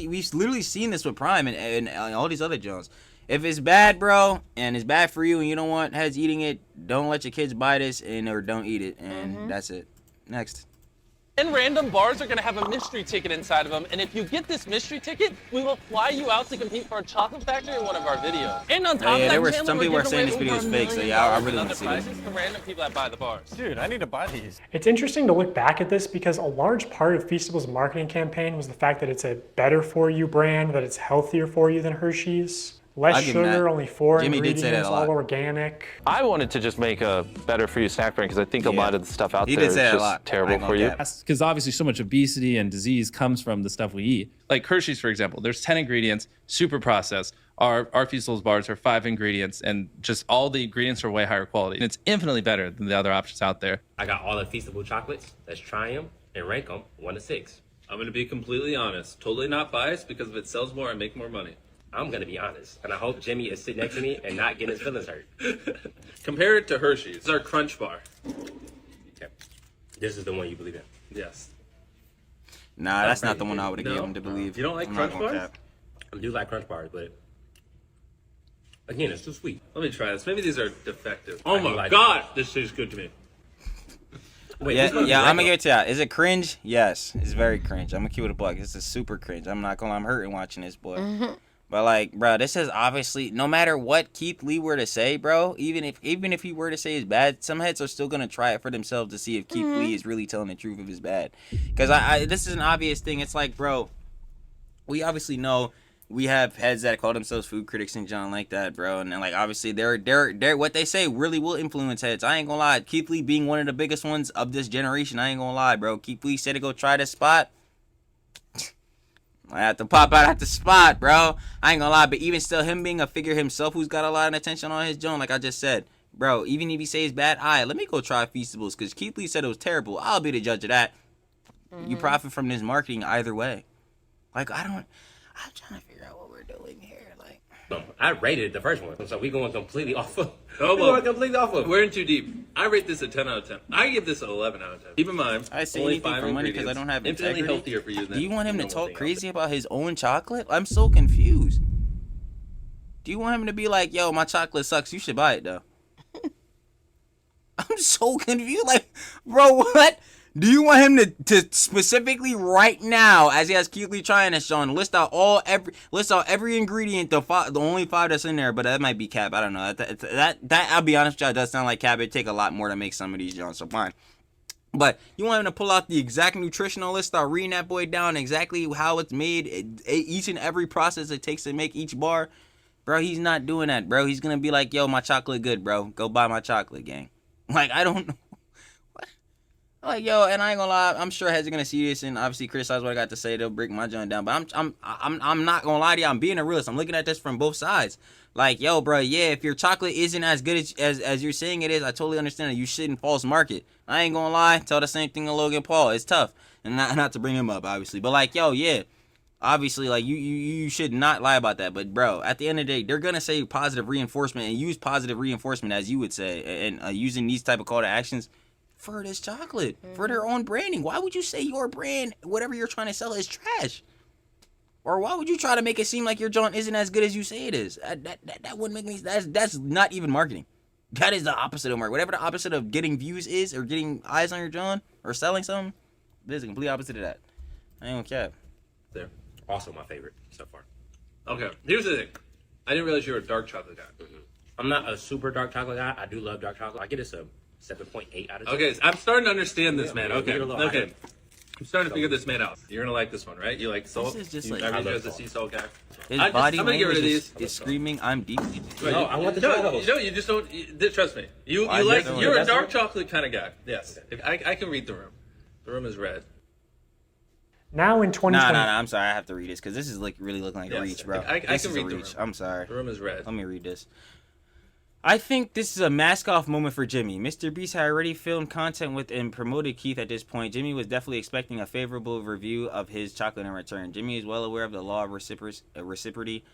we've literally seen this with Prime and all these other Jones. If it's bad, bro, and it's bad for you, and you don't want heads eating it, don't let your kids buy this or don't eat it, and that's it. Next. And random bars are going to have a mystery ticket inside of them. And if you get this mystery ticket, we will fly you out to compete for a chocolate factory in one of our videos. And on top of that, some people were saying this video is fake, so yeah, I really want to see this. For random people that buy the bars. Dude, I need to buy these. It's interesting to look back at this because a large part of Feastables' marketing campaign was the fact that it's a better for you brand, that it's healthier for you than Hershey's. Less sugar, only 4 Jimmy ingredients, did say that a lot. all organic. I wanted to just make a better for you snack brand because I think a lot of the stuff out He there did is say that a just lot. terrible for you. Because obviously so much obesity and disease comes from the stuff we eat. Like Hershey's, for example, there's 10 ingredients, super processed. Our Feastables bars are 5 ingredients, and just all the ingredients are way higher quality. And it's infinitely better than the other options out there. I got all the Feastable chocolates. Let's try them and rank them 1 to 6. I'm going to be completely honest. Totally not biased, because if it sells more, I make more money. I'm going to be honest, and I hope Jimmy is sitting next to me and not getting his feelings hurt. Compare it to Hershey's. It's our Crunch Bar. Okay. This is the one you believe in? Yes. Nah, that's not the one I would have given him to believe. You don't like Crunch Bars? I do like Crunch Bars, but again, it's too sweet. Let me try this. Maybe these are defective. Oh my God, this tastes good to me. Wait, yeah, I'm gonna give it to you. Is it cringe? Yes, it's very cringe. I'm gonna keep it a buck. This is super cringe. I'm not gonna lie, I'm hurting watching this, boy. But like, bro, this is obviously, no matter what Keith Lee were to say, bro, even if he were to say it's bad, some heads are still gonna try it for themselves to see if Keith Lee is really telling the truth if it's bad. Because this is an obvious thing. It's like, bro, we obviously know we have heads that call themselves food critics and John like that, bro. And then, like, obviously they're what they say really will influence heads. I ain't gonna lie. Keith Lee being one of the biggest ones of this generation, I ain't gonna lie, bro. Keith Lee said to go try this spot. I have to pop out at the spot, bro. I ain't gonna lie, but even still, him being a figure himself who's got a lot of attention on his John, like I just said, bro, even if he says bad, let me go try Feastables, because Keith Lee said it was terrible. I'll be the judge of that. You profit from this marketing either way. Like, I'm trying to figure out what we're doing here. Like, I rated the first one, so we going completely off of. We're in too deep. I rate this a 10 out of 10. I give this an 11 out of 10. Keep in mind, I say only anything 5 for money because I ingredients. don't have Infinitely integrity. healthier for you than. Do you want him to talk crazy about his own chocolate? I'm so confused. Do you want him to be like, yo, my chocolate sucks, you should buy it though? I'm so confused. Like, bro, what? Do you want him to specifically right now, as he has Keith Lee trying this, Sean, list out every ingredient, the only 5 that's in there, but that might be cap. I don't know. That I'll be honest with you, it does sound like cap. It'd take a lot more to make some of these, John. So fine. But you want him to pull out the exact nutritional list, start reading that boy down exactly how it's made, each and every process it takes to make each bar. Bro, he's not doing that, bro. He's going to be like, yo, my chocolate good, bro. Go buy my chocolate, gang. Like, I don't know. What? Like, yo, and I ain't gonna lie, I'm sure heads are gonna see this and obviously criticize what I got to say. They'll break my joint down. But I'm not gonna lie to you. I'm being a realist. I'm looking at this from both sides. Like, yo, bro, yeah, if your chocolate isn't as good as you're saying it is, I totally understand that you shouldn't false market. I ain't gonna lie, tell the same thing to Logan Paul. It's tough, and not to bring him up, obviously, but like, yo, yeah, obviously, like you should not lie about that. But bro, at the end of the day, they're gonna say positive reinforcement and use positive reinforcement, as you would say, and using these type of call to actions for this chocolate, for their own branding. Why would you say your brand, whatever you're trying to sell, is trash? Or why would you try to make it seem like your joint isn't as good as you say it is? That wouldn't make me. That's not even marketing. That is the opposite of marketing. Whatever the opposite of getting views is, or getting eyes on your joint, or selling something, this is the complete opposite of that. I ain't gonna cap. They're also my favorite so far. Okay, here's the thing. I didn't realize you were a dark chocolate guy. I'm not a super dark chocolate guy. I do love dark chocolate. I get it a 7.8 out of 10. Okay, so I'm starting to understand this, man. Okay, okay. okay. I'm starting to figure this man out. You're gonna like this one, right? You like salt? This is just you, like, I mean, as a sea salt guy. His body I'm gonna get rid of language these. is screaming, "I'm deeply." No, I want the chocolate. No, you just don't. Trust me. You're a dark chocolate kind of guy. Yes, I can read the room. The room is red. Now in 2020. Nah, I'm sorry. I have to read this because this is like really looking like a reach, bro. I can read the room. I'm sorry. The room is red. Let me read this. I think this is a mask-off moment for Jimmy. Mr. Beast had already filmed content with and promoted Keith at this point. Jimmy was definitely expecting a favorable review of his chocolate in return. Jimmy is well aware of the law of reciprocity.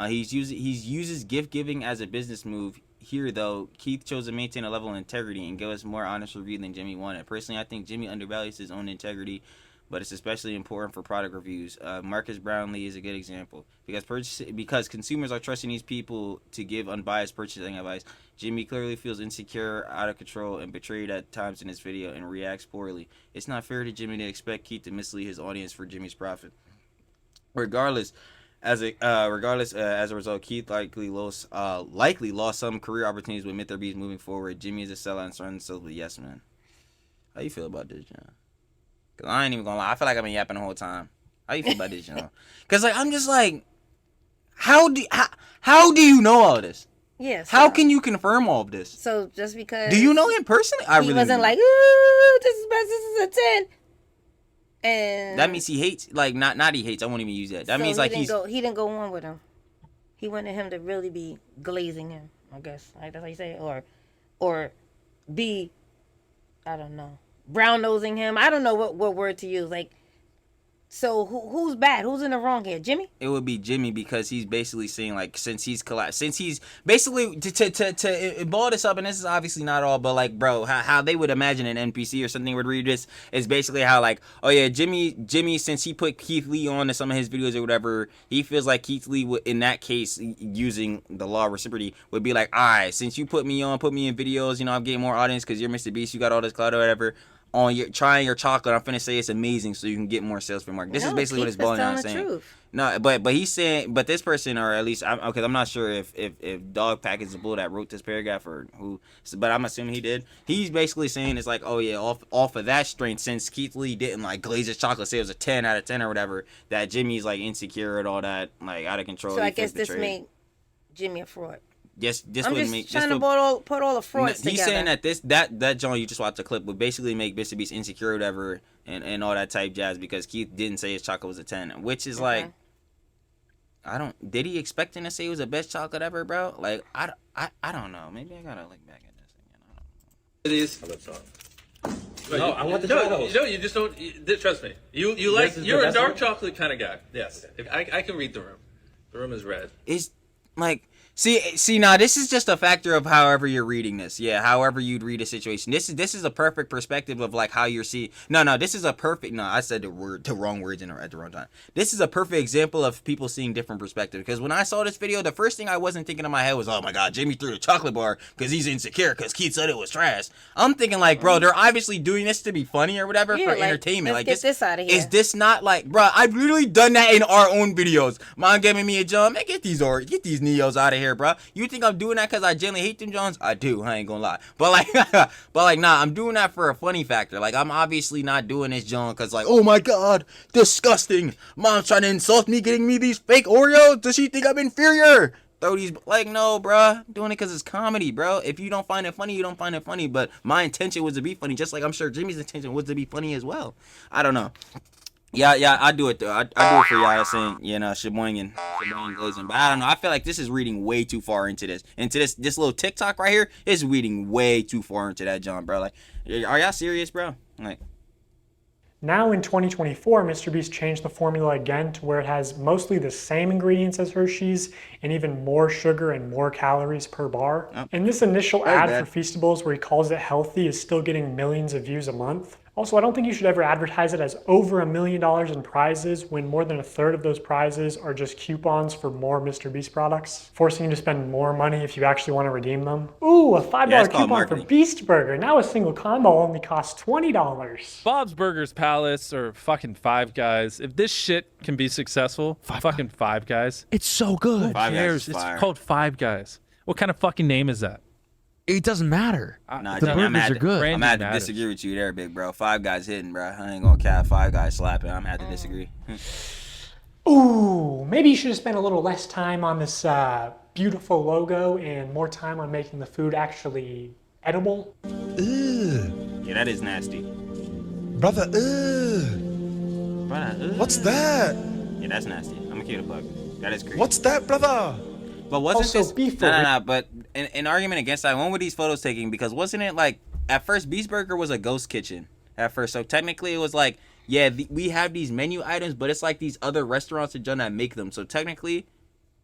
He uses gift-giving as a business move. Here, though, Keith chose to maintain a level of integrity and give us more honest review than Jimmy wanted. Personally, I think Jimmy undervalues his own integrity, but it's especially important for product reviews. Marcus Brownlee is a good example because consumers are trusting these people to give unbiased purchasing advice. Jimmy clearly feels insecure, out of control, and betrayed at times in this video and reacts poorly. It's not fair to Jimmy to expect Keith to mislead his audience for Jimmy's profit. Regardless, as a result, Keith likely lost some career opportunities with Mr. Beast moving forward. Jimmy is a sellout and starting to sell with yes man. How you feel about this, John? Cause I ain't even gonna lie, I feel like I've been yapping the whole time. How you feel about this, John? Cause like I'm just like, how do you know all this? Yes. How can you confirm all of this? So just because do you know him personally? He wasn't like, ooh, this is best. This is a 10. And that means he hates. Like not he hates. I won't even use that. That means like he didn't go on with him. He wanted him to really be glazing him. I guess like that's how you say it, or be, I don't know, brown nosing him. I don't know what word to use. Like, so who's bad? Who's in the wrong here? Jimmy? It would be Jimmy because he's basically saying like since he's basically to ball this up, and this is obviously not all, but like bro, how they would imagine an NPC or something would read this is basically how like, oh yeah, Jimmy since he put Keith Lee on to some of his videos or whatever, he feels like Keith Lee would, in that case, using the law of reciprocity, would be like, all right, since you put me in videos, you know, I'm getting more audience because you're Mr. Beast, you got all this clout or whatever. On your trying your chocolate, I'm finna say it's amazing, so you can get more sales from Mark. This is basically what it's boiling down saying. No, but he's saying, but this person, or at least I'm not sure if Dog Pack is the bull that wrote this paragraph or who, but I'm assuming he did. He's basically saying it's like, oh yeah, off of that strength, since Keith Lee didn't like glaze his chocolate, say it was a 10 out of 10 or whatever, that Jimmy's like insecure and all that, like out of control. So I guess this made Jimmy a fraud. Yes, this I'm would just make. trying to put all the frauds together. He's saying that that John you just watched the clip would basically make Mr. Beast insecure, or whatever, and all that type jazz because Keith didn't say his chocolate was a 10, which is like, did he expect him to say it was the best chocolate ever, bro? Like I don't know. Maybe I gotta look back at this again. It is. No, I want the chocolate. No, you just don't. Trust me. You're a dark chocolate kind of guy. Yes, I can read the room. The room is red. It's like. See now this is just a factor of however you're reading this. Yeah, however you'd read a situation. This is a perfect perspective of like how you're seeing. This is a perfect. No, I said the wrong words at the wrong time. This is a perfect example of people seeing different perspective. Because when I saw this video, the first thing I wasn't thinking in my head was, oh my god, Jimmy threw the chocolate bar because he's insecure because Keith said it was trash. I'm thinking like, bro, they're obviously doing this to be funny or whatever for entertainment. Let's get this out of here. Is this not bro? I've literally done that in our own videos. Mom giving me a jump. Man, get these Neos out of here. here, bro. You think I'm doing that because I genuinely hate them Jones? I do. I ain't gonna lie. But like, nah, I'm doing that for a funny factor. Like, I'm obviously not doing this John because, like, oh my god, disgusting. Mom's trying to insult me, getting me these fake Oreos. Does she think I'm inferior? Throw these, like, no, bro. Doing it because it's comedy, bro. If you don't find it funny, you don't find it funny. But my intention was to be funny, just like I'm sure Jimmy's intention was to be funny as well. I don't know. Yeah, I do it though. I do it for y'all saying, you know, shaboing glazing. But I don't know. I feel like this is reading way too far into this. This little TikTok right here is reading way too far into that, John, bro. Like, are y'all serious, bro? Like. Now in 2024, MrBeast changed the formula again to where it has mostly the same ingredients as Hershey's and even more sugar and more calories per bar. Oh. And this initial ad for Feastables where he calls it healthy is still getting millions of views a month. Also, I don't think you should ever advertise it as over $1 million in prizes when more than a third of those prizes are just coupons for more MrBeast products, forcing you to spend more money if you actually want to redeem them. Ooh, a $5 coupon for Beast Burger. Now a single combo only costs $20. Bob's Burgers Palace or fucking Five Guys. If this shit can be successful, fucking Five Guys. It's so good. Who cares? It's called Five Guys. What kind of fucking name is that? It doesn't matter. Nah, the burgers are good. I'm gonna have to disagree with you there, big bro. Five Guys hitting, bro. I ain't gonna cap Five Guys slapping. I'm gonna have to disagree. Ooh, maybe you should have spent a little less time on this beautiful logo and more time on making the food actually edible. Ugh. Yeah, that is nasty. Brother, ugh. Brother, ugh. What's that? Yeah, that's nasty. I'm gonna keep it a bug. That is crazy. What's that, brother? But wasn't this... Nah, but an argument against that, when were these photos taken? Because wasn't it like, at first, Beast Burger was a ghost kitchen at first. So technically it was like, yeah, we have these menu items, but it's like these other restaurants that make them. So technically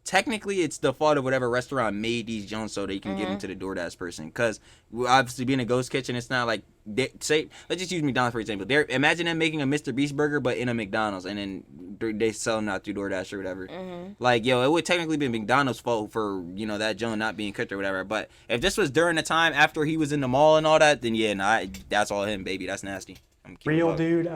it's the fault of whatever restaurant made these Jones so they can give them to the DoorDash person. Because obviously being a ghost kitchen, it's not like, say, let's just use McDonald's for example. Imagine them making a MrBeast burger, but in a McDonald's, and then they sell them out through DoorDash or whatever. Like, yo, it would technically be McDonald's fault for, you know, that Jones not being cooked or whatever. But if this was during the time after he was in the mall and all that, then yeah, nah, that's all him, baby. That's nasty. Real dude.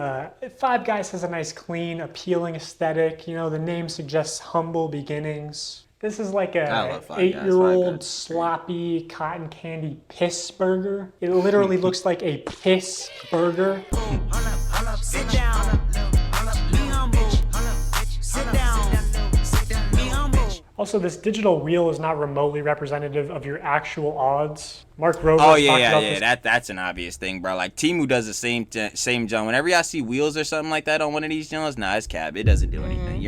Five Guys has a nice, clean, appealing aesthetic. You know, the name suggests humble beginnings. This is like a 8-year-old sloppy cotton candy piss burger. It literally looks like a piss burger. Sit down. Be humble. Sit down. Be humble. Also, this digital wheel is not remotely representative of your actual odds. Mark Rober that's an obvious thing, bro. Like, Temu does the same jump. Whenever y'all see wheels or something like that on one of these Jones, nah, it's cab. It doesn't do anything.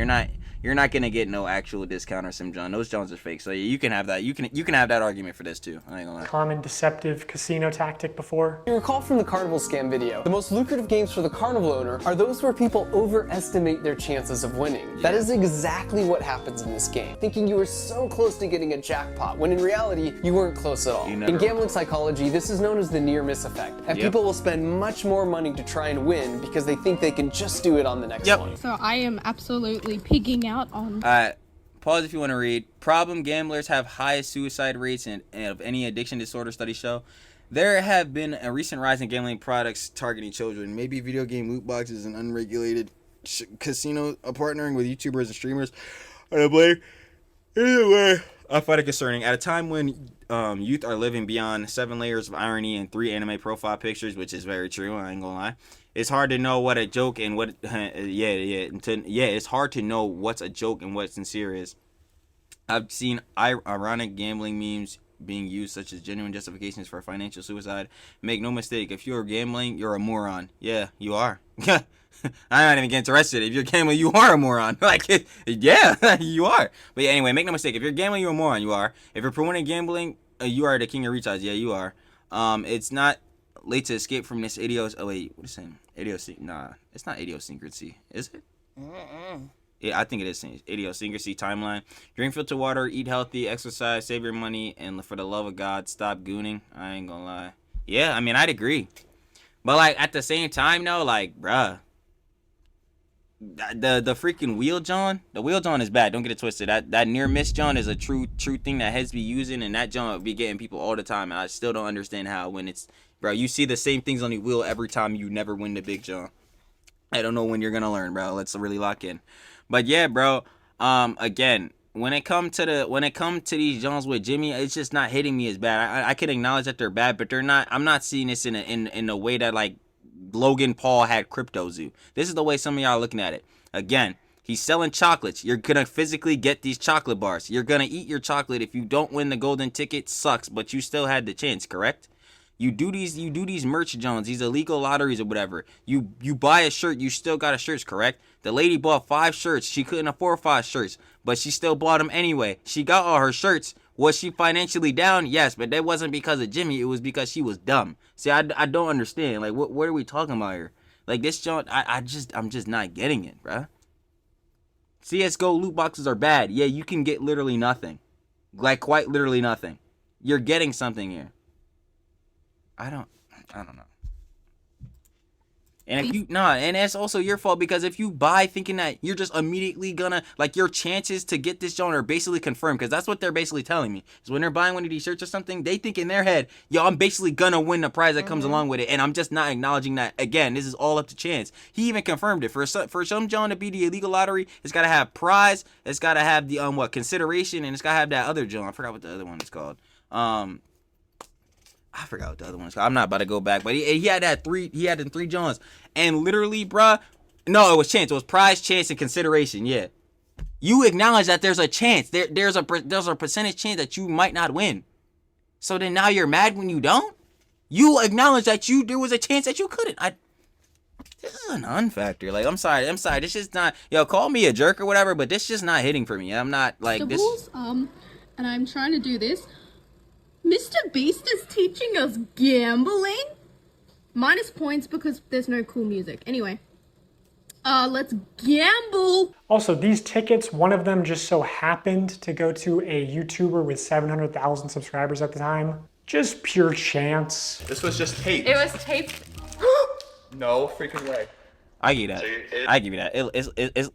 You're not gonna get no actual discount or some John. Those Jones are fake. So yeah, you can have that. You can have that argument for this too. I ain't gonna lie. Common deceptive casino tactic before. You recall from the carnival scam video, the most lucrative games for the carnival owner are those where people overestimate their chances of winning. Yeah. That is exactly what happens in this game. Thinking you were so close to getting a jackpot, when in reality, you weren't close at all. In gambling psychology, this is known as the near miss effect. And people will spend much more money to try and win because they think they can just do it on the next one. So I am absolutely peeking out on... Pause if you want to read. Problem gamblers have highest suicide rates of any addiction disorder studies show. There have been a recent rise in gambling products targeting children. Maybe video game loot boxes and unregulated casino partnering with YouTubers and streamers are to blame. Either way, I find it concerning. At a time when youth are living beyond 7 layers of irony and 3 anime profile pictures, which is very true, I ain't gonna lie. It's hard to know what a joke and what it's hard to know what's a joke and what sincere is. I've seen ironic gambling memes being used such as genuine justifications for financial suicide. Make no mistake, if you're gambling, you're a moron. Yeah, you are. I'm not even getting interested. If you're gambling, you are a moron. Like, yeah, you are. But yeah, anyway, make no mistake. If you're gambling, you're a moron. You are. If you're promoting gambling, you are the king of retards. Yeah, you are. It's not late to escape from this Nah, it's not idiosyncrasy. Is it? Yeah, I think it is idiosyncrasy timeline. Drink filtered water, eat healthy, exercise, save your money, and for the love of God, stop gooning. I ain't gonna lie. Yeah, I mean, I'd agree. But, like, at the same time, though, like, bruh. The freaking wheel John, the wheel John is bad. Don't get it twisted. That near miss John is a true thing that heads be using, and that John be getting people all the time. And I still don't understand how when it's, bro, you see the same things on the wheel every time you never win the big John. I don't know when you're gonna learn, bro. Let's really lock in. But yeah, bro. Again, when it come to these Jones with Jimmy, it's just not hitting me as bad. I can acknowledge that they're bad, but they're not. I'm not seeing this in a way that like Logan Paul had Crypto Zoo. This is the way some of y'all are looking at it. Again, he's selling chocolates. You're gonna physically get these chocolate bars. You're gonna eat your chocolate. If you don't win the golden ticket, sucks, but you still had the chance, correct? You do these merch Jones, these illegal lotteries or whatever. You buy a shirt, you still got a shirt, correct? The lady bought 5 shirts. She couldn't afford 5 shirts, but she still bought them anyway. She got all her shirts. Was she financially down? Yes, but that wasn't because of Jimmy. It was because she was dumb. See, I don't understand. Like, what are we talking about here? Like, this Jones, I'm just not getting it, bruh. CSGO loot boxes are bad. Yeah, you can get literally nothing. Like, quite literally nothing. You're getting something here. I don't know. And if you and that's also your fault, because if you buy thinking that you're just immediately gonna, like, your chances to get this joint are basically confirmed, because that's what they're basically telling me. Is when they're buying one of these shirts or something, they think in their head, yo, I'm basically gonna win the prize that comes along with it, and I'm just not acknowledging that. Again, this is all up to chance. He even confirmed it. For some joint to be the illegal lottery, it's gotta have prize, it's gotta have the consideration, and it's gotta have that other joint. I forgot what the other one is called. I forgot what the other one's called. I'm not about to go back, but he had that 3. He had the 3 Johns, and literally, bruh. No, it was chance. It was prize, chance, and consideration. Yeah, you acknowledge that there's a chance. There's a percentage chance that you might not win. So then now you're mad when you don't. You acknowledge that there was a chance that you couldn't. This is an unfactor. Like, I'm sorry. This just not. Yo, call me a jerk or whatever, but this just not hitting for me. I'm not like this. And I'm trying to do this. Mr. Beast is teaching us gambling? Minus points because there's no cool music. Anyway, let's gamble. Also, these tickets, one of them just so happened to go to a YouTuber with 700,000 subscribers at the time. Just pure chance. This was just taped. It was taped. No freaking way. I give you that. I give you that.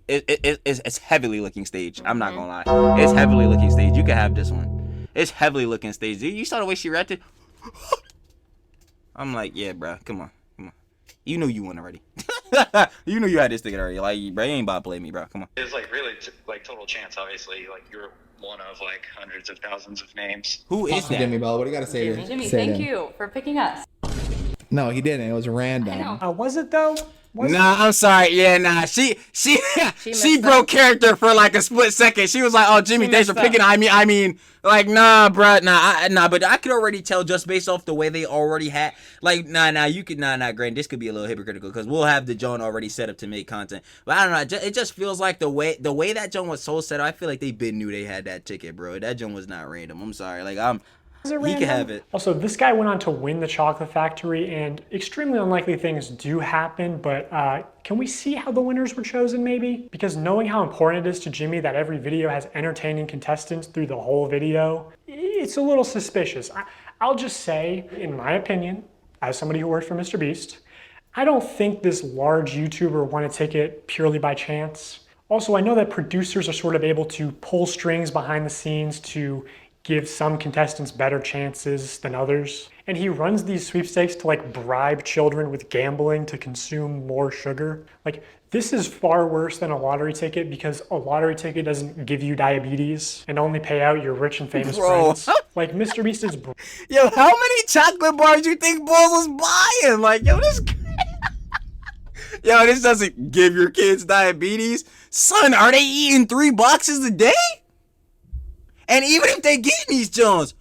It's heavily looking stage. I'm not gonna lie. It's heavily looking stage. You can have this one. It's heavily looking stage. You saw the way she reacted. I'm like, yeah, bro. Come on. You knew you won already. You knew you had this ticket already. Like, bro, you ain't about to play me, bro. Come on. It's like really like total chance. Obviously, like you're one of like hundreds of thousands of names. Who is that? Jimmy Bell, what do you got to say to Jimmy, say thank to him? you for picking us. No, he didn't. It was random. Was it though? I'm sorry. Yeah, nah. She broke character for like a split second. She was like, "Oh, Jimmy, thanks for picking." I mean, like, nah, bruh, nah. But I could already tell just based off the way they already had. Like, you could, Grant. This could be a little hypocritical because we'll have the Joan already set up to make content. But I don't know. It just feels like the way that Joan was so set up. I feel like they knew they had that ticket, bro. That Joan was not random. I'm sorry. Like, he can have it. Also, this guy went on to win the Chocolate Factory, and extremely unlikely things do happen, but can we see how the winners were chosen, maybe? Because knowing how important it is to Jimmy that every video has entertaining contestants through the whole video, it's a little suspicious. I'll just say, in my opinion, as somebody who worked for MrBeast, I don't think this large YouTuber won a ticket purely by chance. Also, I know that producers are sort of able to pull strings behind the scenes to give some contestants better chances than others. And he runs these sweepstakes to like bribe children with gambling to consume more sugar. Like, this is far worse than a lottery ticket because a lottery ticket doesn't give you diabetes and only pay out your rich and famous friends. Like, MrBeast is Yo, how many chocolate bars you think Balls was buying? Like, yo, this doesn't give your kids diabetes. Son, are they eating 3 boxes a day? And even if they get these Jones,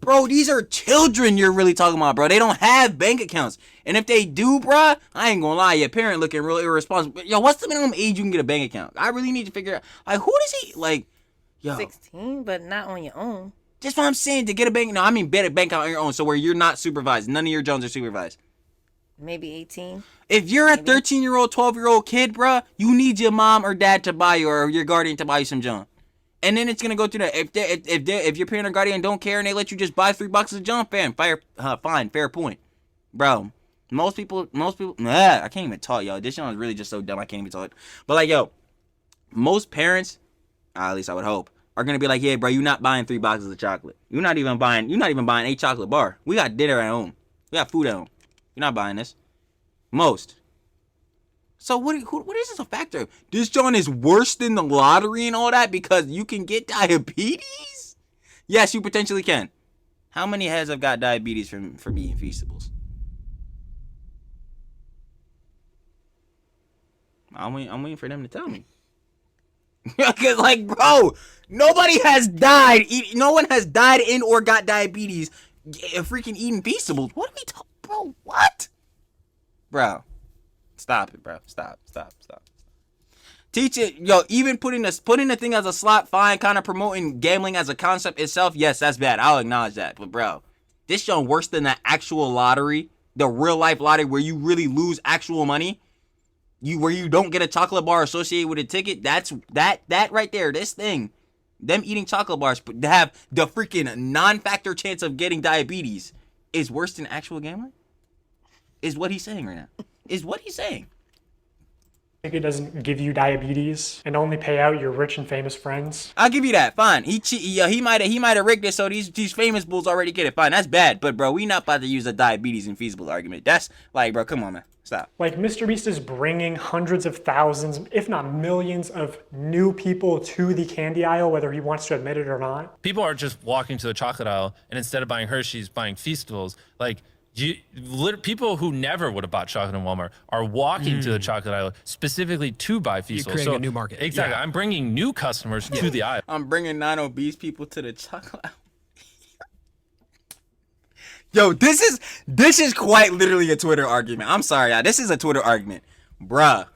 bro, these are children you're really talking about, bro. They don't have bank accounts. And if they do, bro, I ain't gonna lie, your parent looking real irresponsible. Yo, what's the minimum age you can get a bank account? I really need to figure out, like, who does he, like, yo. 16, but not on your own. Just what I'm saying, to get a bank, no, I mean, get a bank account on your own, so where you're not supervised. None of your Jones are supervised. Maybe 18. If you're a 13-year-old, 12-year-old kid, bro, you need your mom or dad to buy you, or your guardian to buy you some Jones. And then it's gonna go through that. If your parent or guardian don't care and they let you just buy 3 boxes of junk, fine, fair point, bro. Most people, I can't even talk, yo. This one is really just so dumb. I can't even talk. But like, yo, most parents, at least I would hope, are gonna be like, yeah, bro, you're not buying 3 boxes of chocolate. You're not even buying a chocolate bar. We got dinner at home. We got food at home. You're not buying this. Most. So what is this a factor? This John is worse than the lottery and all that because you can get diabetes? Yes, you potentially can. How many heads have got diabetes from eating Feastables? I'm waiting for them to tell me. Cause like, bro, nobody has died. No one has died in or got diabetes freaking eating Feastables. What are we talking, bro? What? Bro, stop it, bro. Stop. Teach it, yo. Even putting the thing as a slot, fine. Kind of promoting gambling as a concept itself, yes, that's bad. I'll acknowledge that. But bro, this show worse than the actual lottery, the real life lottery where you really lose actual money. Where you don't get a chocolate bar associated with a ticket. That's that right there. This thing, them eating chocolate bars to have the freaking non-factor chance of getting diabetes is worse than actual gambling. Is what he's saying right now. Is what he's saying. It doesn't give you diabetes and only pay out your rich and famous friends. I'll give you that. Fine. He might have rigged it so these famous bulls already get it. Fine. That's bad. But bro, we not about to use a diabetes infeasible argument. That's like, bro, come on, man. Stop. Like, MrBeast is bringing hundreds of thousands, if not millions, of new people to the candy aisle, whether he wants to admit it or not. People are just walking to the chocolate aisle, and instead of buying Hershey's, buying Feastables. Like, people who never would have bought chocolate in Walmart are walking to the chocolate aisle specifically to buy Feastables. You're creating a new market. Exactly. Yeah. I'm bringing new customers to the aisle. I'm bringing non-obese people to the chocolate aisle. Yo, this is quite literally a Twitter argument. I'm sorry, y'all. This is a Twitter argument. Bruh.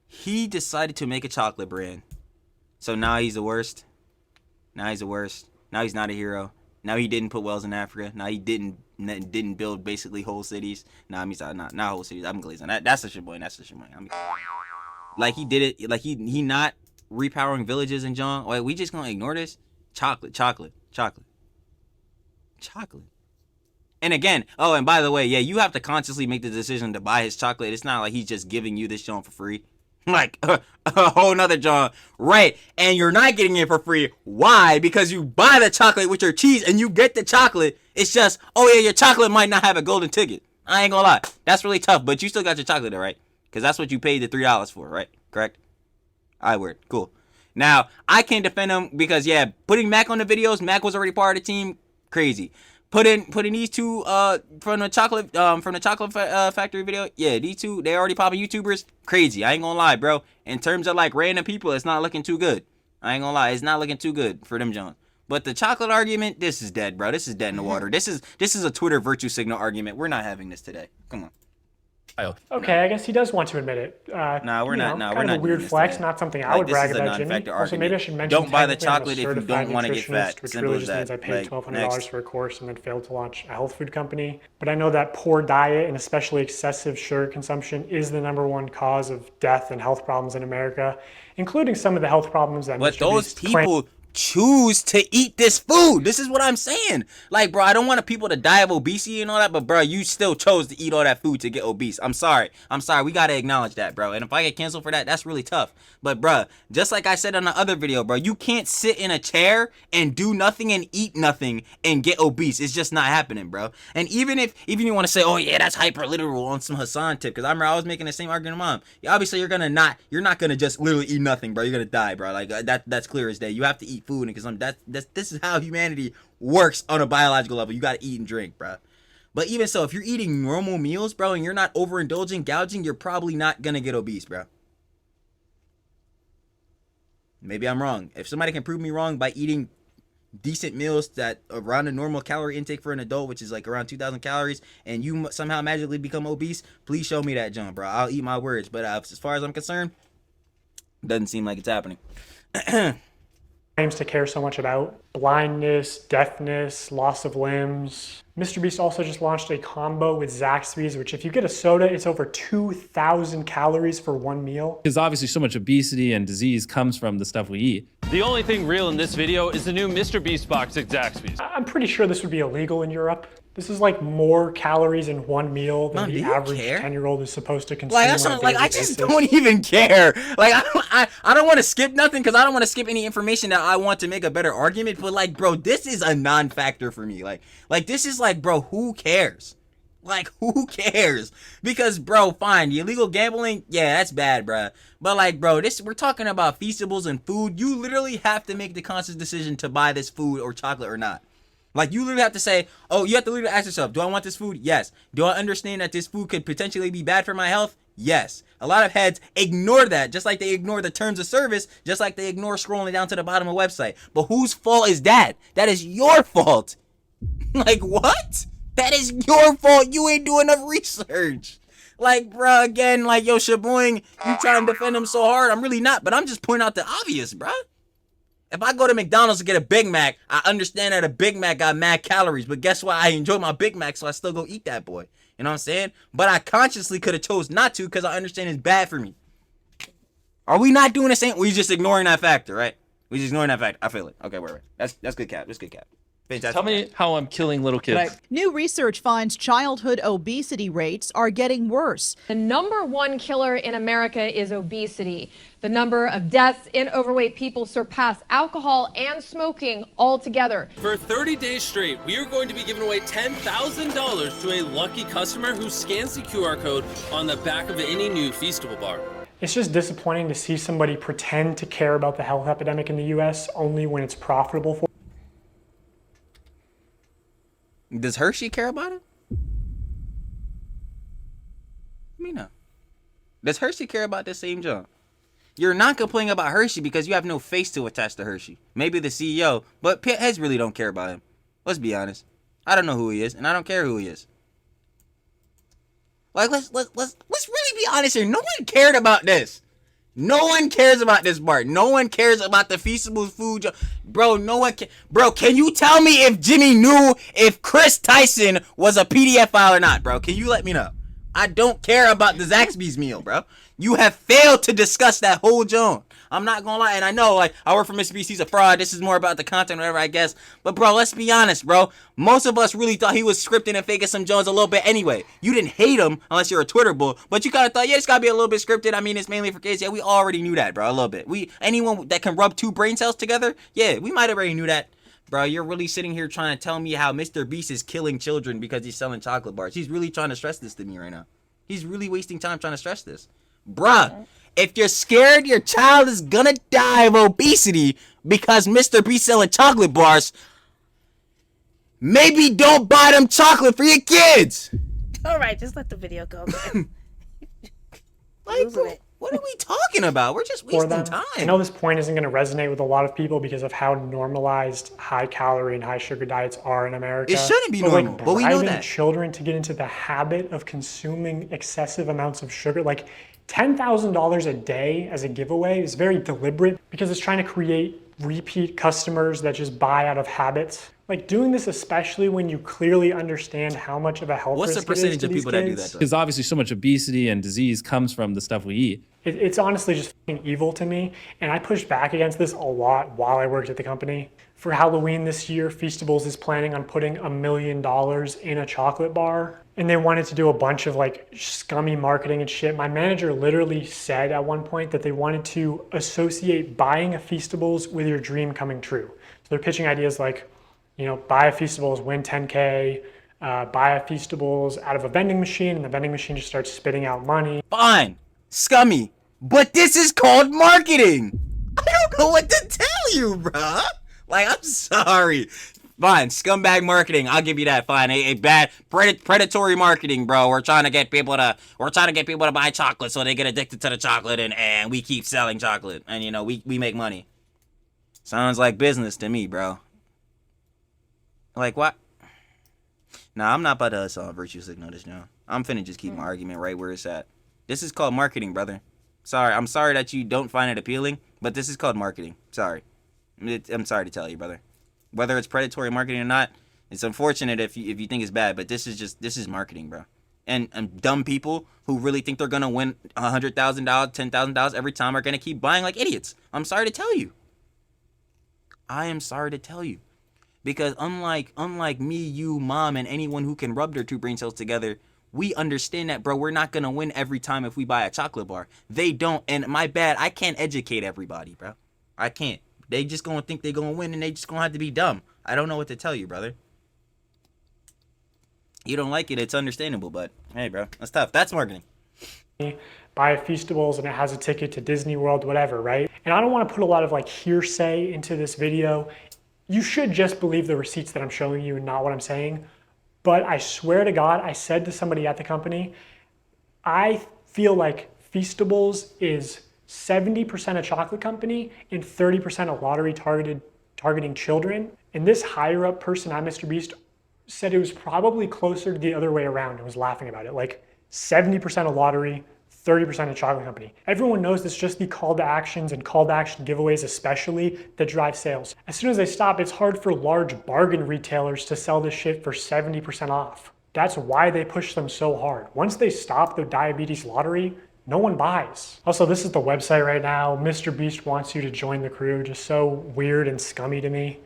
He decided to make a chocolate brand. So now he's the worst. Now he's not a hero. Now he didn't put wells in Africa. Now he didn't build basically whole cities. Nah, not whole cities. I'm glazing. That's a shit boy. Like he did it. Like he not repowering villages and John. Wait, we just gonna ignore this? Chocolate. And again, oh, and by the way, yeah, you have to consciously make the decision to buy his chocolate. It's not like he's just giving you this John for free. Like a whole nother John, right? And you're not getting it for free. Why? Because you buy the chocolate with your cheese and you get the chocolate. It's just, oh yeah, your chocolate might not have a golden ticket. I ain't gonna lie, that's really tough. But you still got your chocolate, though, right? Because that's what you paid the $3 for, right? Correct? All right, cool. Now I can't defend him because yeah, putting Mac on the videos, Mac was already part of the team. Crazy. Putting these two from the chocolate factory video, yeah, these two, they already popping YouTubers. Crazy. I ain't gonna lie, bro. In terms of like random people, it's not looking too good. I ain't gonna lie, it's not looking too good for them John. But the chocolate argument, this is dead, bro. This is dead in the water. This is a Twitter virtue signal argument. We're not having this today. Come on. Okay, I guess he does want to admit it. We're not. We're not. A weird flex, not something I would brag about, Jimmy. Also, maybe I should mention. Don't buy the chocolate if you don't want to get fat. Which really just means I paid $1,200 for a course and then failed to launch a health food company. But I know that poor diet and especially excessive sugar consumption is the #1 cause of death and health problems in America, including some of the health problems that. But those people choose to eat this food. This is what I'm saying. Like, bro, I don't want people to die of obesity and all that, but bro, you still chose to eat all that food to get obese. I'm sorry. We gotta acknowledge that, bro. And if I get canceled for that, that's really tough. But bro, just like I said on the other video, bro, you can't sit in a chair and do nothing and eat nothing and get obese. It's just not happening, bro. And even you want to say, oh yeah, that's hyper literal on some Hassan tip, because I remember I was making the same argument with mom. Obviously, you're not gonna just literally eat nothing, bro. You're gonna die, bro. Like that's clear as day. You have to eat food, because this is how humanity works on a biological level. You gotta eat and drink, bro. But even so, if you're eating normal meals, bro, and you're not overindulging, gouging, you're probably not gonna get obese, bro. Maybe I'm wrong. If somebody can prove me wrong by eating decent meals that around a normal calorie intake for an adult, which is like around 2,000 calories, and you somehow magically become obese, please show me that, John, bro. I'll eat my words. But as far as I'm concerned, doesn't seem like it's happening. Claims to care so much about blindness, deafness, loss of limbs. MrBeast also just launched a combo with Zaxby's, which if you get a soda, it's over 2,000 calories for one meal. Because obviously so much obesity and disease comes from the stuff we eat. The only thing real in this video is the new MrBeast box at Zaxby's. I'm pretty sure this would be illegal in Europe. This is like more calories in one meal than the average 10-year-old is supposed to consume. Like that's not, like I just don't even care. Like I don't want to skip nothing because I don't want to skip any information that I want to make a better argument. But like, bro, this is a non-factor for me. Like this is like, bro, who cares? Like, who cares? Because, bro, fine, the illegal gambling, yeah, that's bad, bro. But, like, bro, we're talking about Feastables and food. You literally have to make the conscious decision to buy this food or chocolate or not. Like, you literally have to say, oh, you have to literally ask yourself, do I want this food? Yes. Do I understand that this food could potentially be bad for my health? Yes. A lot of heads ignore that, just like they ignore the terms of service, just like they ignore scrolling down to the bottom of a website. But whose fault is that? That is your fault. Like, what? That is your fault. You ain't doing enough research. Like, bro, again, like, yo, Shaboing, you trying to defend him so hard. I'm really not, but I'm just pointing out the obvious, bro. If I go to McDonald's to get a Big Mac, I understand that a Big Mac got mad calories, but guess what? I enjoy my Big Mac, so I still go eat that boy. You know what I'm saying? But I consciously could have chose not to because I understand it's bad for me. Are we not doing the same? We just ignoring that factor, right? We just ignoring that factor. I feel it. Okay, wait. That's good cap. That's good cap. Fantastic. Tell me how I'm killing little kids. New research finds childhood obesity rates are getting worse. The #1 killer in America is obesity. The number of deaths in overweight people surpass alcohol and smoking altogether. For 30 days straight, we are going to be giving away $10,000 to a lucky customer who scans the QR code on the back of any new Feastable bar. It's just disappointing to see somebody pretend to care about the health epidemic in the U.S. only when it's profitable for. Does Hershey care about it? Me no. Does Hershey care about the same job? You're not complaining about Hershey because you have no face to attach to Hershey. Maybe the CEO, but heads really don't care about him. Let's be honest. I don't know who he is, and I don't care who he is. Like, let's really be honest here. No one cared about this. No one cares about this part. No one cares about the Feastables food. Bro, no one can. Bro, can you tell me if Jimmy knew if Chris Tyson was a PDF file or not, bro? Can you let me know? I don't care about the Zaxby's meal, bro. You have failed to discuss that whole joint. I'm not gonna lie, and I know, like, I work for Mr.Beast, he's a fraud. This is more about the content, whatever, I guess. But, bro, let's be honest, bro. Most of us really thought he was scripting and faking some Jones a little bit anyway. You didn't hate him, unless you're a Twitter bull, but you kind of thought, yeah, it's gotta be a little bit scripted. I mean, it's mainly for kids. Yeah, we already knew that, bro, a little bit. Anyone that can rub two brain cells together, yeah, we might have already knew that. Bro, you're really sitting here trying to tell me how Mr. Beast is killing children because he's selling chocolate bars. He's really trying to stress this to me right now. He's really wasting time trying to stress this. Bruh, if you're scared your child is gonna die of obesity because Mr. Beast selling chocolate bars, maybe don't buy them chocolate for your kids. All right, just let the video go. Like, bro, what are we talking about? We're just wasting time. I know this point isn't going to resonate with a lot of people because of how normalized high-calorie and high-sugar diets are in America. It shouldn't be normal, but we know that. Children to get into the habit of consuming excessive amounts of sugar, like $10,000 a day as a giveaway, is very deliberate because it's trying to create repeat customers that just buy out of habits. Like, doing this, especially when you clearly understand how much of a health risk it is to these kids. What's the percentage of people that do that? Because obviously so much obesity and disease comes from the stuff we eat. It's honestly just evil to me, and I pushed back against this a lot while I worked at the company. For Halloween this year, Feastables is planning on putting $1 million in a chocolate bar, and they wanted to do a bunch of like scummy marketing and shit. My manager literally said at one point that they wanted to associate buying a Feastables with your dream coming true. So they're pitching ideas like, you know, buy a Feastables, win 10K, buy a Feastables out of a vending machine, and the vending machine just starts spitting out money. Fine, scummy, but this is called marketing. I don't know what to tell you, bruh. Like, I'm sorry. Fine, scumbag marketing. I'll give you that. Fine, a bad predatory marketing, bro. We're trying to get people to buy chocolate so they get addicted to the chocolate, and we keep selling chocolate, and you know we make money. Sounds like business to me, bro. Like, what? Nah, I'm not about to virtue signal this, now. I'm finna just keep my argument right where it's at. This is called marketing, brother. Sorry, I'm sorry that you don't find it appealing, but this is called marketing. Sorry. I'm sorry to tell you, brother. Whether it's predatory marketing or not, it's unfortunate if you think it's bad, but this is marketing, bro. And dumb people who really think they're gonna win $100,000, $10,000 every time are gonna keep buying like idiots. I'm sorry to tell you. I am sorry to tell you. Because unlike me, you, mom, and anyone who can rub their two brain cells together, we understand that, bro, we're not going to win every time if we buy a chocolate bar. They don't, and my bad, I can't educate everybody, bro. I can't. They just going to think they're going to win, and they just going to have to be dumb. I don't know what to tell you, brother. You don't like it, it's understandable, but hey, bro, that's tough. That's marketing. Buy Feastables and it has a ticket to Disney World, whatever, right? And I don't want to put a lot of like hearsay into this video. You should just believe the receipts that I'm showing you and not what I'm saying. But I swear to God, I said to somebody at the company, I feel like Feastables is 70% a chocolate company and 30% a lottery targeting children. And this higher up person at MrBeast said it was probably closer to the other way around and was laughing about it. Like 70% a lottery, 30% a chocolate company. Everyone knows it's just the call to actions and call to action giveaways especially that drive sales. As soon as they stop, it's hard for large bargain retailers to sell this shit for 70% off. That's why they push them so hard. Once they stop the diabetes lottery, no one buys. Also, this is the website right now. MrBeast wants you to join the crew. Just so weird and scummy to me.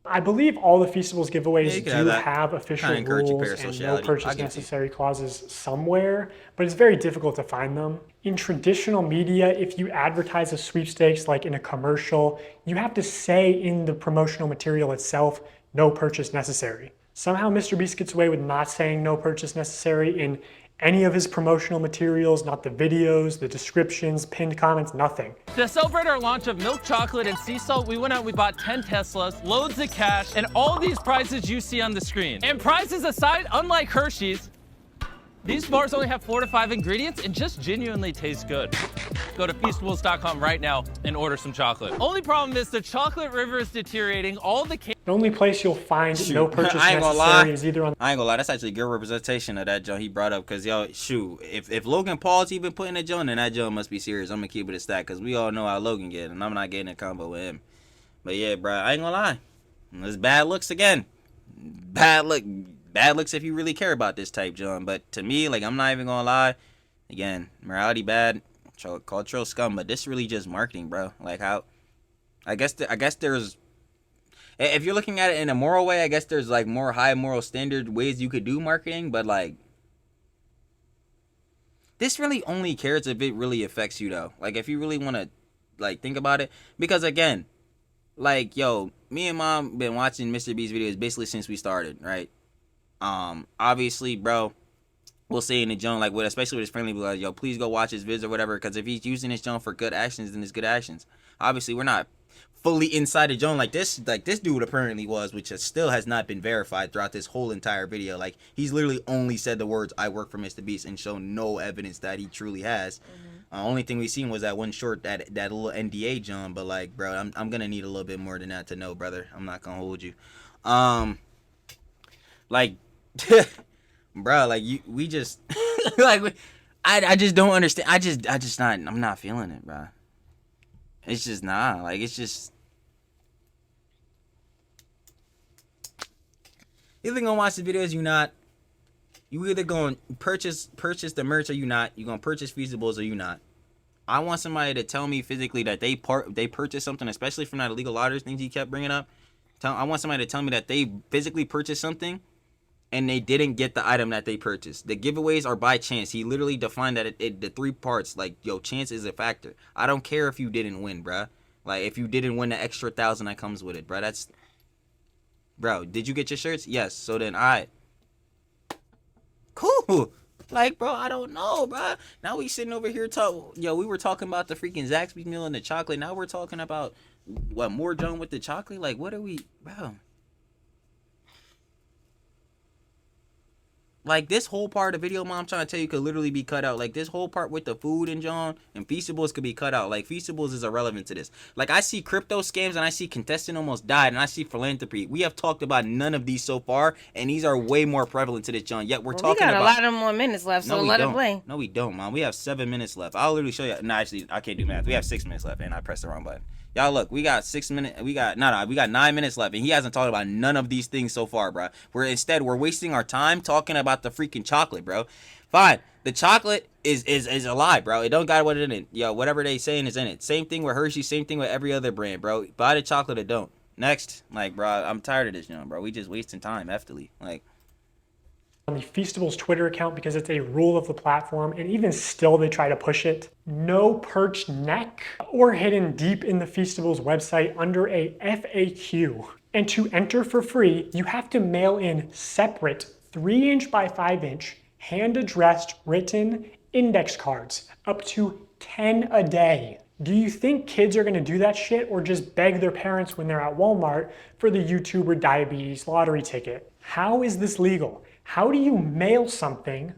I believe all the Feastables giveaways do have official rules and no purchase necessary clauses somewhere, but it's very difficult to find them. In traditional media, if you advertise a sweepstakes like in a commercial, you have to say in the promotional material itself, no purchase necessary. Somehow MrBeast gets away with not saying no purchase necessary in any of his promotional materials, not the videos, the descriptions, pinned comments, nothing. To celebrate our launch of milk chocolate and sea salt, we went out and we bought 10 Teslas, loads of cash, and all these prizes you see on the screen. And prizes aside, unlike Hershey's, these bars only have 4 to 5 ingredients and just genuinely taste good. Go to Feastables.com right now and order some chocolate. Only problem is the chocolate river is deteriorating. All the only place you'll find no purchase I ain't gonna necessary lie. is either on. I ain't gonna lie. That's actually a good representation of that Joe he brought up. Cause yo, shoot, if Logan Paul's even putting that Joe, then that Joe must be serious. I'm gonna keep it a stack. Cause we all know how Logan get, and I'm not getting a combo with him. But yeah, bro, I ain't gonna lie. It's bad looks again. Bad looks if you really care about this type, John. But to me, like, I'm not even gonna lie. Again, morality bad, cultural scum. But this really just marketing, bro. Like how, I guess there's, if you're looking at it in a moral way, I guess there's like more high moral standard ways you could do marketing. But like, this really only cares if it really affects you though. Like if you really want to, like, think about it. Because again, like, yo, me and mom been watching MrBeast videos basically since we started, right? Obviously, bro, we'll say in the Joan, like, with, especially with his friendly, like, yo, please go watch his vids or whatever, because if he's using his Joan for good actions, then it's good actions. Obviously, we're not fully inside of Joan like this dude apparently was, which still has not been verified throughout this whole entire video. Like, he's literally only said the words, I work for MrBeast, and shown no evidence that he truly has. Only thing we seen was that one short, that little NDA Joan, but like, bro, I'm gonna need a little bit more than that to know, brother. I'm not gonna hold you. Like, bro, like, we just like, I just don't understand. I'm not feeling it, bro. It's just not, like, it's just, you either gonna watch the videos, you either gonna purchase the merch or you not. You gonna purchase Feastables or you not. I want somebody to tell me physically that they purchased something, especially from that illegal lottery things he kept bringing up. I want somebody to tell me that they physically purchased something and they didn't get the item that they purchased. The giveaways are by chance. He literally defined that the 3 parts, like, yo, chance is a factor. I don't care if you didn't win, bruh. Like, if you didn't win the extra 1,000 that comes with it, bruh. That's, bro, did you get your shirts? Yes. So then, alright. Cool. Like, bro, I don't know, bro. Now we sitting over here we were talking about the freaking Zaxby's meal and the chocolate. Now we're talking about what, more Joan with the chocolate? Like, what are we, bro? Like, this whole part of the video, Mom, I'm trying to tell you, could literally be cut out. Like, this whole part with the food and John and Feastables could be cut out. Like, Feastables is irrelevant to this. Like, I see crypto scams and I see contestant almost died and I see philanthropy. We have talked about none of these so far, and these are way more prevalent to this, John. Yet we're talking about. We got a lot of more minutes left, so let it play. No, we don't, Mom. We have 7 minutes left. I'll literally show you. No, actually, I can't do math. We have 6 minutes left, and I pressed the wrong button. Y'all look, we got 6 minutes. We got 9 minutes left, and he hasn't talked about none of these things so far, bro. We're wasting our time talking about the freaking chocolate, bro. Fine, the chocolate is a lie, bro. It don't got what in it. Yo, whatever they saying is in it. Same thing with Hershey. Same thing with every other brand, bro. Buy the chocolate or don't. Next, like, bro, I'm tired of this, bro. We just wasting time, heftily, like. On the Feastables Twitter account because it's a rule of the platform, and even still they try to push it. No perched neck, or hidden deep in the Feastables website under a FAQ. And to enter for free, you have to mail in separate 3-inch by 5-inch, hand-addressed, written index cards, up to 10 a day. Do you think kids are gonna do that shit or just beg their parents when they're at Walmart for the YouTuber diabetes lottery ticket? How is this legal? How do you mail something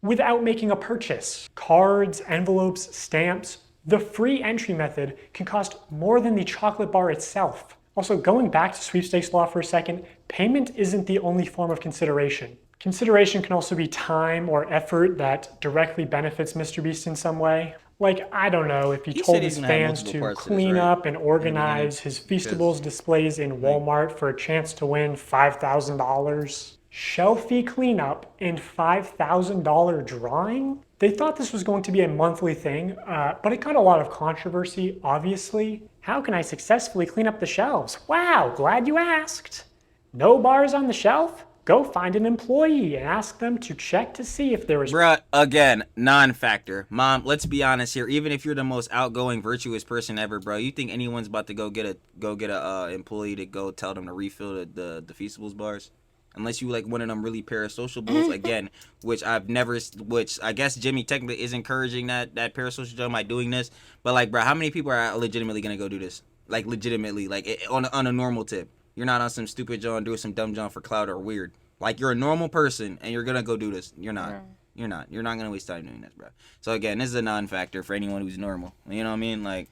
without making a purchase? Cards, envelopes, stamps. The free entry method can cost more than the chocolate bar itself. Also, going back to sweepstakes law for a second, payment isn't the only form of consideration. Consideration can also be time or effort that directly benefits MrBeast in some way. Like, I don't know, if he told his fans to clean up and organize his Feastables displays in Walmart for a chance to win $5,000. Shelfie cleanup and $5,000 drawing? They thought this was going to be a monthly thing, but it got a lot of controversy, obviously. How can I successfully clean up the shelves? Wow, glad you asked. No bars on the shelf? Go find an employee and ask them to check to see if there was... Bruh, again, non-factor. Mom, let's be honest here. Even if you're the most outgoing, virtuous person ever, bro, you think anyone's about to go get a employee to go tell them to refill the Feastables bars? Unless you like one of them really parasociables, again, which I guess Jimmy technically is encouraging that parasocial by doing this. But like, bro, how many people are legitimately gonna go do this? Like, legitimately, like on a normal tip. You're not on some stupid John doing some dumb John for clout or weird. Like, you're a normal person and you're gonna go do this. You're not. You're not. You're not gonna waste time doing this, bro. So again, this is a non-factor for anyone who's normal. You know what I mean? Like,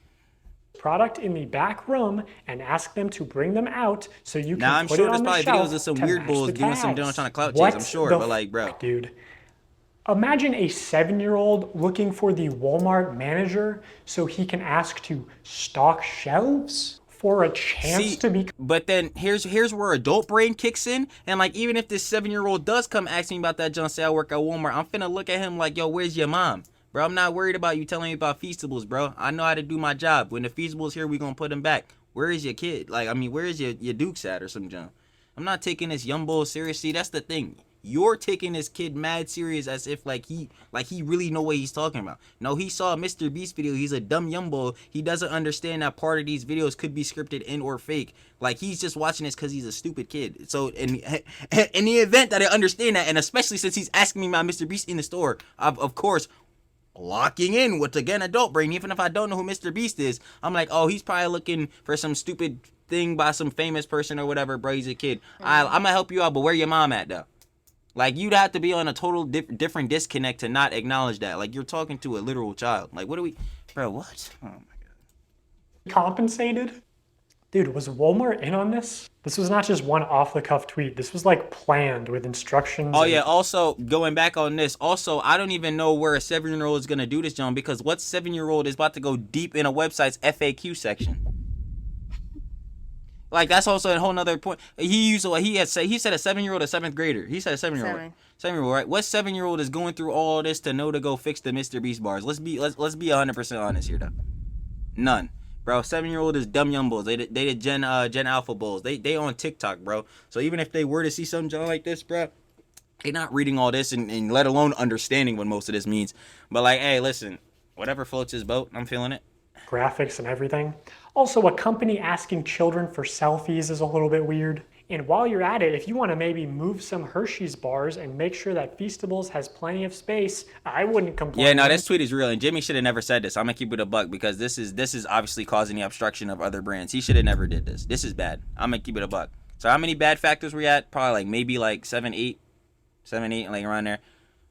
product in the back room and ask them to bring them out so you can now I'm put sure it on there's the probably shelf videos of some to weird match bulls the doing some tags. trying to clout chase. What I'm sure, the but like, bro, dude. Imagine a 7-year-old looking for the Walmart manager so he can ask to stock shelves for a chance to be... But then here's where adult brain kicks in, and like, even if this 7-year-old does come ask me about that John, say I work at Walmart, I'm finna look at him like, yo, where's your mom? Bro, I'm not worried about you telling me about Feastables, bro. I know how to do my job. When the Feastables here, we gonna put them back. Where is your kid? Like, I mean, where is your Dukes at or some John? I'm not taking this young bull seriously. That's the thing. You're taking this kid mad serious as if like he really know what he's talking about. No, he saw a MrBeast video. He's a dumb young bull. He doesn't understand that part of these videos could be scripted and or fake. Like, he's just watching this because he's a stupid kid. So in the event that I understand that, and especially since he's asking me about MrBeast in the store, of course, locking in with, again, adult brain, even if I don't know who MrBeast is, I'm like, oh, he's probably looking for some stupid thing by some famous person or whatever, bro. He's a kid. I'm gonna help you out, but where your mom at though? Like, you'd have to be on a total different disconnect to not acknowledge that. Like, you're talking to a literal child. Like, what do we, bro, what? Oh my god. Compensated? Dude, was Walmart in on this? This was not just one off-the-cuff tweet. This was like planned with instructions. Oh yeah, also, going back on this, also, I don't even know where a 7-year-old is gonna do this, John, because what 7-year-old is about to go deep in a website's FAQ section? Like, that's also a whole nother point. He said a 7-year-old, a 7th grader. He said a 7-year-old. 7-year-old, right? What 7-year-old is going through all this to know to go fix the MrBeast bars? Let's be 100% honest here, though. None, bro. 7-year-old is dumb young bulls. They did Gen Alpha bulls. They on TikTok, bro. So even if they were to see something John like this, bro, they're not reading all this and let alone understanding what most of this means. But like, hey, listen, whatever floats his boat, I'm feeling it. Graphics and everything. Also, a company asking children for selfies is a little bit weird. And while you're at it, if you want to maybe move some Hershey's bars and make sure that Feastables has plenty of space, I wouldn't complain. Yeah, no, this tweet is real, and Jimmy should have never said this. I'm gonna keep it a buck because this is obviously causing the obstruction of other brands. He should have never did this. This is bad. I'm gonna keep it a buck. So how many bad factors we at? Probably like maybe like 7, 8, like around there.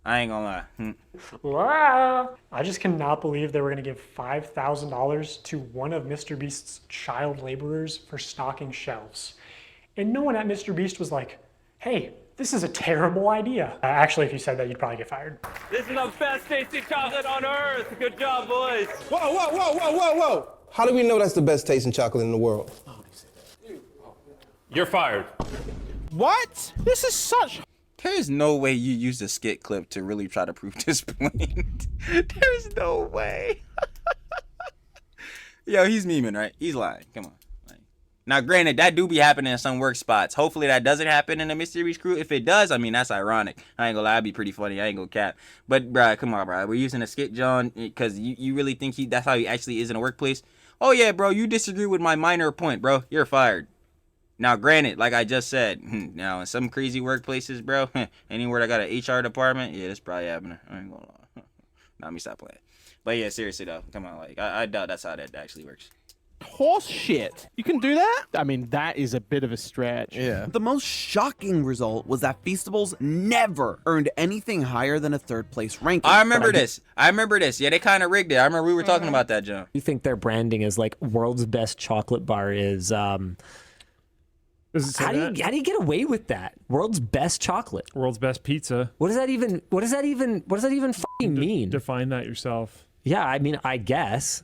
I ain't gonna lie. Wow. I just cannot believe they were going to give $5,000 to one of MrBeast's child laborers for stocking shelves. And no one at MrBeast was like, hey, this is a terrible idea. Actually, if you said that, you'd probably get fired. This is the best tasting chocolate on earth. Good job, boys. Whoa. How do we know that's the best tasting chocolate in the world? You're fired. What? This is such... There's no way you used a skit clip to really try to prove this point. There's no way. Yo, he's memeing, right? He's lying. Come on. Now, granted, that do be happening in some work spots. Hopefully that doesn't happen in the MrBeast crew. If it does, I mean, that's ironic. I ain't gonna lie, that'd be pretty funny. I ain't gonna cap. But, bruh, come on, bruh. We're using a skit, John, because you really think that's how he actually is in a workplace? Oh, yeah, bro, you disagree with my minor point, bro. You're fired. Now, granted, like I just said, now in some crazy workplaces, bro, anywhere that got an HR department, yeah, that's probably happening. I ain't gonna lie. Now, let me stop playing. But yeah, seriously though, come on, like I doubt that's how that actually works. Horse shit. You can do that? I mean, that is a bit of a stretch. Yeah. The most shocking result was that Feastables never earned anything higher than a 3rd place ranking. I remember this. Yeah, they kind of rigged it. I remember we were talking about that, John. You think their branding is like world's best chocolate bar is how do you get away with that? World's best chocolate. World's best pizza. What does that even fucking mean? Define that yourself. Yeah, I mean, I guess.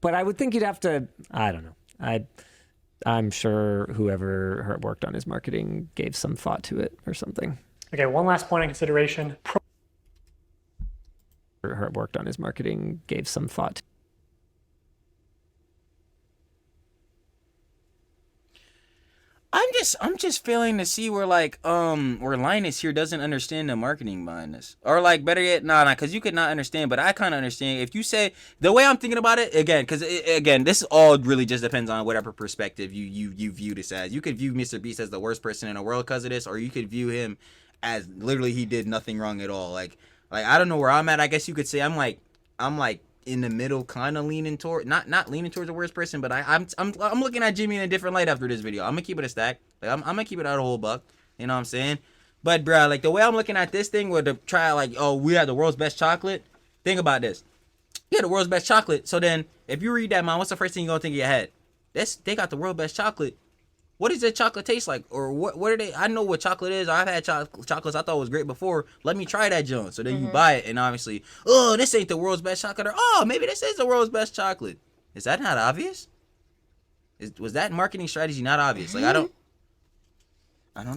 But I would think you'd have to, I don't know. I'm sure whoever worked on his marketing gave some thought to it or something. Okay, one last point of consideration. Worked on his marketing gave some thought to I'm just failing to see where where Linus here doesn't understand the marketing behind this, or like better yet, nah, because you could not understand, but I kind of understand. If you say the way I'm thinking about it again, because again, this all really just depends on whatever perspective you view this as. You could view Mr. Beast as the worst person in the world because of this, or you could view him as literally he did nothing wrong at all. Like I don't know where I'm at. I guess you could say I'm like in the middle, kind of leaning toward not leaning towards the worst person, but I'm looking at Jimmy in a different light after this video. I'm gonna keep it a stack. Like I'm gonna keep it out a whole buck. You know what I'm saying? But bro, like the way I'm looking at this thing, where to try like, oh, we have the world's best chocolate. Think about this. You have the world's best chocolate. So then, if you read that, man, what's the first thing you gonna think in your head? They got the world's best chocolate. What does that chocolate taste like? Or what are they? I know what chocolate is. I've had chocolates I thought was great before. Let me try that joint. So then you buy it, and obviously, oh, this ain't the world's best chocolate. Or, oh, maybe this is the world's best chocolate. Is that not obvious? Was that marketing strategy not obvious? Like, I don't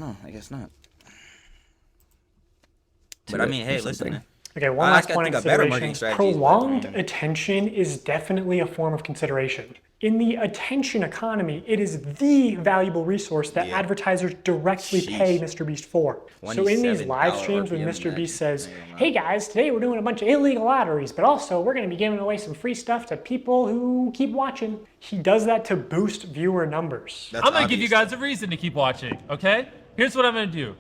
know. I guess not. But I mean, hey, listen, man. Okay, one last point of consideration. Prolonged attention is definitely a form of consideration. In the attention economy, it is the valuable resource that advertisers directly pay MrBeast for. So in these live streams when MrBeast says, hey guys, today we're doing a bunch of illegal lotteries, but also we're going to be giving away some free stuff to people who keep watching. He does that to boost viewer numbers. I'm going to give you guys a reason to keep watching, okay? Here's what I'm going to do.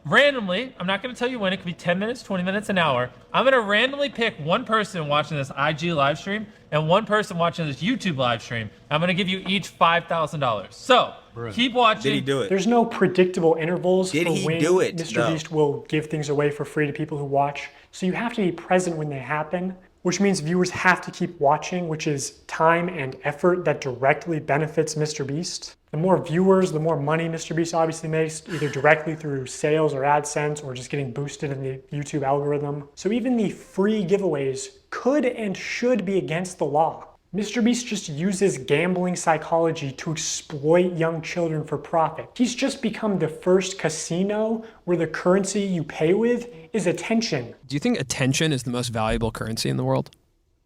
Randomly, I'm not going to tell you when, it could be 10 minutes, 20 minutes, an hour. I'm going to randomly pick one person watching this IG live stream and one person watching this YouTube live stream. I'm going to give you each $5,000. So, keep watching. Did he do it? There's no predictable intervals for when MrBeast MrBeast will give things away for free to people who watch. So you have to be present when they happen, which means viewers have to keep watching, which is time and effort that directly benefits MrBeast. The more viewers, the more money MrBeast obviously makes, either directly through sales or AdSense or just getting boosted in the YouTube algorithm. So even the free giveaways could and should be against the law. MrBeast just uses gambling psychology to exploit young children for profit. He's just become the first casino where the currency you pay with is attention. Do you think attention is the most valuable currency in the world?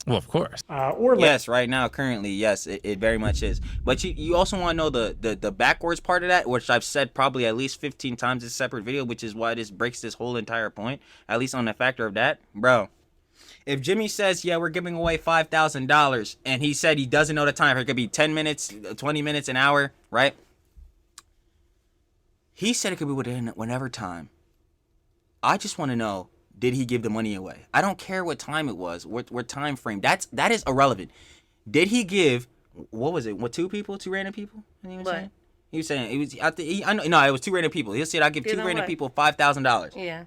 Well, of course. Yes, right now, currently, yes, it very much is. But you also want to know the backwards part of that, which I've said probably at least 15 times in a separate video, which is why this breaks this whole entire point, at least on the factor of that. Bro, if Jimmy says, yeah, we're giving away $5,000, and he said he doesn't know the time, it could be 10 minutes, 20 minutes, an hour, right? He said it could be within whenever time. I just want to know, did he give the money away? I don't care what time it was, what time frame. That is irrelevant. Did he give? What was it? What, two random people? What? He was saying it was. No, it was two random people. He said I give two random people $5,000. Yeah.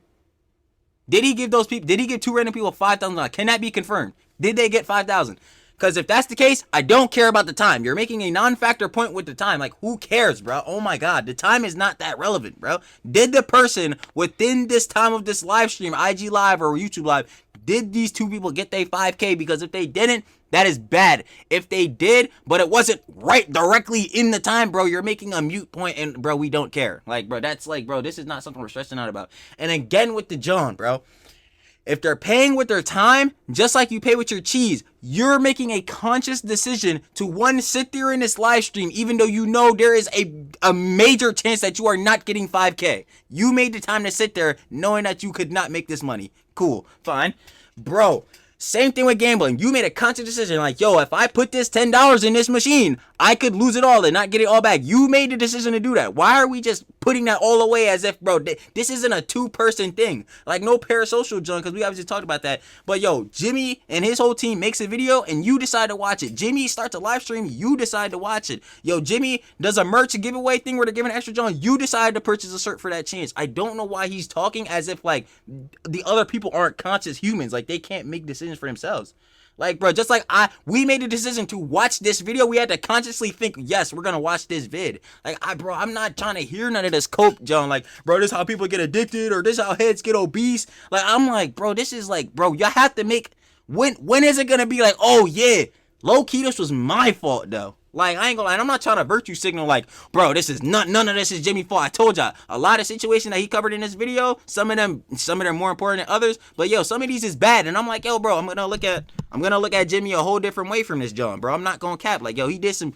Did he give those people? Did he give two random people $5,000? Can that be confirmed? Did they get $5,000? Because if that's the case, I don't care about the time. You're making a non-factor point with the time. Like, who cares, bro? Oh my God, the time is not that relevant, bro. Did the person within this time of this live stream, IG Live or YouTube Live, did these two people get their 5K? Because if they didn't, that is bad. If they did, but it wasn't right directly in the time, bro, you're making a mute point, and bro, we don't care. Like, bro, that's like, bro, this is not something we're stressing out about. And again with the John, bro. If they're paying with their time, just like you pay with your cheese, you're making a conscious decision to, one, sit there in this live stream, even though you know there is a major chance that you are not getting 5K. You made the time to sit there knowing that you could not make this money. Cool, fine. Bro, Same thing with gambling. You made a conscious decision like, yo, if I put this $10 in this machine, I could lose it all and not get it all back. You made the decision to do that. Why are we just putting that all away as if, bro, this isn't a two-person thing? Like, no parasocial junk, because we obviously talked about that. But, yo, Jimmy and his whole team makes a video, and you decide to watch it. Jimmy starts a live stream, you decide to watch it. Yo, Jimmy does a merch giveaway thing where they're giving extra John, you decide to purchase a shirt for that chance. I don't know why he's talking as if, like, the other people aren't conscious humans. Like, they can't make decisions for themselves. Like, bro, just like we made a decision to watch this video, we had to consciously think, yes, we're gonna watch this vid. Like, bro, I'm not trying to hear none of this cope, John. Like, bro, this is how people get addicted, or this is how heads get obese. Like, I'm like, bro, this is like, bro, y'all have to make, when is it gonna be like, oh yeah, low key, this was my fault though. Like, I ain't gonna lie, I'm not trying to virtue signal like, bro, this is none of this is Jimmy's fault. I told y'all, a lot of situations that he covered in this video, some of them more important than others, but yo, some of these is bad, and I'm like, yo, bro, I'm gonna look at Jimmy a whole different way from this John, bro. I'm not gonna cap. Like, yo, he did some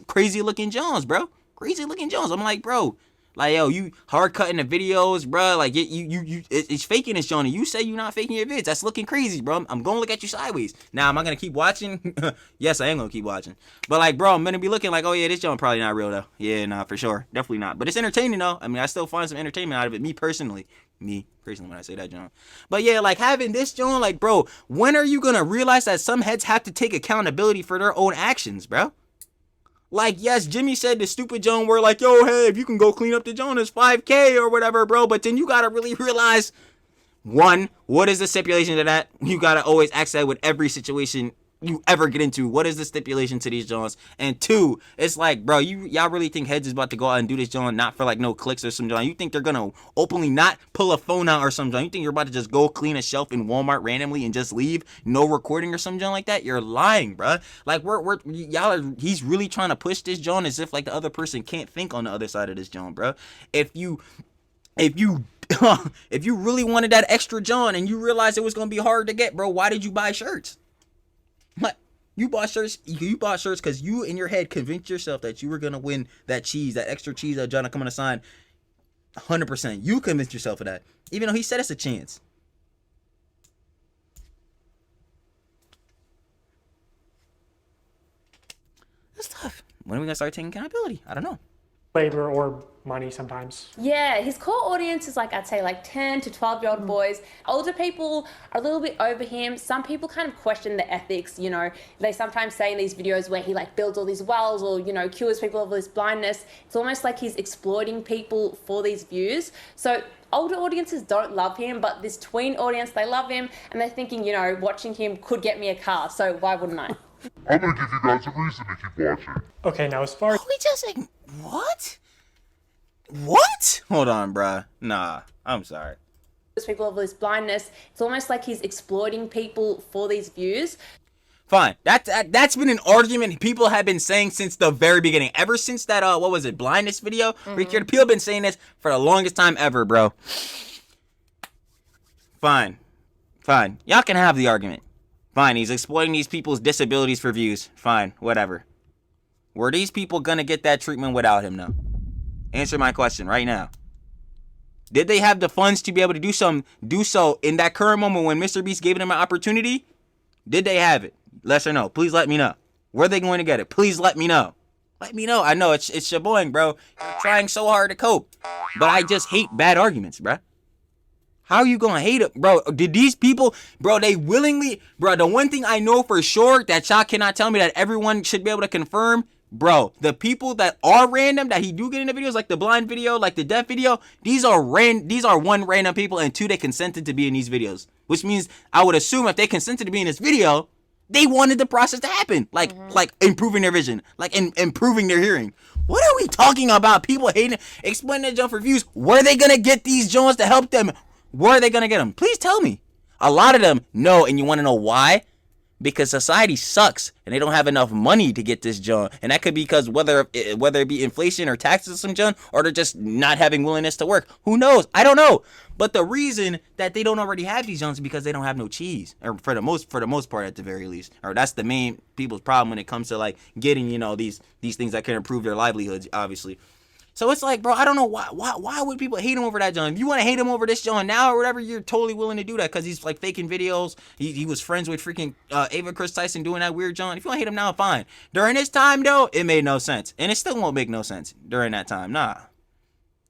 crazy looking Johns, bro. Crazy looking Johns. I'm like, bro, like, yo, you hard cutting the videos, bro. Like, it's faking this, John. And you say you're not faking your vids. That's looking crazy, bro. I'm gonna look at you sideways. Now, am I gonna keep watching? Yes, I am gonna keep watching. But like, bro, I'm gonna be looking like, oh yeah, this John probably not real though. Yeah, nah, for sure, definitely not. But it's entertaining though. I mean, I still find some entertainment out of it. Me personally, when I say that, John. But yeah, like having this, John, like, bro, when are you gonna realize that some heads have to take accountability for their own actions, bro? Like, yes, Jimmy said the stupid John where like, yo, hey, if you can go clean up the John, it's 5K or whatever, bro. But then you gotta really realize, one, what is the stipulation to that? You gotta always ask that with every situation you ever get into. What is the stipulation to these Johns? And two, it's like, bro, y'all really think heads is about to go out and do this John not for like no clicks or some John? You think they're gonna openly not pull a phone out or some John? You think you're about to just go clean a shelf in Walmart randomly and just leave, no recording or some John like that? You're lying, bro. Like, he's really trying to push this John as if like the other person can't think on the other side of this John, bro. If you really wanted that extra John and you realized it was gonna be hard to get, bro, why did you buy shirts? What? You bought shirts because you in your head convinced yourself that you were gonna win that cheese, that extra cheese that John coming to sign. 100%. You convinced yourself of that, even though he said it's a chance. That's tough. When are we gonna start taking accountability? I don't know. Labor or money sometimes. Yeah, his core audience is like, I'd say like 10 to 12-year-old boys. Older people are a little bit over him. Some people kind of question the ethics, you know. They sometimes say in these videos where he like builds all these wells or, you know, cures people of this blindness. It's almost like he's exploiting people for these views. So older audiences don't love him, but this tween audience, they love him and they're thinking, you know, watching him could get me a car, so why wouldn't I? I'm gonna give you guys a reason to keep watching. Okay, now as far as... we just like, what? What? Hold on, bruh. Nah, I'm sorry. People of this blindness, it's almost like he's exploiting people for these views. Fine. That's been an argument people have been saying since the very beginning. Ever since that, what was it, blindness video? People have been saying this for the longest time ever, bro. Fine. Y'all can have the argument. Fine, he's exploiting these people's disabilities for views. Fine, whatever. Were these people gonna get that treatment without him, though? Answer my question right now. Did they have the funds to be able to do so in that current moment when MrBeast gave them an opportunity? Did they have it? Yes or no? Please let me know. Were they going to get it? Please let me know. Let me know. I know it's shaboing, bro. You're trying so hard to cope. But I just hate bad arguments, bro. How are you gonna hate it, bro? Did these people, bro, they willingly, bro, the one thing I know for sure that y'all cannot tell me that everyone should be able to confirm, bro, the people that are random that he do get in the videos, like the blind video, like the deaf video, these are one random people, and two, they consented to be in these videos. Which means I would assume if they consented to be in this video, they wanted the process to happen, like improving their vision, like improving their hearing. What are we talking about? People hating, explaining their jump for views. Were they gonna get these Jones to help them? Where are they gonna get them? Please tell me. A lot of them no, and you want to know why? Because society sucks and they don't have enough money to get this John, and that could be because whether it be inflation or taxes or some John, or they're just not having willingness to work. Who knows? I don't know. But the reason that they don't already have these Johns is because they don't have no cheese, or for the most part at the very least, or that's the main people's problem when it comes to like getting, you know, these things that can improve their livelihoods, obviously. So it's like, bro, I don't know why would people hate him over that John? If you want to hate him over this John now or whatever, you're totally willing to do that because he's like faking videos. He was friends with freaking Ava Chris Tyson doing that weird John. If you want to hate him now, fine. During this time though, it made no sense, and it still won't make no sense during that time. Nah,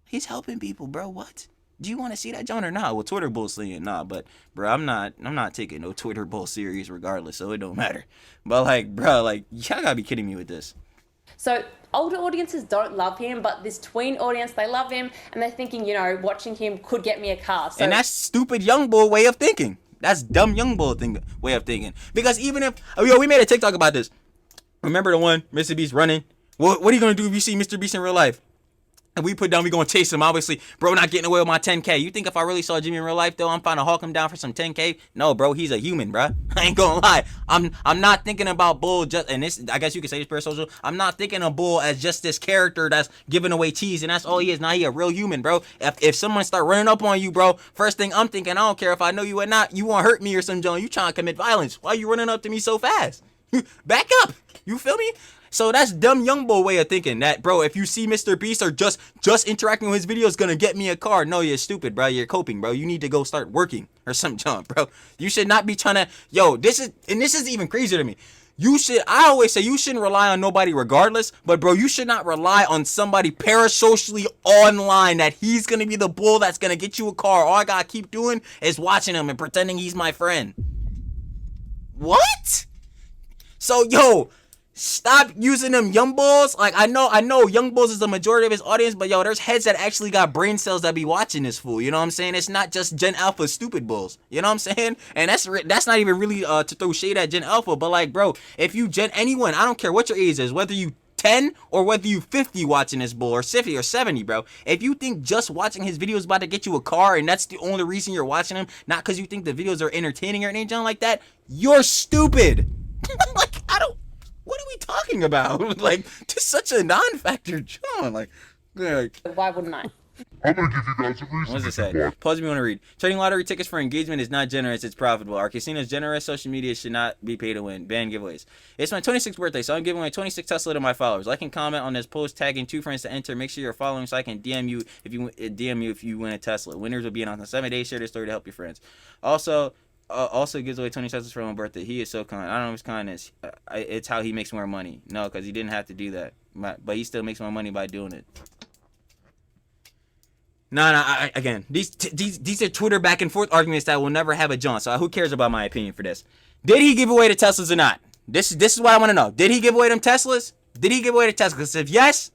he's helping people, bro. What? Do you want to see that John or not? Well, Twitter bull saying nah, but bro, I'm not taking no Twitter bull serious regardless, so it don't matter. But like, bro, like y'all gotta be kidding me with this. So older audiences don't love him, but this tween audience, they love him, and they're thinking, you know, watching him could get me a car. So, and that's stupid young bull way of thinking. That's dumb young bull way of thinking. Because even if, we made a TikTok about this. Remember the one, Mr. Beast running? What are you going to do if you see Mr. Beast in real life? And we put down, we going to chase him. Obviously, bro, not getting away with my 10K. You think if I really saw Jimmy in real life, though, I'm fine to hawk him down for some 10K? No, bro, he's a human, bro. I ain't going to lie. I'm not thinking about Bull just, and this, I guess you could say this parasocial. I'm not thinking of Bull as just this character that's giving away cheese, and that's all he is. Now he a real human, bro. If someone start running up on you, bro, first thing I'm thinking, I don't care if I know you or not, you won't hurt me or something, John. You trying to commit violence. Why you running up to me so fast? Back up. You feel me? So that's dumb young boy way of thinking that, bro, if you see Mr. Beast or just interacting with his videos gonna get me a car. No, you're stupid, bro. You're coping, bro. You need to go start working or some junk, bro. You should not be trying to, this is even crazier to me. I always say you shouldn't rely on nobody regardless, but bro, you should not rely on somebody parasocially online that he's gonna be the bull that's gonna get you a car. All I gotta keep doing is watching him and pretending he's my friend. What? So, stop using them young bulls. Like, I know young bulls is the majority of his audience, but there's heads that actually got brain cells that be watching this fool. You know what I'm saying? It's not just Gen Alpha stupid bulls. You know what I'm saying? And that's not even really to throw shade at Gen Alpha, but like, bro, if you anyone, I don't care what your age is, whether you 10 or whether you 50 watching this bull or 50 or 70, bro. If you think just watching his videos about to get you a car and that's the only reason you're watching him, not because you think the videos are entertaining or anything like that, you're stupid. Like, what are we talking about? Like, just such a non-factor, John. Like, why wouldn't I? I'm gonna give you guys a reason. What does it say? Pause me want to read. Trading lottery tickets for engagement is not generous, it's profitable. Our casinos generous, social media should not be paid to win. Ban giveaways. It's my 26th birthday, so I'm giving away 26 Tesla to my followers. Like and comment on this post, tagging 2 friends to enter. Make sure you're following so I can DM you if you win a Tesla. Winners will be announced on 7 days. Share this story to help your friends. Also gives away 20 Teslas for my birthday. He is so kind. I don't know if it's kindness. It's how he makes more money. No, because he didn't have to do that. But he still makes more money by doing it. Again, these are Twitter back and forth arguments that will never have a John. So who cares about my opinion for this? Did he give away the Teslas or not? This is what I want to know. Did he give away them Teslas? Did he give away the Teslas? If yes,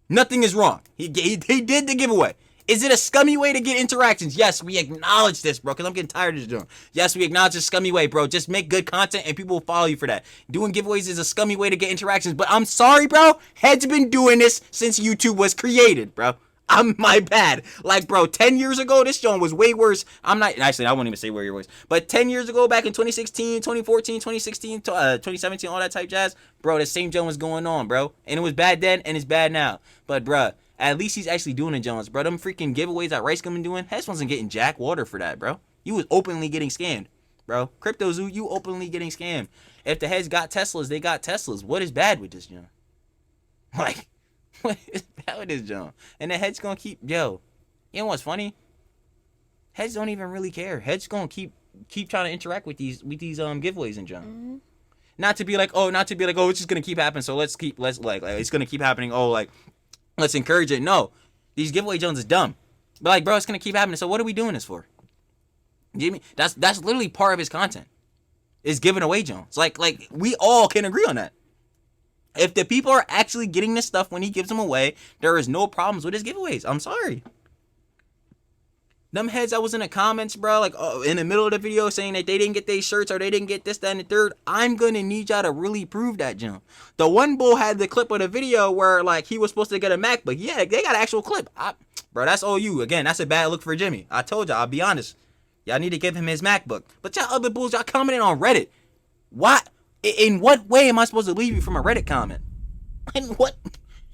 nothing is wrong. He did the giveaway. Is it a scummy way to get interactions? Yes, we acknowledge this, bro, because I'm getting tired of this doing. Yes, we acknowledge this scummy way, bro. Just make good content and people will follow you for that. Doing giveaways is a scummy way to get interactions, but I'm sorry, bro. Head's been doing this since YouTube was created, bro. My bad. Like, bro, 10 years ago, this John was way worse. I won't even say where your voice. But 10 years ago, back in 2016, 2014, 2016, 2017, all that type jazz, bro, the same John was going on, bro. And it was bad then, and it's bad now. But, bro, at least he's actually doing it, Jones, bro. Them freaking giveaways that Rice been doing, Hess wasn't getting jack water for that, bro. You was openly getting scammed, bro. CryptoZoo, you openly getting scammed. If the heads got Teslas, they got Teslas. What is bad with this, John? Like, what is bad with this, John? And the heads gonna keep, you know what's funny? Heads don't even really care. Heads gonna keep trying to interact with these giveaways and John. Mm-hmm. Not to be like, it's just gonna keep happening. So let's it's gonna keep happening. Oh, like, let's encourage it. No, these giveaway Jones is dumb. But like, bro, it's gonna keep happening. So what are we doing this for? You know what I mean? That's literally part of his content. Is giving away Jones. Like we all can agree on that. If the people are actually getting this stuff when he gives them away, there is no problems with his giveaways. I'm sorry. Them heads that was in the comments, bro, like in the middle of the video saying that they didn't get their shirts or they didn't get this, that, and the third, I'm going to need y'all to really prove that, Jim. The one bull had the clip of the video where, like, he was supposed to get a MacBook. Yeah, they got an actual clip. Bro, that's all you. Again, that's a bad look for Jimmy. I told y'all, I'll be honest. Y'all need to give him his MacBook. But y'all other bulls, y'all commenting on Reddit. What? In what way am I supposed to leave you from a Reddit comment? And what?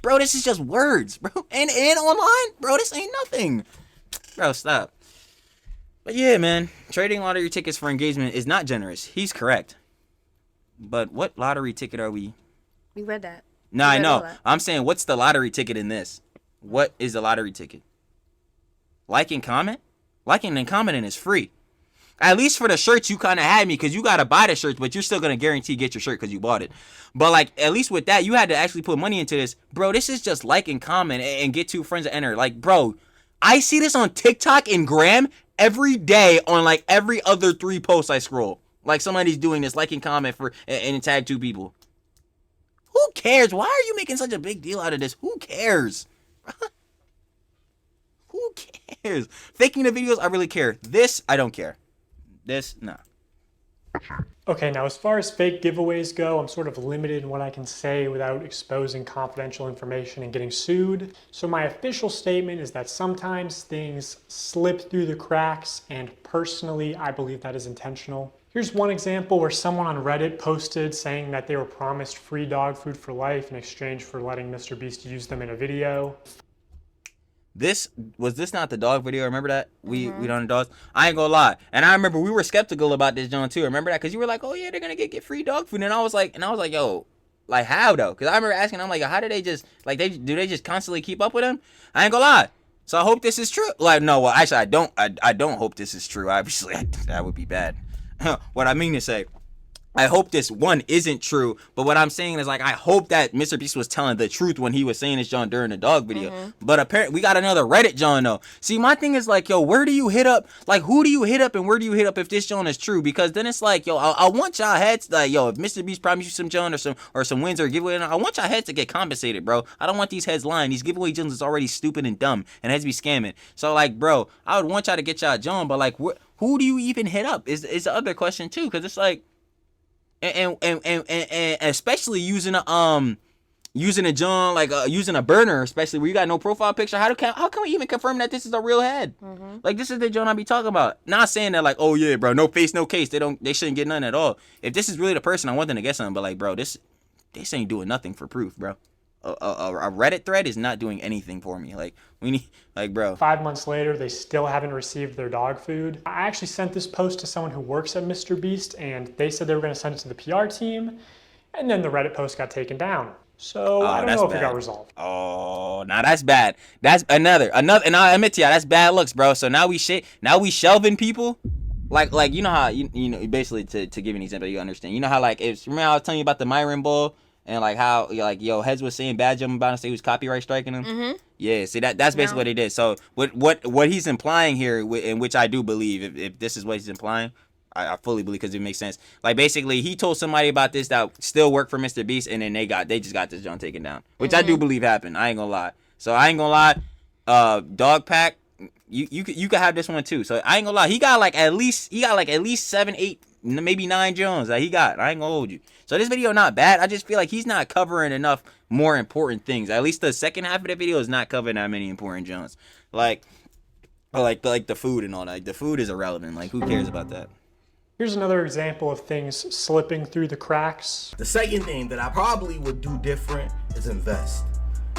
Bro, this is just words, bro. And online? Bro, this ain't nothing. Bro, stop. But yeah, man. Trading lottery tickets for engagement is not generous. He's correct. But what lottery ticket are we? We read that. No, I know. I'm saying, what's the lottery ticket in this? what is the lottery ticket? Like and comment? Liking and commenting is free. At least for the shirts, you kind of had me because you got to buy the shirts, but you're still going to guarantee get your shirt because you bought it. But, like, at least with that, you had to actually put money into this. Bro, this is just like and comment and get 2 friends to enter. Like, bro, I see this on TikTok and Gram every day on, like, every other 3 posts I scroll. Like, somebody's doing this, like and comment for and tag 2 people. Who cares? Why are you making such a big deal out of this? Who cares? Who cares? Faking the videos, I really care. This, I don't care. This, nah. Okay, now as far as fake giveaways go, I'm sort of limited in what I can say without exposing confidential information and getting sued. So my official statement is that sometimes things slip through the cracks, and personally, I believe that is intentional. Here's one example where someone on Reddit posted saying that they were promised free dog food for life in exchange for letting MrBeast use them in a video. This not the dog video? Remember that we done the dogs. I ain't gonna lie, and I remember we were skeptical about this, John, too. Remember that? Because you were like, "Oh yeah, they're gonna get free dog food," and I was like, "Yo, like how though?" Because I remember asking, I'm like, "How do they just like do they just constantly keep up with them?" I ain't gonna lie. So I hope this is true. Like no, well actually I don't hope this is true. Obviously that would be bad. What I mean to say, I hope this one isn't true, but what I'm saying is like I hope that MrBeast was telling the truth when he was saying this John during the dog video. But apparently we got another Reddit John though. See, my thing is like, yo, where do you hit up? Like who do you hit up and where do you hit up if this John is true? Because then it's like, yo, I want y'all heads like, yo, if MrBeast promised you some John or some wins or a giveaway, I want y'all heads to get compensated, bro. I don't want these heads lying. These giveaway Johns is already stupid and dumb and heads be scamming. So like, bro, I would want y'all to get y'all John, but like, who do you even hit up? Is the other question too? Because it's like. And especially using a John like using a burner, especially where you got no profile picture. How can we even confirm that this is a real head? Like this is the John I be talking about. Not saying that like, oh yeah, bro, no face, no case. They shouldn't get none at all. If this is really the person, I want them to get something. But like, bro, this ain't doing nothing for proof, bro. A Reddit thread is not doing anything for me. Like we need, like, bro. 5 months later, they still haven't received their dog food. I actually sent this post to someone who works at MrBeast, and they said they were going to send it to the PR team, and then the Reddit post got taken down. So I don't know if it got resolved. Oh, now that's bad. That's another, and I'll admit to y'all, that's bad looks, bro. So now we shelving people. Like you know how you know basically to give you an example, you understand. You know how like remember I was telling you about the Myron Bull. And like how like yo Heads was saying bad jumping about and say he was copyright striking him. Yeah, see that's basically what he did. So what he's implying here, in which I do believe, if this is what he's implying, I fully believe because it makes sense. Like basically he told somebody about this that still worked for MrBeast, and then they just got this John taken down, which I do believe happened. I ain't gonna lie. So I ain't gonna lie. Dog Pack, you could have this one too. So I ain't gonna lie. He got like at least 7, 8, maybe 9 Jones that he got. I ain't gonna hold you. So this video not bad. I just feel like he's not covering enough more important things. At least the second half of the video is not covering that many important Jones. Like the food and all that. Like, the food is irrelevant. Like who cares about that? Here's another example of things slipping through the cracks. The second thing that I probably would do different is invest.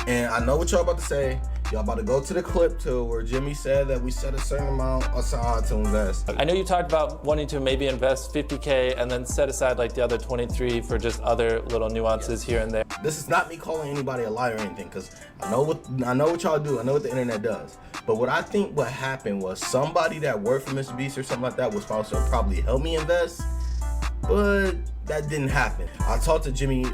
And I know what y'all about to say. Y'all about to go to the clip too, where Jimmy said that we set a certain amount aside to invest. I know you talked about wanting to maybe invest $50K and then set aside like the other 23 for just other little nuances here and there. This is not me calling anybody a liar or anything, because I know what y'all do. I know what the internet does. But what I think what happened was somebody that worked for MrBeast or something like that was supposed to probably help me invest, but that didn't happen. I talked to Jimmy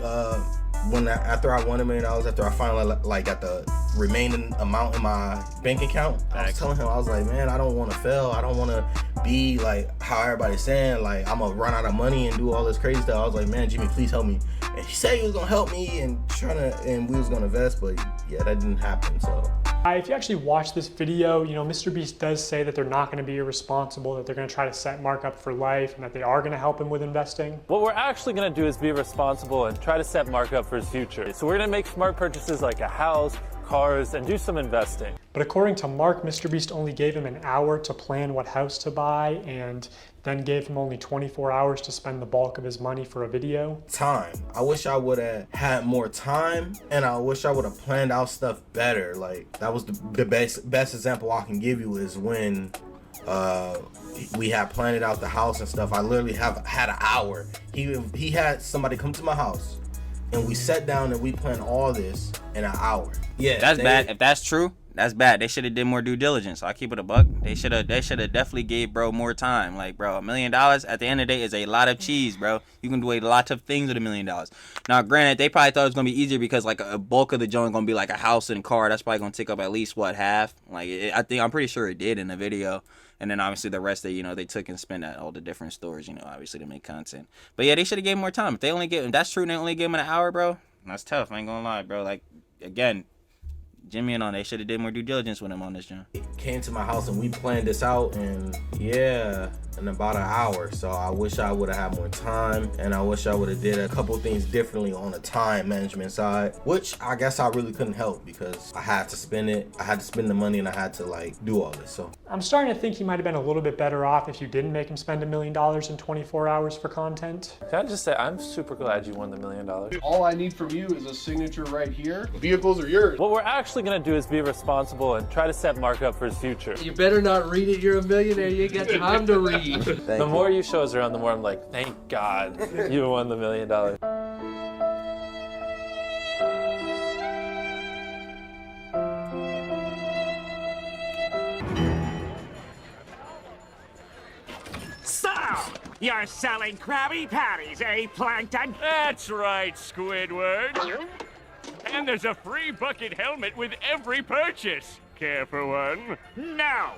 after I won $1 million, after I finally like got the remaining amount in my bank account. I was telling him, I was like, man, I don't want to fail. I don't want to be like how everybody's saying, like I'm gonna run out of money and do all this crazy stuff. I was like, man, Jimmy, please help me. And he said he was gonna help me and we was gonna invest, but yeah, that didn't happen. So if you actually watch this video, you know, MrBeast does say that they're not going to be irresponsible, that they're going to try to set Mark up for life, and that they are going to help him with investing. What we're actually going to do is be responsible and try to set Mark up for his future. So we're going to make smart purchases like a house, cars, and do some investing. But according to Mark, MrBeast only gave him an hour to plan what house to buy, and then gave him only 24 hours to spend the bulk of his money for a video. Time. I wish I would have had more time, and I wish I would have planned out stuff better. Like that was the best example I can give you is when we had planned out the house and stuff. I literally had an hour. He had somebody come to my house, and we sat down and we planned all this in an hour. Yeah, That's bad. If that's true, that's bad. They should have did more due diligence. I'll keep it a buck. They should have definitely gave bro more time. Like, bro, $1 million at the end of the day is a lot of cheese, bro. You can do a lot of things with $1 million. Now, granted, they probably thought it was gonna be easier because like a bulk of the joint gonna be like a house and car. That's probably gonna take up at least what, half. Like, I'm pretty sure it did in the video. And then obviously the rest they took and spent at all the different stores, obviously to make content. But yeah, they should have gave more time. If that's true and they only gave him an hour, bro, that's tough. I ain't gonna lie, bro. Like, again, Jimmy and all, they should have did more due diligence with him on this, John. Came to my house and we planned this out, and yeah, in about an hour. So I wish I would have had more time, and I wish I would have did a couple things differently on the time management side, which I guess I really couldn't help because I had to spend it. I had to spend the money, and I had to like do all this. So I'm starting to think he might have been a little bit better off if you didn't make him spend $1 million in 24 hours for content. Can I just say, I'm super glad you won the $1 million. All I need from you is a signature right here. The vehicles are yours. What we're actually gonna do is be responsible and try to set Mark up for his future. You better not read it. You're a millionaire. You ain't got time to read. The more you show us around, the more I'm like, thank God you won the $1 million. So, you're selling Krabby Patties, eh, Plankton? That's right, Squidward. And there's a free bucket helmet with every purchase. Care for one? No!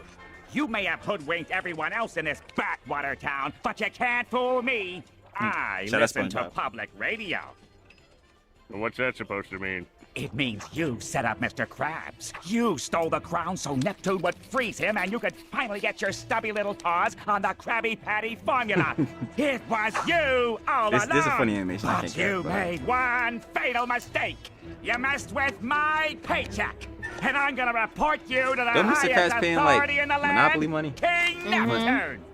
You may have hoodwinked everyone else in this backwater town, but you can't fool me. I listen to public radio. What's that supposed to mean? It means you set up Mr. Krabs. You stole the crown so Neptune would freeze him and you could finally get your stubby little paws on the Krabby Patty formula. It was you all along. This is a funny animation. But you made one fatal mistake. You messed with my paycheck. And I'm gonna report you to the highest authority in the land, Monopoly money? King Neptune.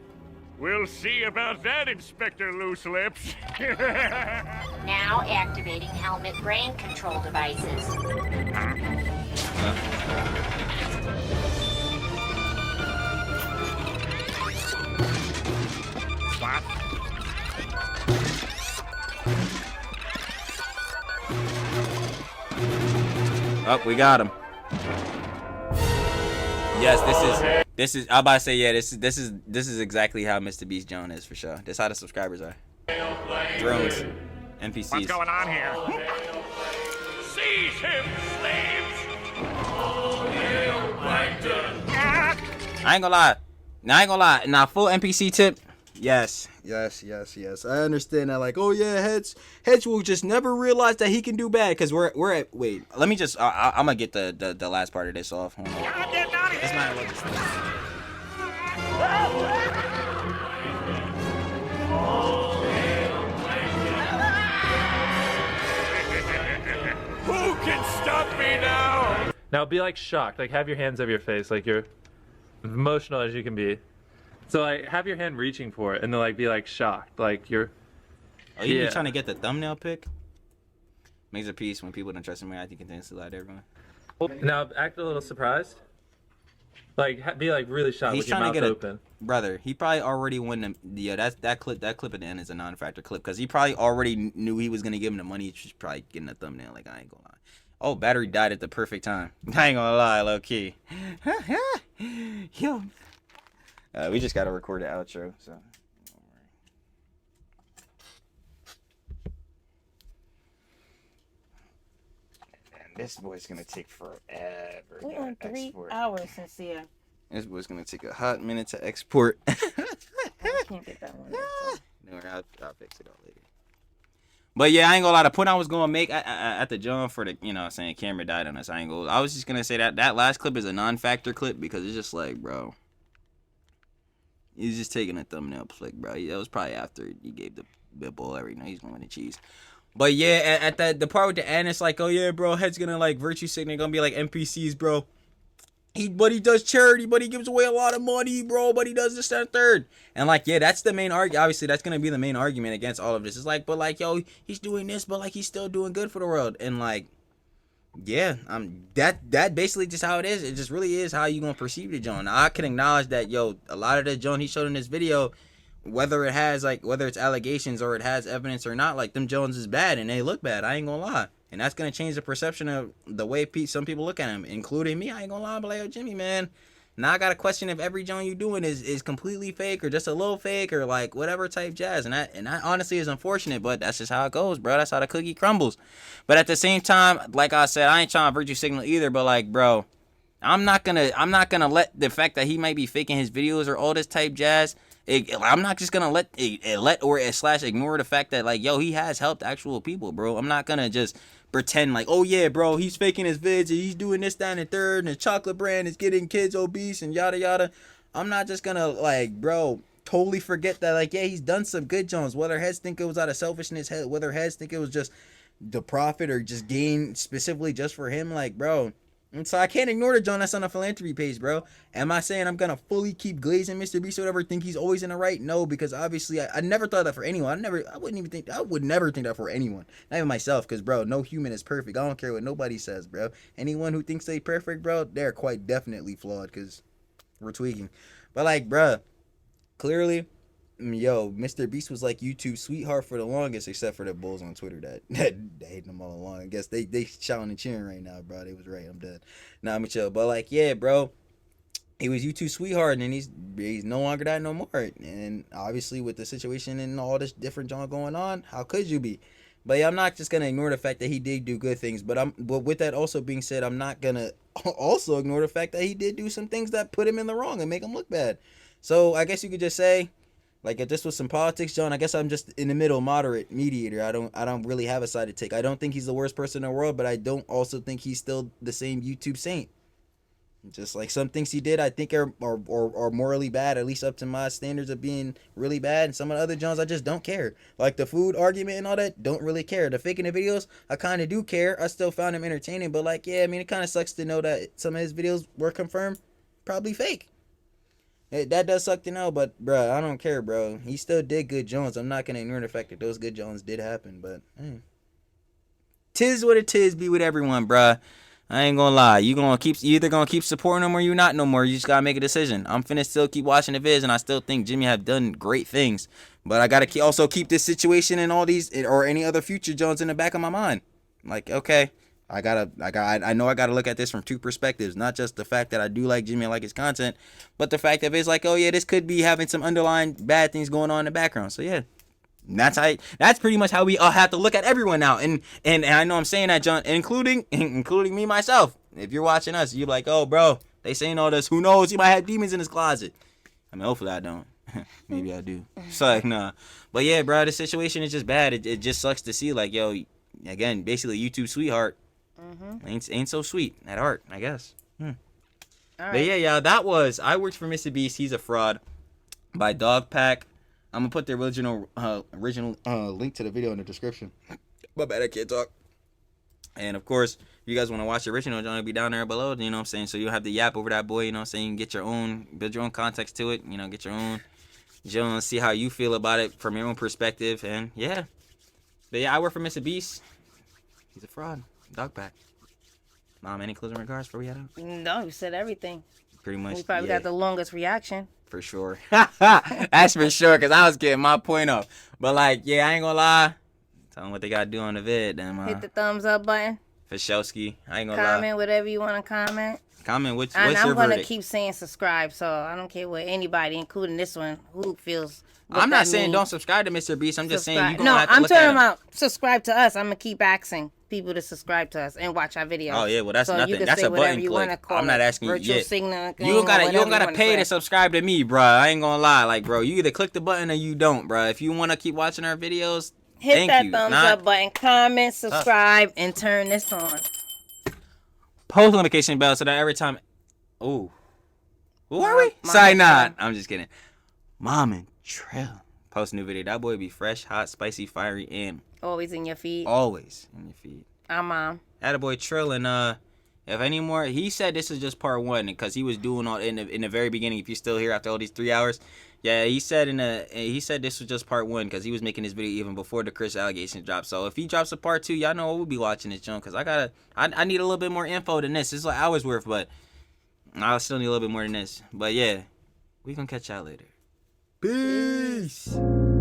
We'll see about that, Inspector Loose Lips. Now activating helmet brain control devices. What? Oh, we got him. Yes, this is. I'm about to say, yeah, this is exactly how Mr. Beast Joan is for sure. This is how the subscribers are. Drones, NPCs. What's going on here? Seize him, slaves! I ain't gonna lie. Now, full NPC tip. Yes. I understand that. Like, oh yeah, Heads will just never realize that he can do bad because we're at. Wait, let me just. I'm gonna get the last part of this off. Hold on. I'm getting out of here. Who can stop me now? Now be like shocked, like have your hands over your face, like you're emotional as you can be. So like have your hand reaching for it and then like be like shocked, like you're. Oh, you trying to get the thumbnail pic? Makes a piece when people don't trust me. I think contains to lie to everyone. Now act a little surprised. Like be like really shocked with your mouth open. Brother, he probably already won the. Yeah, that clip at the end is a non-factor clip because he probably already knew he was gonna give him the money. He's probably getting a thumbnail. Like I ain't gonna lie. Oh, battery died at the perfect time. I ain't gonna lie, low key. Yo. We just gotta record the outro, so. And this boy's gonna take forever. We're on 3 hours, Sincere. This boy's gonna take a hot minute to export. I can't get that one. No, I'll fix it all later. But yeah, I ain't gonna lie. The point I was gonna make at the jump for the, saying camera died on us. I was just gonna say that last clip is a non-factor clip because it's just like, bro. He's just taking a thumbnail flick, bro. That was probably after he gave the bull everything. He's going to cheese. But yeah, at the part with the end, it's like, oh yeah, bro, Head's gonna like virtue signature, gonna be like NPCs, bro. But he does charity, but he gives away a lot of money, bro. But he does this, that, third. And like, yeah, that's the main argument. Obviously, that's gonna be the main argument against all of this. It's like, but like, yo, he's doing this, but like, he's still doing good for the world. And like, yeah, that basically just how it is. It just really is how you gonna perceive the Joan. Now, I can acknowledge that, yo, a lot of the Joan he showed in this video whether it's allegations or it has evidence or not, like them Jones is bad and they look bad. I ain't gonna lie. And that's gonna change the perception of the way some people look at him, including me. I ain't gonna lie, but like, yo, Jimmy, man. Now I gotta question if every Jones you doing is completely fake or just a little fake or like whatever type jazz. And that honestly is unfortunate, but that's just how it goes, bro. That's how the cookie crumbles. But at the same time, like I said, I ain't trying to virtue signal either, but like, bro, I'm not gonna let the fact that he might be faking his videos or all this type jazz. I'm not just gonna let ignore the fact that like, yo, he has helped actual people, bro. I'm not gonna just pretend like, oh yeah, bro, he's faking his vids and he's doing this, that, and the third, and the chocolate brand is getting kids obese and yada yada. I'm not just gonna like, bro, totally forget that like, yeah, he's done some good Jones. Whether heads think it was out of selfishness, whether heads think it was just the profit or just gain specifically just for him, like, bro. And so I can't ignore the John that's on the philanthropy page, bro. Am I saying I'm gonna fully keep glazing Mr. Beast or whatever, think he's always in the right? No, because obviously I never thought that for anyone. I would never think that for anyone. Not even myself, because bro, no human is perfect. I don't care what nobody says, bro. Anyone who thinks they perfect, bro, they're quite definitely flawed, because we're tweaking. But like, bro, clearly, yo, Mr. Beast was like YouTube's sweetheart for the longest, except for the bulls on Twitter that hated him all along. I guess they shouting and cheering right now, bro. They was right. I'm dead. Nah, I'm chill. But like, yeah, bro, he was YouTube's sweetheart, and he's no longer that no more. And obviously, with the situation and all this different John going on, how could you be? But yeah, I'm not just gonna ignore the fact that he did do good things. But with that also being said, I'm not gonna also ignore the fact that he did do some things that put him in the wrong and make him look bad. So I guess you could just say, like, if this was some politics, John, I guess I'm just in the middle, moderate, mediator. I don't really have a side to take. I don't think he's the worst person in the world, but I don't also think he's still the same YouTube saint. Just like some things he did, I think are morally bad, at least up to my standards of being really bad. And some of the other Johns, I just don't care. Like the food argument and all that, don't really care. The faking the videos, I kind of do care. I still found him entertaining, but like, yeah, I mean, it kind of sucks to know that some of his videos were confirmed probably fake. That does suck to know, but bro, I don't care, bro. He still did good Jones. I'm not gonna ignore the fact that those good Jones did happen, but tis what it is. Be with everyone, bro. I ain't gonna lie. You either gonna keep supporting him or you not no more. You just gotta make a decision. I'm finna still keep watching the vids, and I still think Jimmy have done great things, but I gotta also keep this situation and all these or any other future Jones in the back of my mind. Like, okay. I know I gotta look at this from two perspectives, not just the fact that I do like Jimmy and like his content, but the fact that it's like, oh yeah, this could be having some underlying bad things going on in the background. So yeah, that's pretty much how we all have to look at everyone now. And I know I'm saying that, John, including me myself. If you're watching us, you're like, oh bro, they saying all this. Who knows? He might have demons in his closet. I mean, hopefully I don't. Maybe I do. So like, nah. But yeah, bro, the situation is just bad. It just sucks to see, like, yo, again, basically YouTube sweetheart. Ain't so sweet at heart, I guess. But yeah, that was I Worked for Mr. Beast. He's a Fraud by Dog Pack. I'm gonna put the original link to the video in the description. My bad, I can't talk. And of course, if you guys want to watch the original, it's gonna be down there below. You know what I'm saying? So you'll have the yap over that boy. You know what I'm saying? You can get your own, build your own context to it. You know, get your own. See how you feel about it from your own perspective. And yeah, but yeah, I Work for Mr. Beast. He's a fraud. Dog Pack. Mom, any closing regards before we head out? No, you said everything. Pretty much. We probably got the longest reaction. For sure. That's for sure, because I was getting my point off. But like, yeah, I ain't gonna lie. Tell them what they gotta do on the vid. Hit the thumbs up button. For Showski. I ain't gonna lie. Comment whatever you want to comment. Comment what's and your I'm gonna verdict? keep saying subscribe, so I don't care what anybody, including this one, who feels. I'm not saying don't subscribe to Mr. Beast. I'm just saying you gonna have to I'm look at talking him. about subscribe to us. I'm gonna keep asking people to subscribe to us and watch our videos. Oh yeah, well that's so nothing. That's a button click. I'm not asking you. Yeah. You don't gotta pay to subscribe to me, bro. I ain't gonna lie, like, bro, you either click the button or you don't, bro. If you wanna keep watching our videos, hit that thumbs up button, comment, subscribe, and turn this on. Post notification bell so that every time. Ooh, who are we? Sorry, not. I'm just kidding. Mom and Trill post new video. That boy be fresh, hot, spicy, fiery, and always in your feed. Always in your feed. Our mom. That boy Trill, and if any more, he said this is just part one because he was doing all in the very beginning. If you're still here after all these 3 hours, yeah, he said this was just part one because he was making this video even before the Chris allegation dropped. So if he drops a part 2, y'all know we'll be watching this junk because I need a little bit more info than this. This is like hours worth, but I still need a little bit more than this. But yeah, we gonna catch y'all later. Peace.